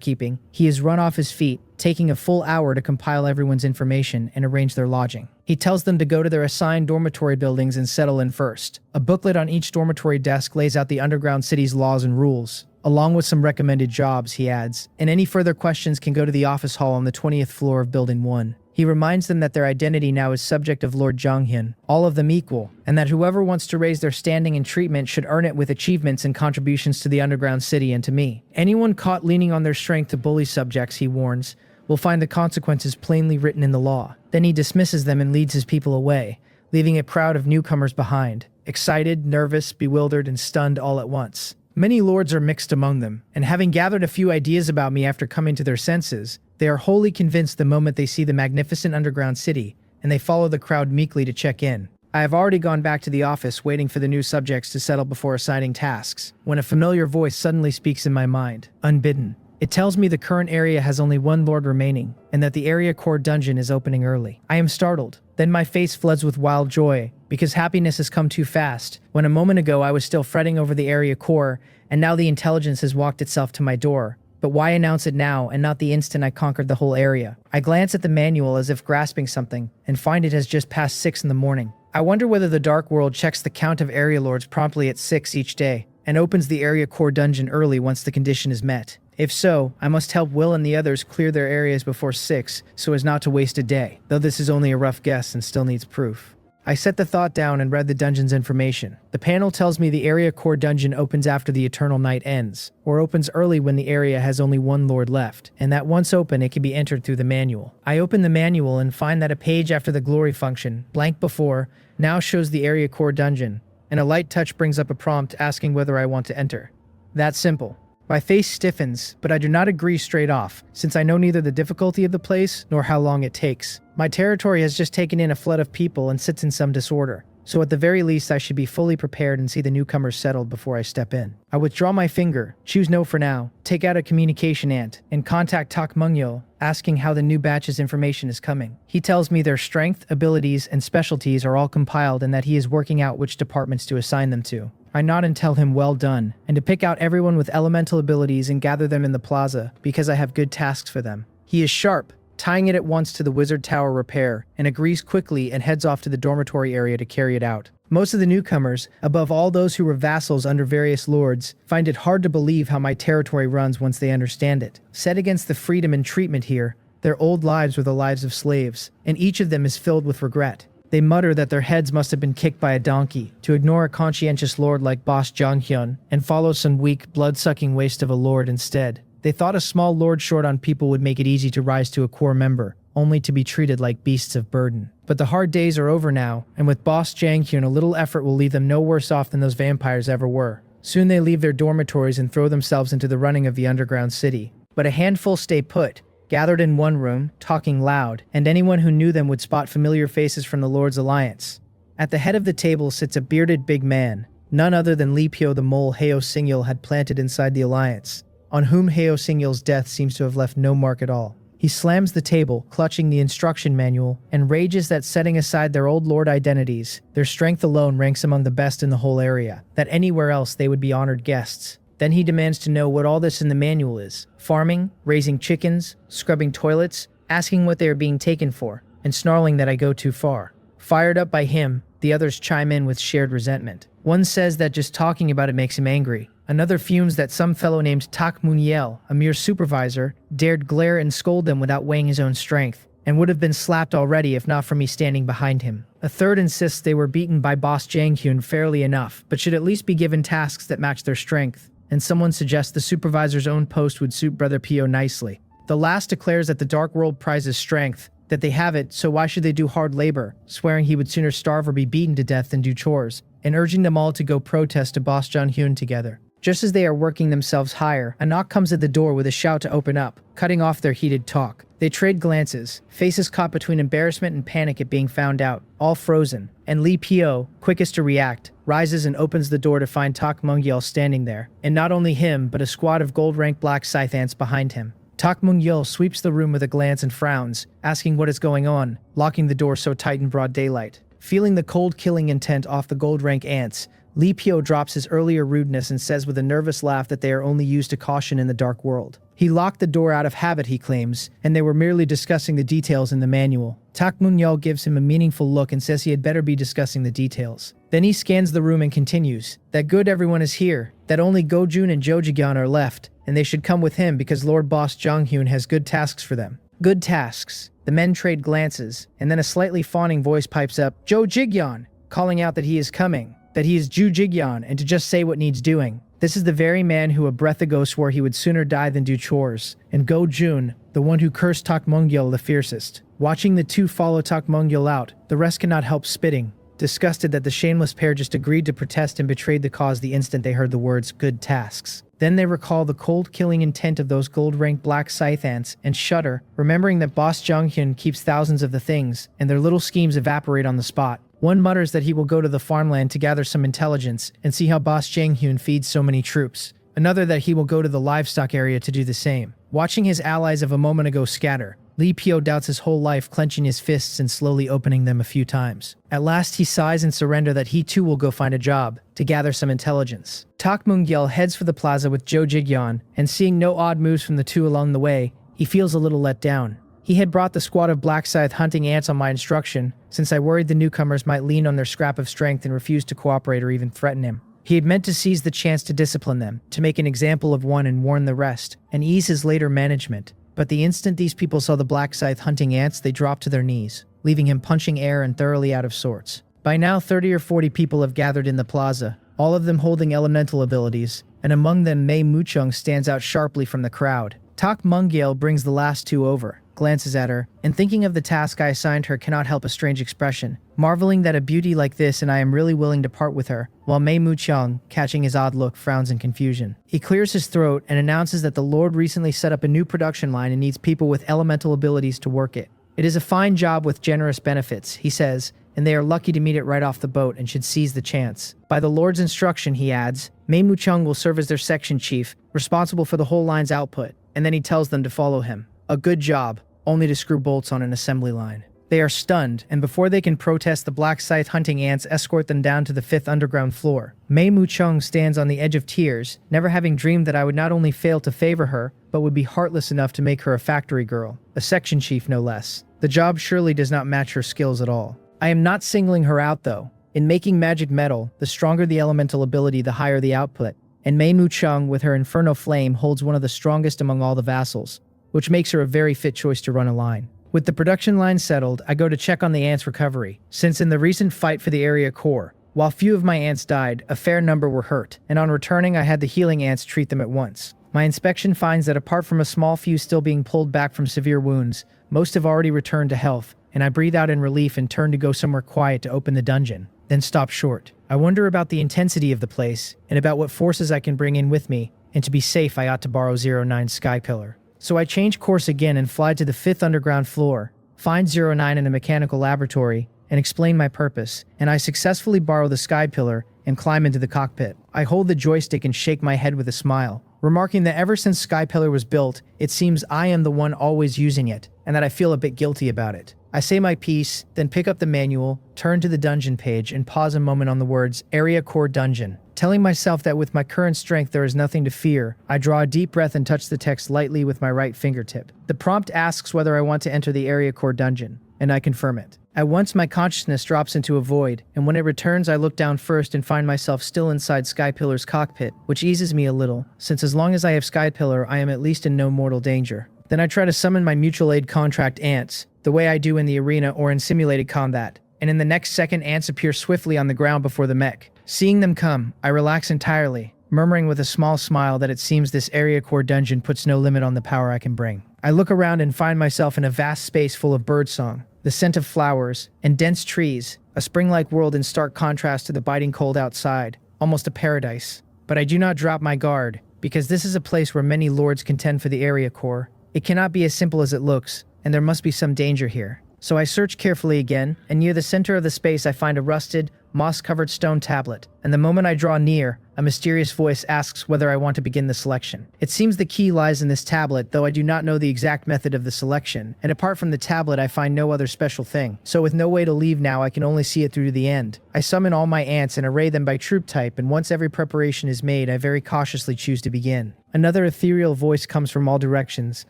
S1: keeping, he has run off his feet, taking a full hour to compile everyone's information and arrange their lodging. He tells them to go to their assigned dormitory buildings and settle in first. A booklet on each dormitory desk lays out the underground city's laws and rules, along with some recommended jobs, he adds, and any further questions can go to the office hall on the 20th floor of Building 1. He reminds them that their identity now is subject of Lord Jonghyun, all of them equal, and that whoever wants to raise their standing and treatment should earn it with achievements and contributions to the underground city and to me. Anyone caught leaning on their strength to bully subjects, he warns, will find the consequences plainly written in the law. Then he dismisses them and leads his people away, leaving a crowd of newcomers behind, excited, nervous, bewildered, and stunned all at once. Many lords are mixed among them, and having gathered a few ideas about me after coming to their senses, they are wholly convinced the moment they see the magnificent underground city, and they follow the crowd meekly to check in. I have already gone back to the office waiting for the new subjects to settle before assigning tasks, when a familiar voice suddenly speaks in my mind, unbidden. It tells me the current area has only one lord remaining, and that the area core dungeon is opening early. I am startled. Then my face floods with wild joy, because happiness has come too fast, when a moment ago I was still fretting over the area core, and now the intelligence has walked itself to my door. But why announce it now and not the instant I conquered the whole area? I glance at the manual as if grasping something, and find it has just passed 6 in the morning. I wonder whether the Dark World checks the count of area lords promptly at 6 each day, and opens the area core dungeon early once the condition is met. If so, I must help Will and the others clear their areas before 6 so as not to waste a day, though this is only a rough guess and still needs proof. I set the thought down and read the dungeon's information. The panel tells me the area core dungeon opens after the eternal night ends, or opens early when the area has only one lord left, and that once open it can be entered through the manual. I open the manual and find that a page after the glory function, blank before, now shows the area core dungeon, and a light touch brings up a prompt asking whether I want to enter. That simple. My face stiffens, but I do not agree straight off, since I know neither the difficulty of the place nor how long it takes. My territory has just taken in a flood of people and sits in some disorder, so at the very least I should be fully prepared and see the newcomers settled before I step in. I withdraw my finger, choose no for now, take out a communication ant, and contact Tak Mung-yeol, asking how the new batch's information is coming. He tells me their strength, abilities, and specialties are all compiled and that he is working out which departments to assign them to. I nod and tell him well done, and to pick out everyone with elemental abilities and gather them in the plaza, because I have good tasks for them. He is sharp, tying it at once to the wizard tower repair, and agrees quickly and heads off to the dormitory area to carry it out. Most of the newcomers, above all those who were vassals under various lords, find it hard to believe how my territory runs once they understand it. Set against the freedom and treatment here, their old lives were the lives of slaves, and each of them is filled with regret. They mutter that their heads must have been kicked by a donkey, to ignore a conscientious lord like Boss Jonghyun, and follow some weak, blood-sucking waste of a lord instead. They thought a small lord short on people would make it easy to rise to a core member, only to be treated like beasts of burden. But the hard days are over now, and with Boss Jonghyun a little effort will leave them no worse off than those vampires ever were. Soon they leave their dormitories and throw themselves into the running of the underground city. But a handful stay put, gathered in one room, talking loud, and anyone who knew them would spot familiar faces from the Lord's Alliance. At the head of the table sits a bearded big man, none other than Lee Pyo the mole Heo Singyul had planted inside the Alliance, on whom Heo Singyul's death seems to have left no mark at all. He slams the table, clutching the instruction manual, and rages that setting aside their old lord identities, their strength alone ranks among the best in the whole area, that anywhere else they would be honored guests. Then he demands to know what all this in the manual is. Farming, raising chickens, scrubbing toilets, asking what they are being taken for, and snarling that I go too far. Fired up by him, the others chime in with shared resentment. One says that just talking about it makes him angry. Another fumes that some fellow named Tak Mung-yeol, a mere supervisor, dared glare and scold them without weighing his own strength, and would have been slapped already if not for me standing behind him. A third insists they were beaten by Boss Jonghyun fairly enough, but should at least be given tasks that match their strength. And someone suggests the supervisor's own post would suit Brother Pio nicely. The last declares that the Dark World prizes strength, that they have it, so why should they do hard labor, swearing he would sooner starve or be beaten to death than do chores, and urging them all to go protest to Boss Jonghyun together. Just as they are working themselves higher, a knock comes at the door with a shout to open up, cutting off their heated talk. They trade glances, faces caught between embarrassment and panic at being found out, all frozen, and Lee Pio, quickest to react, rises and opens the door to find Tak Mung-yeol standing there, and not only him, but a squad of gold-ranked black scythe ants behind him. Tak Mung-yeol sweeps the room with a glance and frowns, asking what is going on, locking the door so tight in broad daylight. Feeling the cold killing intent off the gold rank ants, Lee Pyo drops his earlier rudeness and says with a nervous laugh that they are only used to caution in the dark world. He locked the door out of habit, he claims, and they were merely discussing the details in the manual. Tak Mung-yeol gives him a meaningful look and says he had better be discussing the details. Then he scans the room and continues, that good everyone is here, that only Go-jun and Jo-jigyeon are left, and they should come with him because Lord Boss Jong-hyun has good tasks for them. Good tasks. The men trade glances, and then a slightly fawning voice pipes up, Jo-jigyeon, calling out that he is coming, that he is Ju-jigyeon, and to just say what needs doing. This is the very man who a breath ago swore he would sooner die than do chores, and Go-jun, the one who cursed Tak Mung-yeol the fiercest. Watching the two follow Tak Mung-yeol out, the rest cannot help spitting, disgusted that the shameless pair just agreed to protest and betrayed the cause the instant they heard the words good tasks. Then they recall the cold-killing intent of those gold-ranked black scythe ants and shudder, remembering that Boss Jong-hyun keeps thousands of the things, and their little schemes evaporate on the spot. One mutters that he will go to the farmland to gather some intelligence and see how Boss Jang-hyun feeds so many troops. Another that he will go to the livestock area to do the same. Watching his allies of a moment ago scatter, Lee Pyo doubts his whole life, clenching his fists and slowly opening them a few times. At last he sighs in surrender that he too will go find a job, to gather some intelligence. Tak Mung-yeol heads for the plaza with Jo-jigyeon, and seeing no odd moves from the two along the way, he feels a little let down. He had brought the squad of black scythe hunting ants on my instruction, since I worried the newcomers might lean on their scrap of strength and refuse to cooperate or even threaten him. He had meant to seize the chance to discipline them, to make an example of one and warn the rest, and ease his later management. But the instant these people saw the black scythe hunting ants, they dropped to their knees, leaving him punching air and thoroughly out of sorts. By now 30 or 40 people have gathered in the plaza, all of them holding elemental abilities, and among them Mei Muchung stands out sharply from the crowd. Tak Mung-yeol brings the last two over, glances at her, and thinking of the task I assigned her cannot help a strange expression, marveling that a beauty like this and I am really willing to part with her, while Mei Muchung, catching his odd look, frowns in confusion. He clears his throat and announces that the Lord recently set up a new production line and needs people with elemental abilities to work it. It is a fine job with generous benefits, he says, and they are lucky to meet it right off the boat and should seize the chance. By the Lord's instruction, he adds, Mei Muchung will serve as their section chief, responsible for the whole line's output, and then he tells them to follow him. A good job, only to screw bolts on an assembly line. They are stunned, and before they can protest, the black scythe hunting ants escort them down to the 5th underground floor. Mei Muchung stands on the edge of tears, never having dreamed that I would not only fail to favor her, but would be heartless enough to make her a factory girl, a section chief no less. The job surely does not match her skills at all. I am not singling her out though. In making magic metal, the stronger the elemental ability, the higher the output, and Mei Muchung with her Inferno Flame holds one of the strongest among all the vassals, which makes her a very fit choice to run a line. With the production line settled, I go to check on the ants' recovery, since in the recent fight for the area core, while few of my ants died, a fair number were hurt, and on returning I had the healing ants treat them at once. My inspection finds that apart from a small few still being pulled back from severe wounds, most have already returned to health, and I breathe out in relief and turn to go somewhere quiet to open the dungeon, then stop short. I wonder about the intensity of the place, and about what forces I can bring in with me, and to be safe I ought to borrow 09's Sky Pillar. So I change course again and fly to the 5th underground floor, find 09 in a mechanical laboratory, and explain my purpose, and I successfully borrow the Sky Pillar and climb into the cockpit. I hold the joystick and shake my head with a smile, remarking that ever since Sky Pillar was built, it seems I am the one always using it, and that I feel a bit guilty about it. I say my piece, then pick up the manual, turn to the dungeon page, and pause a moment on the words, Area Core Dungeon. Telling myself that with my current strength there is nothing to fear, I draw a deep breath and touch the text lightly with my right fingertip. The prompt asks whether I want to enter the Area Core Dungeon, and I confirm it. At once my consciousness drops into a void, and when it returns I look down first and find myself still inside Sky Pillar's cockpit, which eases me a little, since as long as I have Sky Pillar I am at least in no mortal danger. Then I try to summon my mutual aid contract ants, the way I do in the arena or in simulated combat, and in the next second ants appear swiftly on the ground before the mech. Seeing them come, I relax entirely, murmuring with a small smile that it seems this Area Core Dungeon puts no limit on the power I can bring. I look around and find myself in a vast space full of birdsong, the scent of flowers, and dense trees, a spring-like world in stark contrast to the biting cold outside, almost a paradise. But I do not drop my guard, because this is a place where many lords contend for the Area Core. It cannot be as simple as it looks, and there must be some danger here. So I search carefully again, and near the center of the space I find a rusted, moss-covered stone tablet, and the moment I draw near, A mysterious voice asks whether I want to begin the selection. It seems the key lies in this tablet, though I do not know the exact method of the selection, and apart from the tablet I find no other special thing. So with no way to leave now, I can only see it through to the end. I summon all my ants and array them by troop type, and once every preparation is made, I very cautiously choose to begin. Another ethereal voice comes from all directions,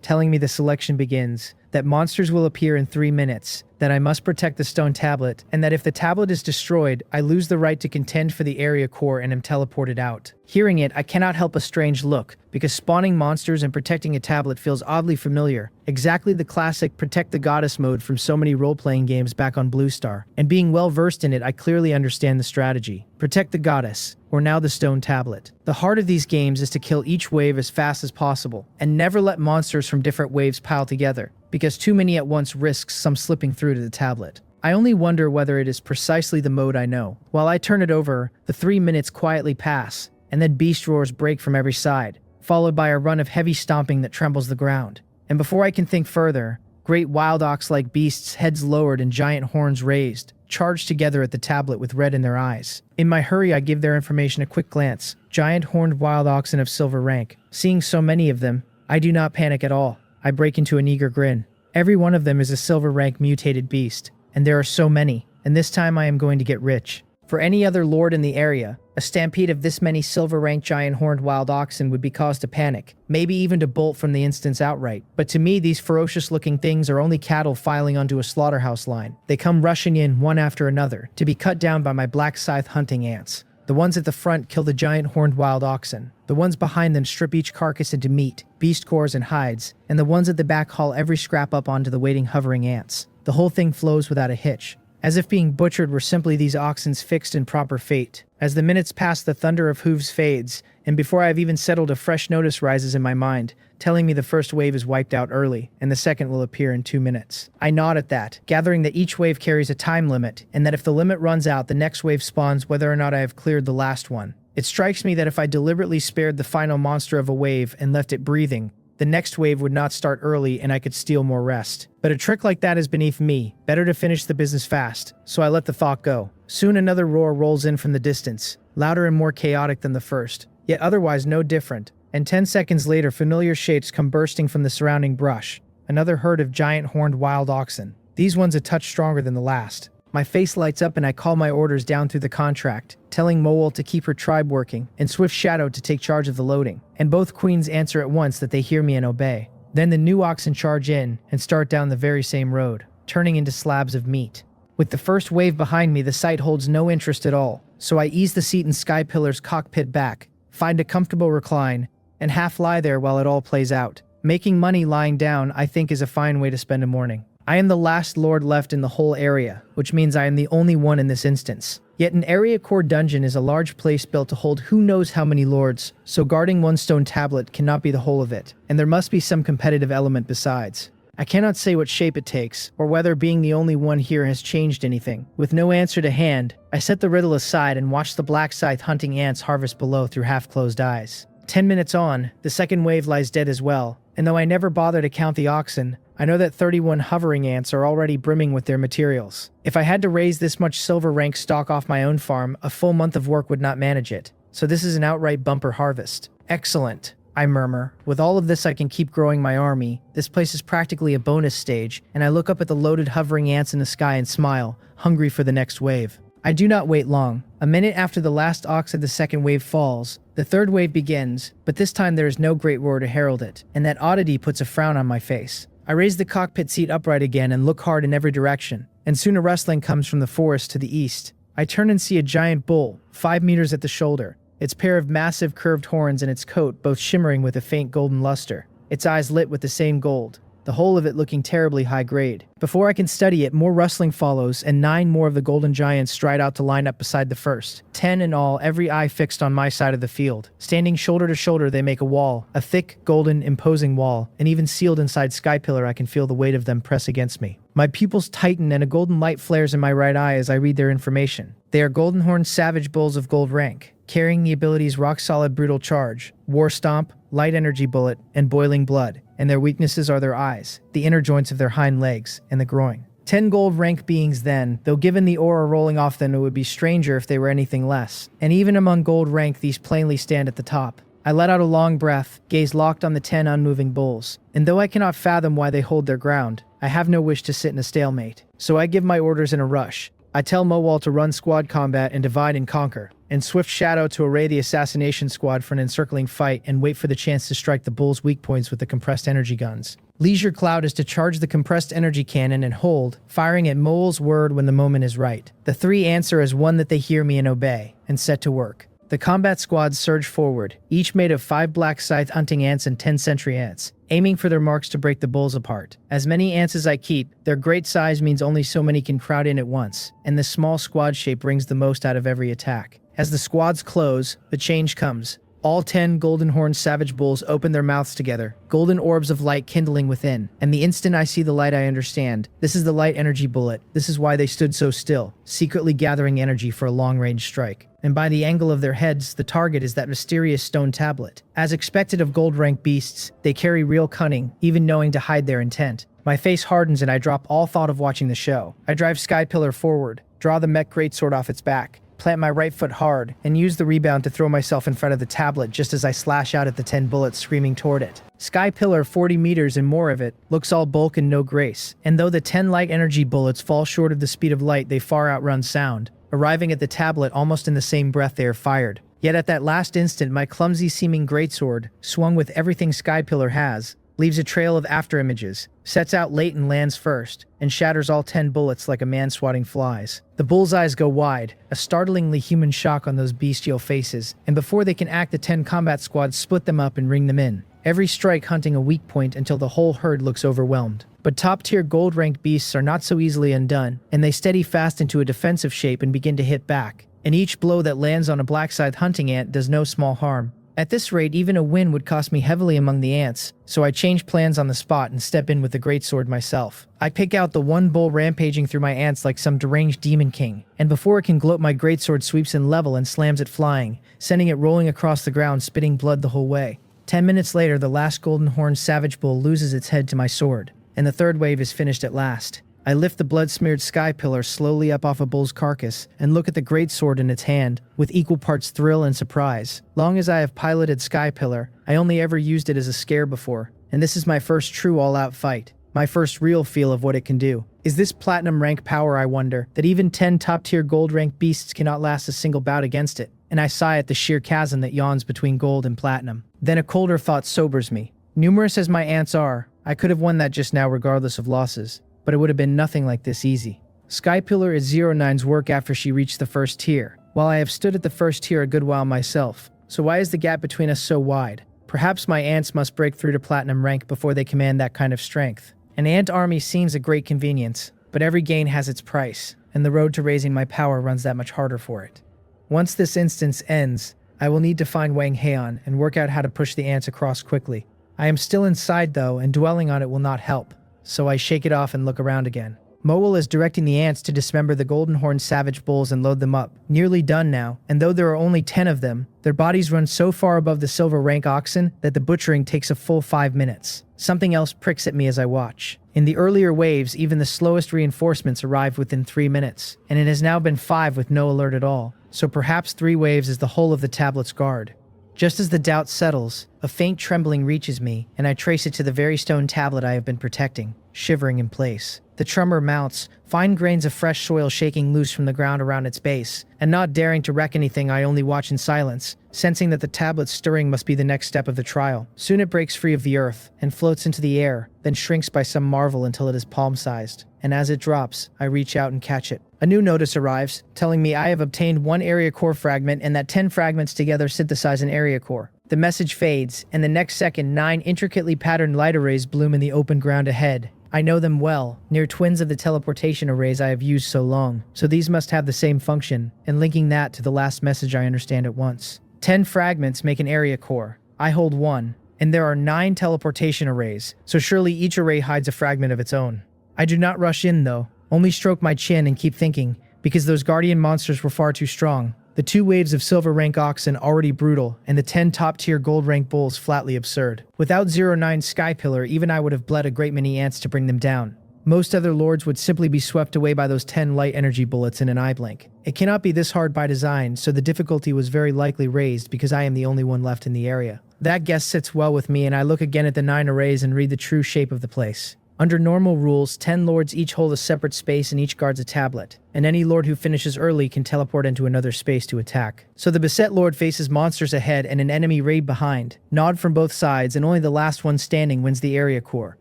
S1: telling me the selection begins, that monsters will appear in 3 minutes, that I must protect the stone tablet, and that if the tablet is destroyed, I lose the right to contend for the area core and am teleported out. Hearing it, I cannot help a strange look, because spawning monsters and protecting a tablet feels oddly familiar, exactly the classic protect the goddess mode from so many role-playing games back on Blue Star, and being well versed in it, I clearly understand the strategy. Protect the goddess, or now the stone tablet. The heart of these games is to kill each wave as fast as possible, and never let monsters from different waves pile together, because too many at once risks some slipping through to the tablet. I only wonder whether it is precisely the mode I know. While I turn it over, the 3 minutes quietly pass, and then beast roars break from every side, followed by a run of heavy stomping that trembles the ground. And before I can think further, great wild ox-like beasts, heads lowered and giant horns raised, charge together at the tablet with red in their eyes. In my hurry, I give their information a quick glance. Giant horned wild oxen of silver rank. Seeing so many of them, I do not panic at all. I break into an eager grin. Every one of them is a silver rank mutated beast, and there are so many, and this time I am going to get rich. For any other lord in the area, a stampede of this many silver-ranked giant-horned wild oxen would be cause to panic, maybe even to bolt from the instance outright. But to me, these ferocious-looking things are only cattle filing onto a slaughterhouse line. They come rushing in one after another, to be cut down by my black scythe hunting ants. The ones at the front kill the giant-horned wild oxen. The ones behind them strip each carcass into meat, beast cores, and hides, and the ones at the back haul every scrap up onto the waiting hovering ants. The whole thing flows without a hitch, as if being butchered were simply these oxen's fixed and proper fate. As the minutes pass, the thunder of hooves fades, and before I have even settled, a fresh notice rises in my mind, telling me the first wave is wiped out early, and the second will appear in 2 minutes. I nod at that, gathering that each wave carries a time limit, and that if the limit runs out, the next wave spawns whether or not I have cleared the last one. It strikes me that if I deliberately spared the final monster of a wave and left it breathing, the next wave would not start early and I could steal more rest. But a trick like that is beneath me. Better to finish the business fast, so I let the thought go. Soon another roar rolls in from the distance, louder and more chaotic than the first, yet otherwise no different. And 10 seconds later, familiar shapes come bursting from the surrounding brush. Another herd of giant horned wild oxen. These ones a touch stronger than the last. My face lights up and I call my orders down through the contract, telling Mowol to keep her tribe working, and Swift Shadow to take charge of the loading. And both queens answer at once that they hear me and obey. Then the new oxen charge in and start down the very same road, turning into slabs of meat. With the first wave behind me, the sight holds no interest at all, so I ease the seat in Sky Pillar's cockpit back, find a comfortable recline, and half lie there while it all plays out. Making money lying down, I think, is a fine way to spend a morning. I am the last lord left in the whole area, which means I am the only one in this instance. Yet an area core dungeon is a large place built to hold who knows how many lords, so guarding one stone tablet cannot be the whole of it, and there must be some competitive element besides. I cannot say what shape it takes, or whether being the only one here has changed anything. With no answer to hand, I set the riddle aside and watch the black scythe hunting ants harvest below through half-closed eyes. 10 minutes on, the second wave lies dead as well, and though I never bother to count the oxen, I know that 31 hovering ants are already brimming with their materials. If I had to raise this much silver rank stock off my own farm, a full month of work would not manage it. So this is an outright bumper harvest. Excellent, I murmur. With all of this, I can keep growing my army. This place is practically a bonus stage, and I look up at the loaded hovering ants in the sky and smile, hungry for the next wave. I do not wait long. A minute after the last ox of the second wave falls, the third wave begins, but this time there is no great roar to herald it, and that oddity puts a frown on my face. I raise the cockpit seat upright again and look hard in every direction, and soon a rustling comes from the forest to the east. I turn and see a giant bull, 5 meters at the shoulder, its pair of massive curved horns and its coat both shimmering with a faint golden luster, its eyes lit with the same gold, the whole of it looking terribly high grade. Before I can study it, more rustling follows, and 9 more of the golden giants stride out to line up beside the first. 10 in all, every eye fixed on my side of the field. Standing shoulder to shoulder, they make a wall, a thick, golden, imposing wall, and even sealed inside Sky Pillar, I can feel the weight of them press against me. My pupils tighten and a golden light flares in my right eye as I read their information. They are golden-horned savage bulls of gold rank, carrying the abilities Rock-Solid Brutal Charge, War Stomp, Light Energy Bullet, and Boiling Blood, and their weaknesses are their eyes, the inner joints of their hind legs, and the groin. 10 gold rank beings then, though given the aura rolling off them it would be stranger if they were anything less. And even among gold rank these plainly stand at the top. I let out a long breath, gaze locked on the 10 unmoving bulls. And though I cannot fathom why they hold their ground, I have no wish to sit in a stalemate. So I give my orders in a rush. I tell Mowal to run squad combat and divide and conquer, and Swift Shadow to array the assassination squad for an encircling fight and wait for the chance to strike the bulls' weak points with the compressed energy guns. Leisure Cloud is to charge the compressed energy cannon and hold, firing at Mowal's word when the moment is right. The three answer as one that they hear me and obey, and set to work. The combat squads surge forward, each made of 5 black scythe hunting ants and 10 sentry ants, aiming for their marks to break the bulls apart. As many ants as I keep, their great size means only so many can crowd in at once, and this small squad shape brings the most out of every attack. As the squads close, the change comes. All 10 golden horned savage bulls open their mouths together, golden orbs of light kindling within, and the instant I see the light I understand. This is the light energy bullet. This is why they stood so still, secretly gathering energy for a long-range strike. And by the angle of their heads, the target is that mysterious stone tablet. As expected of gold rank beasts, they carry real cunning, even knowing to hide their intent. My face hardens and I drop all thought of watching the show. I drive Skypillar forward, draw the mech greatsword off its back, plant my right foot hard, and use the rebound to throw myself in front of the tablet just as I slash out at the 10 bullets screaming toward it. Skypillar, 40 meters and more of it, looks all bulk and no grace, and though the 10 light energy bullets fall short of the speed of light, they far outrun sound, arriving at the tablet almost in the same breath they are fired. Yet at that last instant, my clumsy-seeming greatsword, swung with everything Skypillar has, leaves a trail of afterimages, sets out late and lands first, and shatters all 10 bullets like a man swatting flies. The bullseyes go wide, a startlingly human shock on those bestial faces, and before they can act, the 10 combat squads split them up and ring them in, every strike hunting a weak point until the whole herd looks overwhelmed. But top-tier gold-ranked beasts are not so easily undone, and they steady fast into a defensive shape and begin to hit back, and each blow that lands on a black scythe hunting ant does no small harm. At this rate, even a win would cost me heavily among the ants, so I change plans on the spot and step in with the greatsword myself. I pick out the one bull rampaging through my ants like some deranged demon king, and before it can gloat, my greatsword sweeps in level and slams it flying, sending it rolling across the ground, spitting blood the whole way. 10 minutes later, the last golden-horned savage bull loses its head to my sword, and the third wave is finished at last. I lift the blood-smeared Skypillar slowly up off a bull's carcass and look at the greatsword in its hand with equal parts thrill and surprise. Long as I have piloted Skypillar, I only ever used it as a scare before, and this is my first true all-out fight, my first real feel of what it can do. Is this platinum rank power, I wonder, that even 10 top-tier gold rank beasts cannot last a single bout against it? And I sigh at the sheer chasm that yawns between gold and platinum. Then a colder thought sobers me. Numerous as my ants are, I could have won that just now regardless of losses. But it would have been nothing like this easy. Skypillar is 09's work after she reached the first tier, while I have stood at the first tier a good while myself. So why is the gap between us so wide? Perhaps my ants must break through to platinum rank before they command that kind of strength. An ant army seems a great convenience, but every gain has its price, and the road to raising my power runs that much harder for it. Once this instance ends, I will need to find Wang Heian and work out how to push the ants across quickly. I am still inside though, and dwelling on it will not help. So I shake it off and look around again. Mowal is directing the ants to dismember the golden-horned savage bulls and load them up. Nearly done now, and though there are only 10 of them, their bodies run so far above the silver rank oxen that the butchering takes a full 5 minutes. Something else pricks at me as I watch. In the earlier waves, even the slowest reinforcements arrived within 3 minutes, and it has now been 5 with no alert at all. So perhaps 3 waves is the whole of the tablet's guard. Just as the doubt settles, a faint trembling reaches me, and I trace it to the very stone tablet I have been protecting, shivering in place. The tremor mounts, fine grains of fresh soil shaking loose from the ground around its base, and not daring to wreck anything, I only watch in silence, sensing that the tablet's stirring must be the next step of the trial. Soon it breaks free of the earth, and floats into the air, then shrinks by some marvel until it is palm-sized, and as it drops, I reach out and catch it. A new notice arrives, telling me I have obtained 1 area core fragment and that 10 fragments together synthesize an area core. The message fades, and the next second 9 intricately patterned light arrays bloom in the open ground ahead. I know them well, near twins of the teleportation arrays I have used so long, so these must have the same function, and linking that to the last message I understand at once. 10 fragments make an area core. I hold 1, and there are 9 teleportation arrays, so surely each array hides a fragment of its own. I do not rush in though, only stroke my chin and keep thinking, because those guardian monsters were far too strong. The 2 waves of silver rank oxen already brutal, and the 10 top-tier gold rank bulls flatly absurd. Without 09's Skypillar, even I would have bled a great many ants to bring them down. Most other lords would simply be swept away by those 10 light energy bullets in an eye blink. It cannot be this hard by design, so the difficulty was very likely raised because I am the only one left in the area. That guess sits well with me, and I look again at the 9 arrays and read the true shape of the place. Under normal rules, 10 lords each hold a separate space and each guards a tablet, and any lord who finishes early can teleport into another space to attack. So the beset lord faces monsters ahead and an enemy raid behind. Nod from both sides, and only the last one standing wins the area core.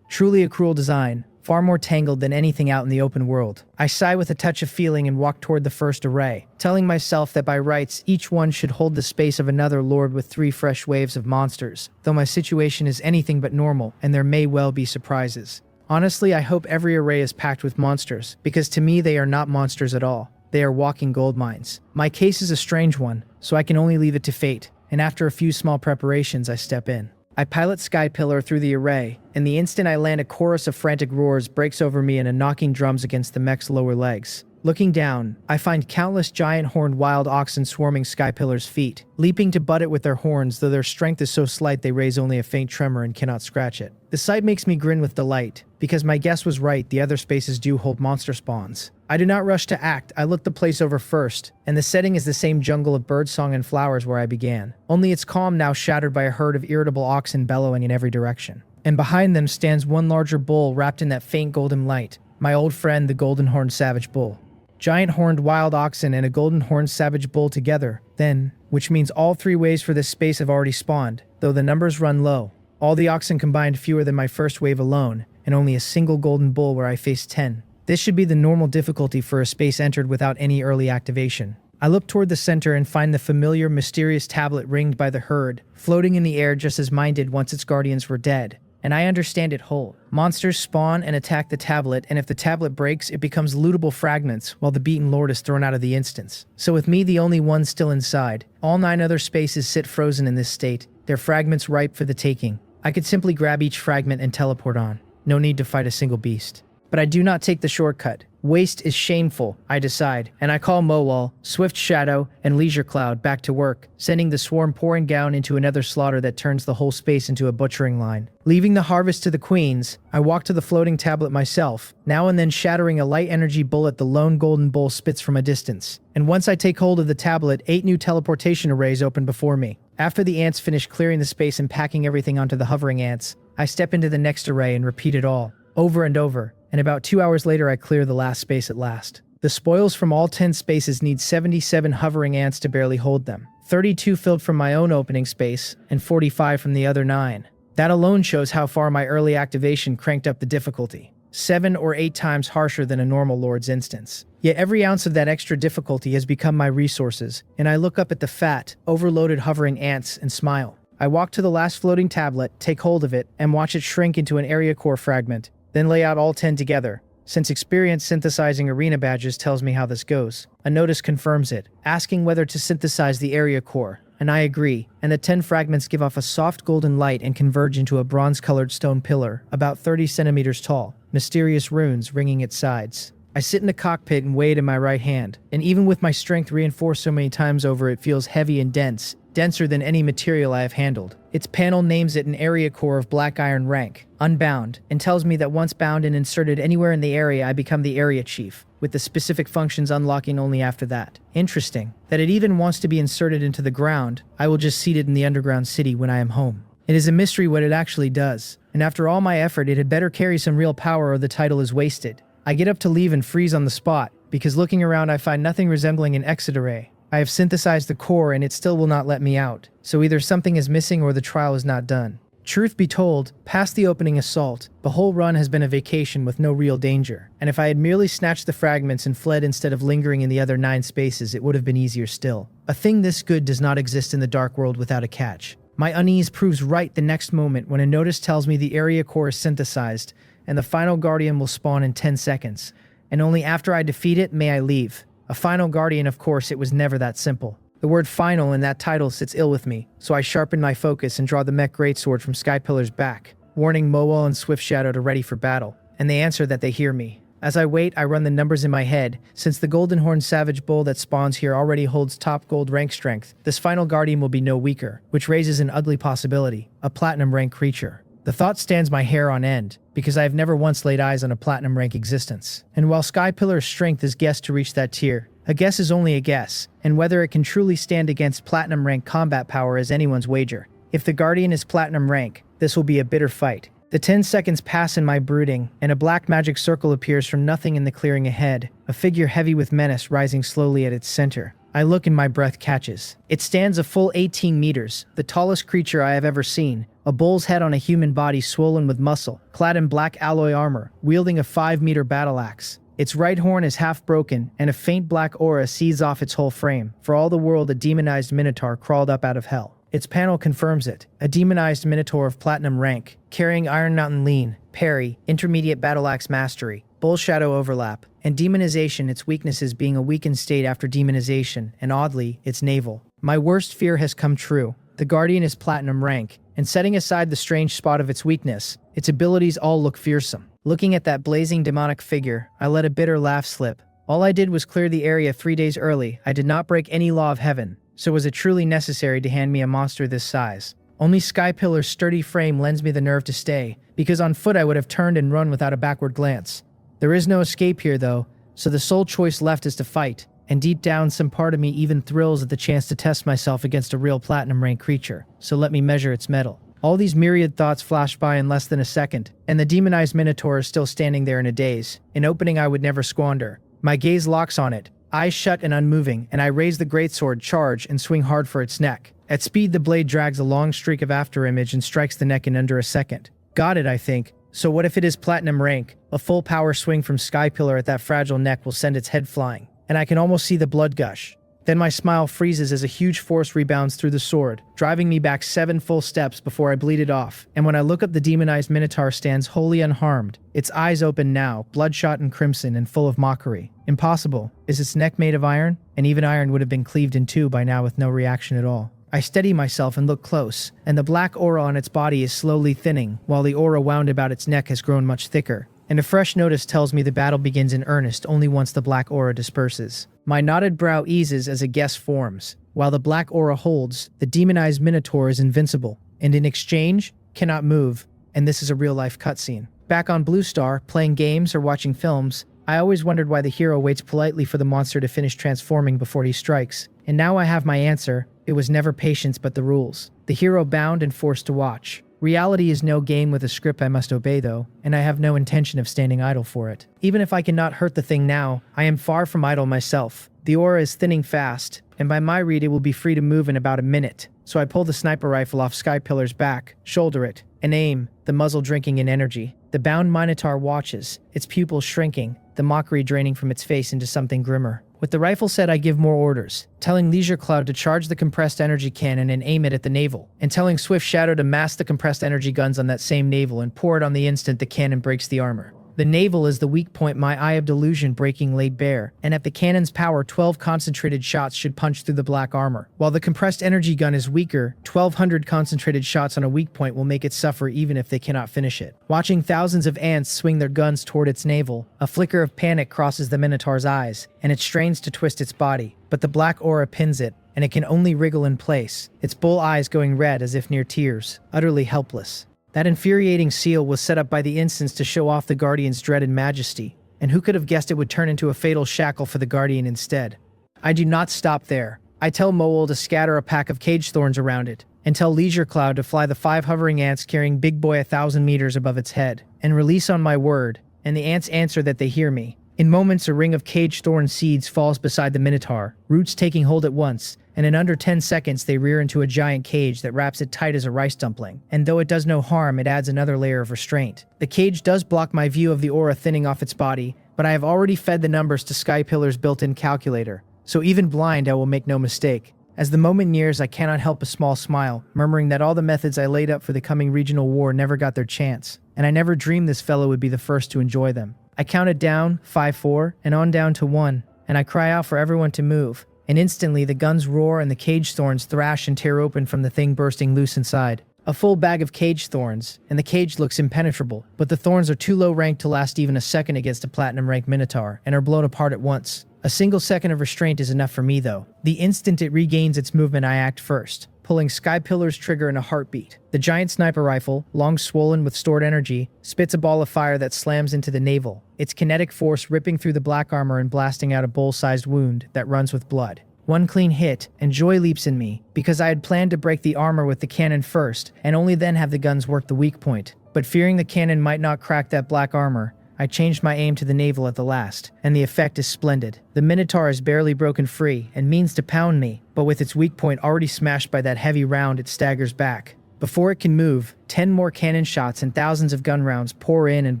S1: Truly a cruel design, far more tangled than anything out in the open world. I sigh with a touch of feeling and walk toward the first array, telling myself that by rights, each one should hold the space of another lord with 3 fresh waves of monsters, though my situation is anything but normal, and there may well be surprises. Honestly, I hope every array is packed with monsters, because to me they are not monsters at all. They are walking gold mines. My case is a strange one, so I can only leave it to fate, and after a few small preparations, I step in. I pilot Sky Pillar through the array, and the instant I land, a chorus of frantic roars breaks over me and a knocking drums against the mech's lower legs. Looking down, I find countless giant-horned wild oxen swarming Sky Pillar's feet, leaping to butt it with their horns, though their strength is so slight they raise only a faint tremor and cannot scratch it. The sight makes me grin with delight, because my guess was right, the other spaces do hold monster spawns. I do not rush to act, I look the place over first, and the setting is the same jungle of birdsong and flowers where I began. Only its calm now shattered by a herd of irritable oxen bellowing in every direction. And behind them stands one larger bull wrapped in that faint golden light, my old friend the golden-horned savage bull. Giant-horned wild oxen and a golden-horned savage bull together, then, which means all 3 waves for this space have already spawned, though the numbers run low. All the oxen combined fewer than my first wave alone, and only a single golden bull where I faced 10. This should be the normal difficulty for a space entered without any early activation. I look toward the center and find the familiar, mysterious tablet ringed by the herd, floating in the air just as mine did once its guardians were dead. And I understand it whole. Monsters spawn and attack the tablet, and if the tablet breaks, it becomes lootable fragments, while the beaten lord is thrown out of the instance. So with me the only one still inside, all 9 other spaces sit frozen in this state, their fragments ripe for the taking. I could simply grab each fragment and teleport on. No need to fight a single beast. But I do not take the shortcut. Waste is shameful, I decide, and I call Mowal, Swift Shadow, and Leisure Cloud back to work, sending the swarm pouring down into another slaughter that turns the whole space into a butchering line. Leaving the harvest to the queens, I walk to the floating tablet myself, now and then shattering a light energy bullet the lone golden bull spits from a distance. And once I take hold of the tablet, 8 new teleportation arrays open before me. After the ants finish clearing the space and packing everything onto the hovering ants, I step into the next array and repeat it all, over and over. And about 2 hours later I clear the last space at last. The spoils from all 10 spaces need 77 hovering ants to barely hold them, 32 filled from my own opening space, and 45 from the other 9. That alone shows how far my early activation cranked up the difficulty, 7 or 8 times harsher than a normal lord's instance. Yet every ounce of that extra difficulty has become my resources, and I look up at the fat, overloaded hovering ants and smile. I walk to the last floating tablet, take hold of it, and watch it shrink into an area core fragment, then lay out all 10 together. Since experience synthesizing arena badges tells me how this goes, a notice confirms it, asking whether to synthesize the area core, and I agree, and the 10 fragments give off a soft golden light and converge into a bronze-colored stone pillar, about 30 centimeters tall, mysterious runes ringing its sides. I sit in the cockpit and weigh it in my right hand, and even with my strength reinforced so many times over, it feels heavy and dense, denser than any material I have handled. Its panel names it an area core of black iron rank, unbound, and tells me that once bound and inserted anywhere in the area, I become the area chief, with the specific functions unlocking only after that. Interesting, that it even wants to be inserted into the ground. I will just seat it in the underground city when I am home. It is a mystery what it actually does, and after all my effort, it had better carry some real power or the title is wasted. I get up to leave and freeze on the spot, because looking around I find nothing resembling an exit array. I have synthesized the core and it still will not let me out, so either something is missing or the trial is not done. Truth be told, past the opening assault, the whole run has been a vacation with no real danger, and if I had merely snatched the fragments and fled instead of lingering in the other 9 spaces, it would have been easier still. A thing this good does not exist in the dark world without a catch. My unease proves right the next moment when a notice tells me the area core is synthesized, and the final guardian will spawn in 10 seconds, and only after I defeat it may I leave. A final guardian, of course, it was never that simple. The word final in that title sits ill with me, so I sharpen my focus and draw the mech greatsword from Sky Pillar's back, warning Mowal and Swift Shadow to ready for battle, and they answer that they hear me. As I wait, I run the numbers in my head. Since the golden-horned savage bull that spawns here already holds top gold rank strength, this final guardian will be no weaker, which raises an ugly possibility, a platinum rank creature. The thought stands my hair on end, because I have never once laid eyes on a platinum rank existence. And while Sky Pillar's strength is guessed to reach that tier, a guess is only a guess, and whether it can truly stand against platinum rank combat power is anyone's wager. If the Guardian is platinum rank, this will be a bitter fight. The 10 seconds pass in my brooding, and a black magic circle appears from nothing in the clearing ahead, a figure heavy with menace rising slowly at its center. I look and my breath catches. It stands a full 18 meters, the tallest creature I have ever seen, a bull's head on a human body swollen with muscle, clad in black alloy armor, wielding a 5-meter battle axe. Its right horn is half broken, and a faint black aura seethes off its whole frame. For all the world, a demonized minotaur crawled up out of hell. Its panel confirms it, a demonized minotaur of platinum rank, carrying Iron Mountain Lean, Parry, Intermediate Battle Axe Mastery, Bull Shadow Overlap, and Demonization, its weaknesses being a weakened state after demonization, and oddly, its navel. My worst fear has come true. The Guardian is platinum rank, and setting aside the strange spot of its weakness, its abilities all look fearsome. Looking at that blazing demonic figure, I let a bitter laugh slip. All I did was clear the area 3 days early. I did not break any law of heaven, so was it truly necessary to hand me a monster this size? Only Sky Pillar's sturdy frame lends me the nerve to stay, because on foot I would have turned and run without a backward glance. There is no escape here though, so the sole choice left is to fight, and deep down some part of me even thrills at the chance to test myself against a real platinum rank creature, so let me measure its mettle. All these myriad thoughts flash by in less than a second, and the demonized minotaur is still standing there in a daze, an opening I would never squander. My gaze locks on it, eyes shut and unmoving, and I raise the greatsword, charge, and swing hard for its neck. At speed, the blade drags a long streak of afterimage and strikes the neck in under a second. Got it, I think. So what if it is platinum rank? A full power swing from Sky Pillar at that fragile neck will send its head flying, and I can almost see the blood gush. Then my smile freezes as a huge force rebounds through the sword, driving me back 7 full steps before I bleed it off, and when I look up, the demonized minotaur stands wholly unharmed, its eyes open now, bloodshot and crimson and full of mockery. Impossible. Is its neck made of iron? And even iron would have been cleaved in two by now with no reaction at all. I steady myself and look close, and the black aura on its body is slowly thinning, while the aura wound about its neck has grown much thicker. And a fresh notice tells me the battle begins in earnest only once the black aura disperses. My knotted brow eases as a guess forms. While the black aura holds, the demonized minotaur is invincible, and in exchange, cannot move, and this is a real-life cutscene. Back on Blue Star, playing games or watching films, I always wondered why the hero waits politely for the monster to finish transforming before he strikes. And now I have my answer. It was never patience but the rules. The hero bound and forced to watch. Reality is no game with a script I must obey though, and I have no intention of standing idle for it. Even if I cannot hurt the thing now, I am far from idle myself. The aura is thinning fast, and by my read it will be free to move in about a minute. So I pull the sniper rifle off Sky Pillar's back, shoulder it, and aim, the muzzle drinking in energy. The bound minotaur watches, its pupils shrinking, the mockery draining from its face into something grimmer. With the rifle set, I give more orders, telling Leisure Cloud to charge the compressed energy cannon and aim it at the navel, and telling Swift Shadow to mass the compressed energy guns on that same navel and pour it on the instant the cannon breaks the armor. The navel is the weak point my Eye of Delusion breaking laid bare, and at the cannon's power 12 concentrated shots should punch through the black armor. While the compressed energy gun is weaker, 1200 concentrated shots on a weak point will make it suffer even if they cannot finish it. Watching thousands of ants swing their guns toward its navel, a flicker of panic crosses the minotaur's eyes, and it strains to twist its body, but the black aura pins it, and it can only wriggle in place, its bull eyes going red as if near tears, utterly helpless. That infuriating seal was set up by the instance to show off the Guardian's dreaded majesty, and who could have guessed it would turn into a fatal shackle for the Guardian instead? I do not stop there. I tell Moel to scatter a pack of cage thorns around it, and tell Leisure Cloud to fly the 5 hovering ants carrying Big Boy 1,000 meters above its head, and release on my word, and the ants answer that they hear me. In moments, a ring of cage thorn seeds falls beside the Minotaur, roots taking hold at once, and in under 10 seconds they rear into a giant cage that wraps it tight as a rice dumpling, and though it does no harm, it adds another layer of restraint. The cage does block my view of the aura thinning off its body, but I have already fed the numbers to Sky Pillar's built-in calculator, so even blind I will make no mistake. As the moment nears, I cannot help a small smile, murmuring that all the methods I laid up for the coming regional war never got their chance, and I never dreamed this fellow would be the first to enjoy them. I counted down, 5-4, and on down to 1, and I cry out for everyone to move, and instantly the guns roar and the cage thorns thrash and tear open from the thing bursting loose inside. A full bag of cage thorns, and the cage looks impenetrable, but the thorns are too low ranked to last even a second against a platinum-ranked Minotaur, and are blown apart at once. A single second of restraint is enough for me though. The instant it regains its movement I act first, pulling Skypillar's trigger in a heartbeat. The giant sniper rifle, long swollen with stored energy, spits a ball of fire that slams into the navel, its kinetic force ripping through the black armor and blasting out a bowl-sized wound that runs with blood. One clean hit, and joy leaps in me, because I had planned to break the armor with the cannon first, and only then have the guns work the weak point. But fearing the cannon might not crack that black armor, I changed my aim to the navel at the last, and the effect is splendid. The Minotaur is barely broken free, and means to pound me, but with its weak point already smashed by that heavy round, it staggers back. Before it can move, 10 more cannon shots and thousands of gun rounds pour in and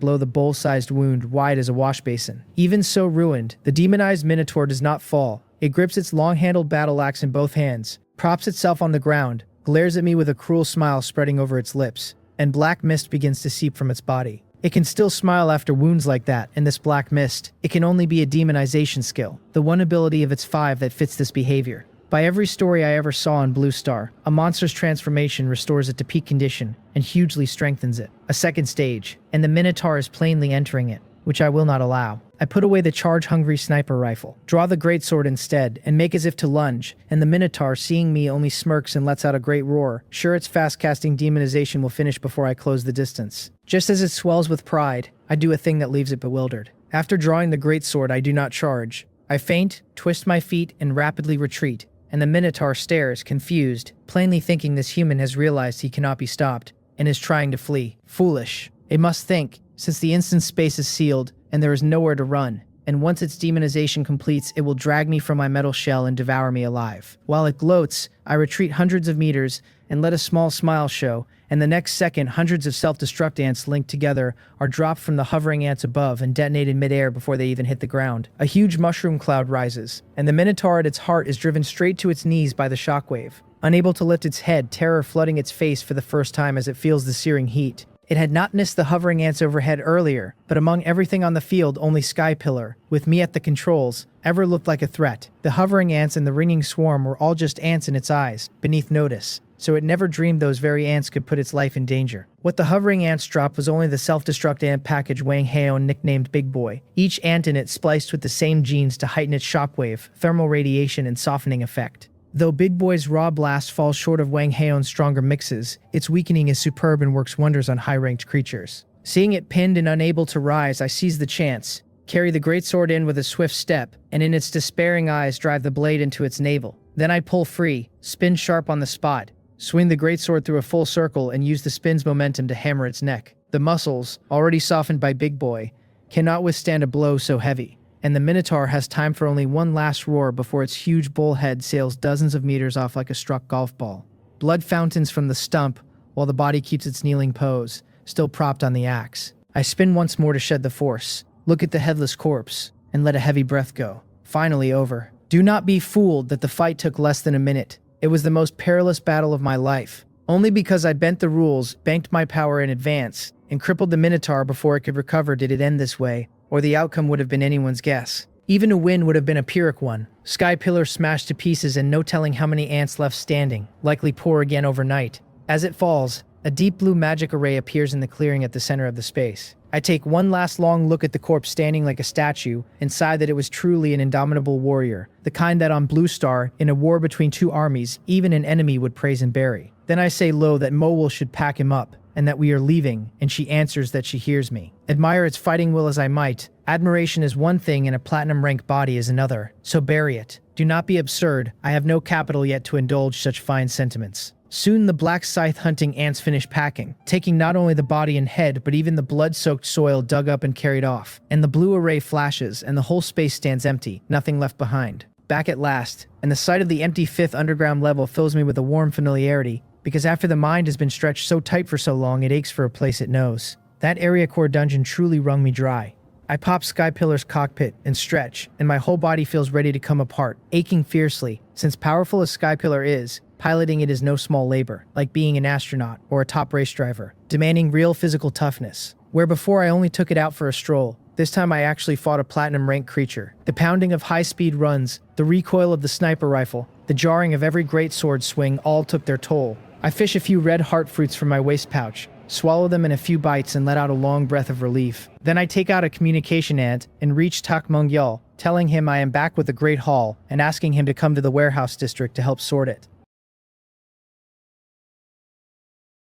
S1: blow the bowl-sized wound wide as a wash basin. Even so ruined, the demonized Minotaur does not fall. It grips its long-handled battle axe in both hands, props itself on the ground, glares at me with a cruel smile spreading over its lips, and black mist begins to seep from its body. It can still smile after wounds like that, and this black mist, it can only be a demonization skill, the one ability of its 5 that fits this behavior. By every story I ever saw in Blue Star, a monster's transformation restores it to peak condition and hugely strengthens it. A second stage, and the Minotaur is plainly entering it, which I will not allow. I put away the charge-hungry sniper rifle, draw the greatsword instead, and make as if to lunge, and the Minotaur, seeing me, only smirks and lets out a great roar, sure its fast-casting demonization will finish before I close the distance. Just as it swells with pride, I do a thing that leaves it bewildered. After drawing the greatsword, I do not charge. I feint, twist my feet, and rapidly retreat, and the Minotaur stares, confused, plainly thinking this human has realized he cannot be stopped, and is trying to flee. Foolish. It must think, since the instant space is sealed, and there is nowhere to run, and once its demonization completes, it will drag me from my metal shell and devour me alive. While it gloats, I retreat hundreds of meters and let a small smile show, and the next second, hundreds of self-destruct ants linked together are dropped from the hovering ants above and detonated mid-air before they even hit the ground. A huge mushroom cloud rises, and the Minotaur at its heart is driven straight to its knees by the shockwave. Unable to lift its head, terror flooding its face for the first time as it feels the searing heat. It had not missed the hovering ants overhead earlier, but among everything on the field, only Skypillar, with me at the controls, ever looked like a threat. The hovering ants and the ringing swarm were all just ants in its eyes, beneath notice, so it never dreamed those very ants could put its life in danger. What the hovering ants dropped was only the self-destruct ant package Wang Haon nicknamed Big Boy, each ant in it spliced with the same genes to heighten its shockwave, thermal radiation, and softening effect. Though Big Boy's raw blast falls short of Wang Haon's stronger mixes, its weakening is superb and works wonders on high-ranked creatures. Seeing it pinned and unable to rise, I seize the chance, carry the greatsword in with a swift step, and in its despairing eyes drive the blade into its navel. Then I pull free, spin sharp on the spot, swing the greatsword through a full circle, and use the spin's momentum to hammer its neck. The muscles, already softened by Big Boy, cannot withstand a blow so heavy, and the Minotaur has time for only one last roar before its huge bull head sails dozens of meters off like a struck golf ball. Blood fountains from the stump, while the body keeps its kneeling pose, still propped on the axe. I spin once more to shed the force, look at the headless corpse, and let a heavy breath go. Finally over. Do not be fooled that the fight took less than a minute. It was the most perilous battle of my life. Only because I bent the rules, banked my power in advance, and crippled the Minotaur before it could recover did it end this way, or the outcome would have been anyone's guess. Even a win would have been a Pyrrhic one. Skypillar smashed to pieces and no telling how many ants left standing, likely pour again overnight. As it falls, a deep blue magic array appears in the clearing at the center of the space. I take one last long look at the corpse standing like a statue, and sigh that it was truly an indomitable warrior, the kind that on Blue Star, in a war between two armies, even an enemy would praise and bury. Then I say low that Mowell should pack him up, and that we are leaving, and she answers that she hears me. Admire its fighting will as I might, admiration is one thing and a platinum rank body is another, so bury it. Do not be absurd, I have no capital yet to indulge such fine sentiments. Soon the black scythe hunting ants finish packing, taking not only the body and head but even the blood-soaked soil dug up and carried off, and the blue array flashes and the whole space stands empty, nothing left behind. Back at last, and the sight of the empty 5th underground level fills me with a warm familiarity, because after the mind has been stretched so tight for so long it aches for a place it knows. That area core dungeon truly wrung me dry. I pop Skypillar's cockpit and stretch, and my whole body feels ready to come apart, aching fiercely, since powerful as Skypillar is, piloting it is no small labor, like being an astronaut or a top race driver, demanding real physical toughness. Where before I only took it out for a stroll, this time I actually fought a platinum rank creature. The pounding of high-speed runs, the recoil of the sniper rifle, the jarring of every greatsword swing all took their toll. I fish a few red heart fruits from my waist pouch, swallow them in a few bites and let out a long breath of relief. Then I take out a communication ant and reach Tak Mungyal, telling him I am back with the Great Hall and asking him to come to the warehouse district to help sort it.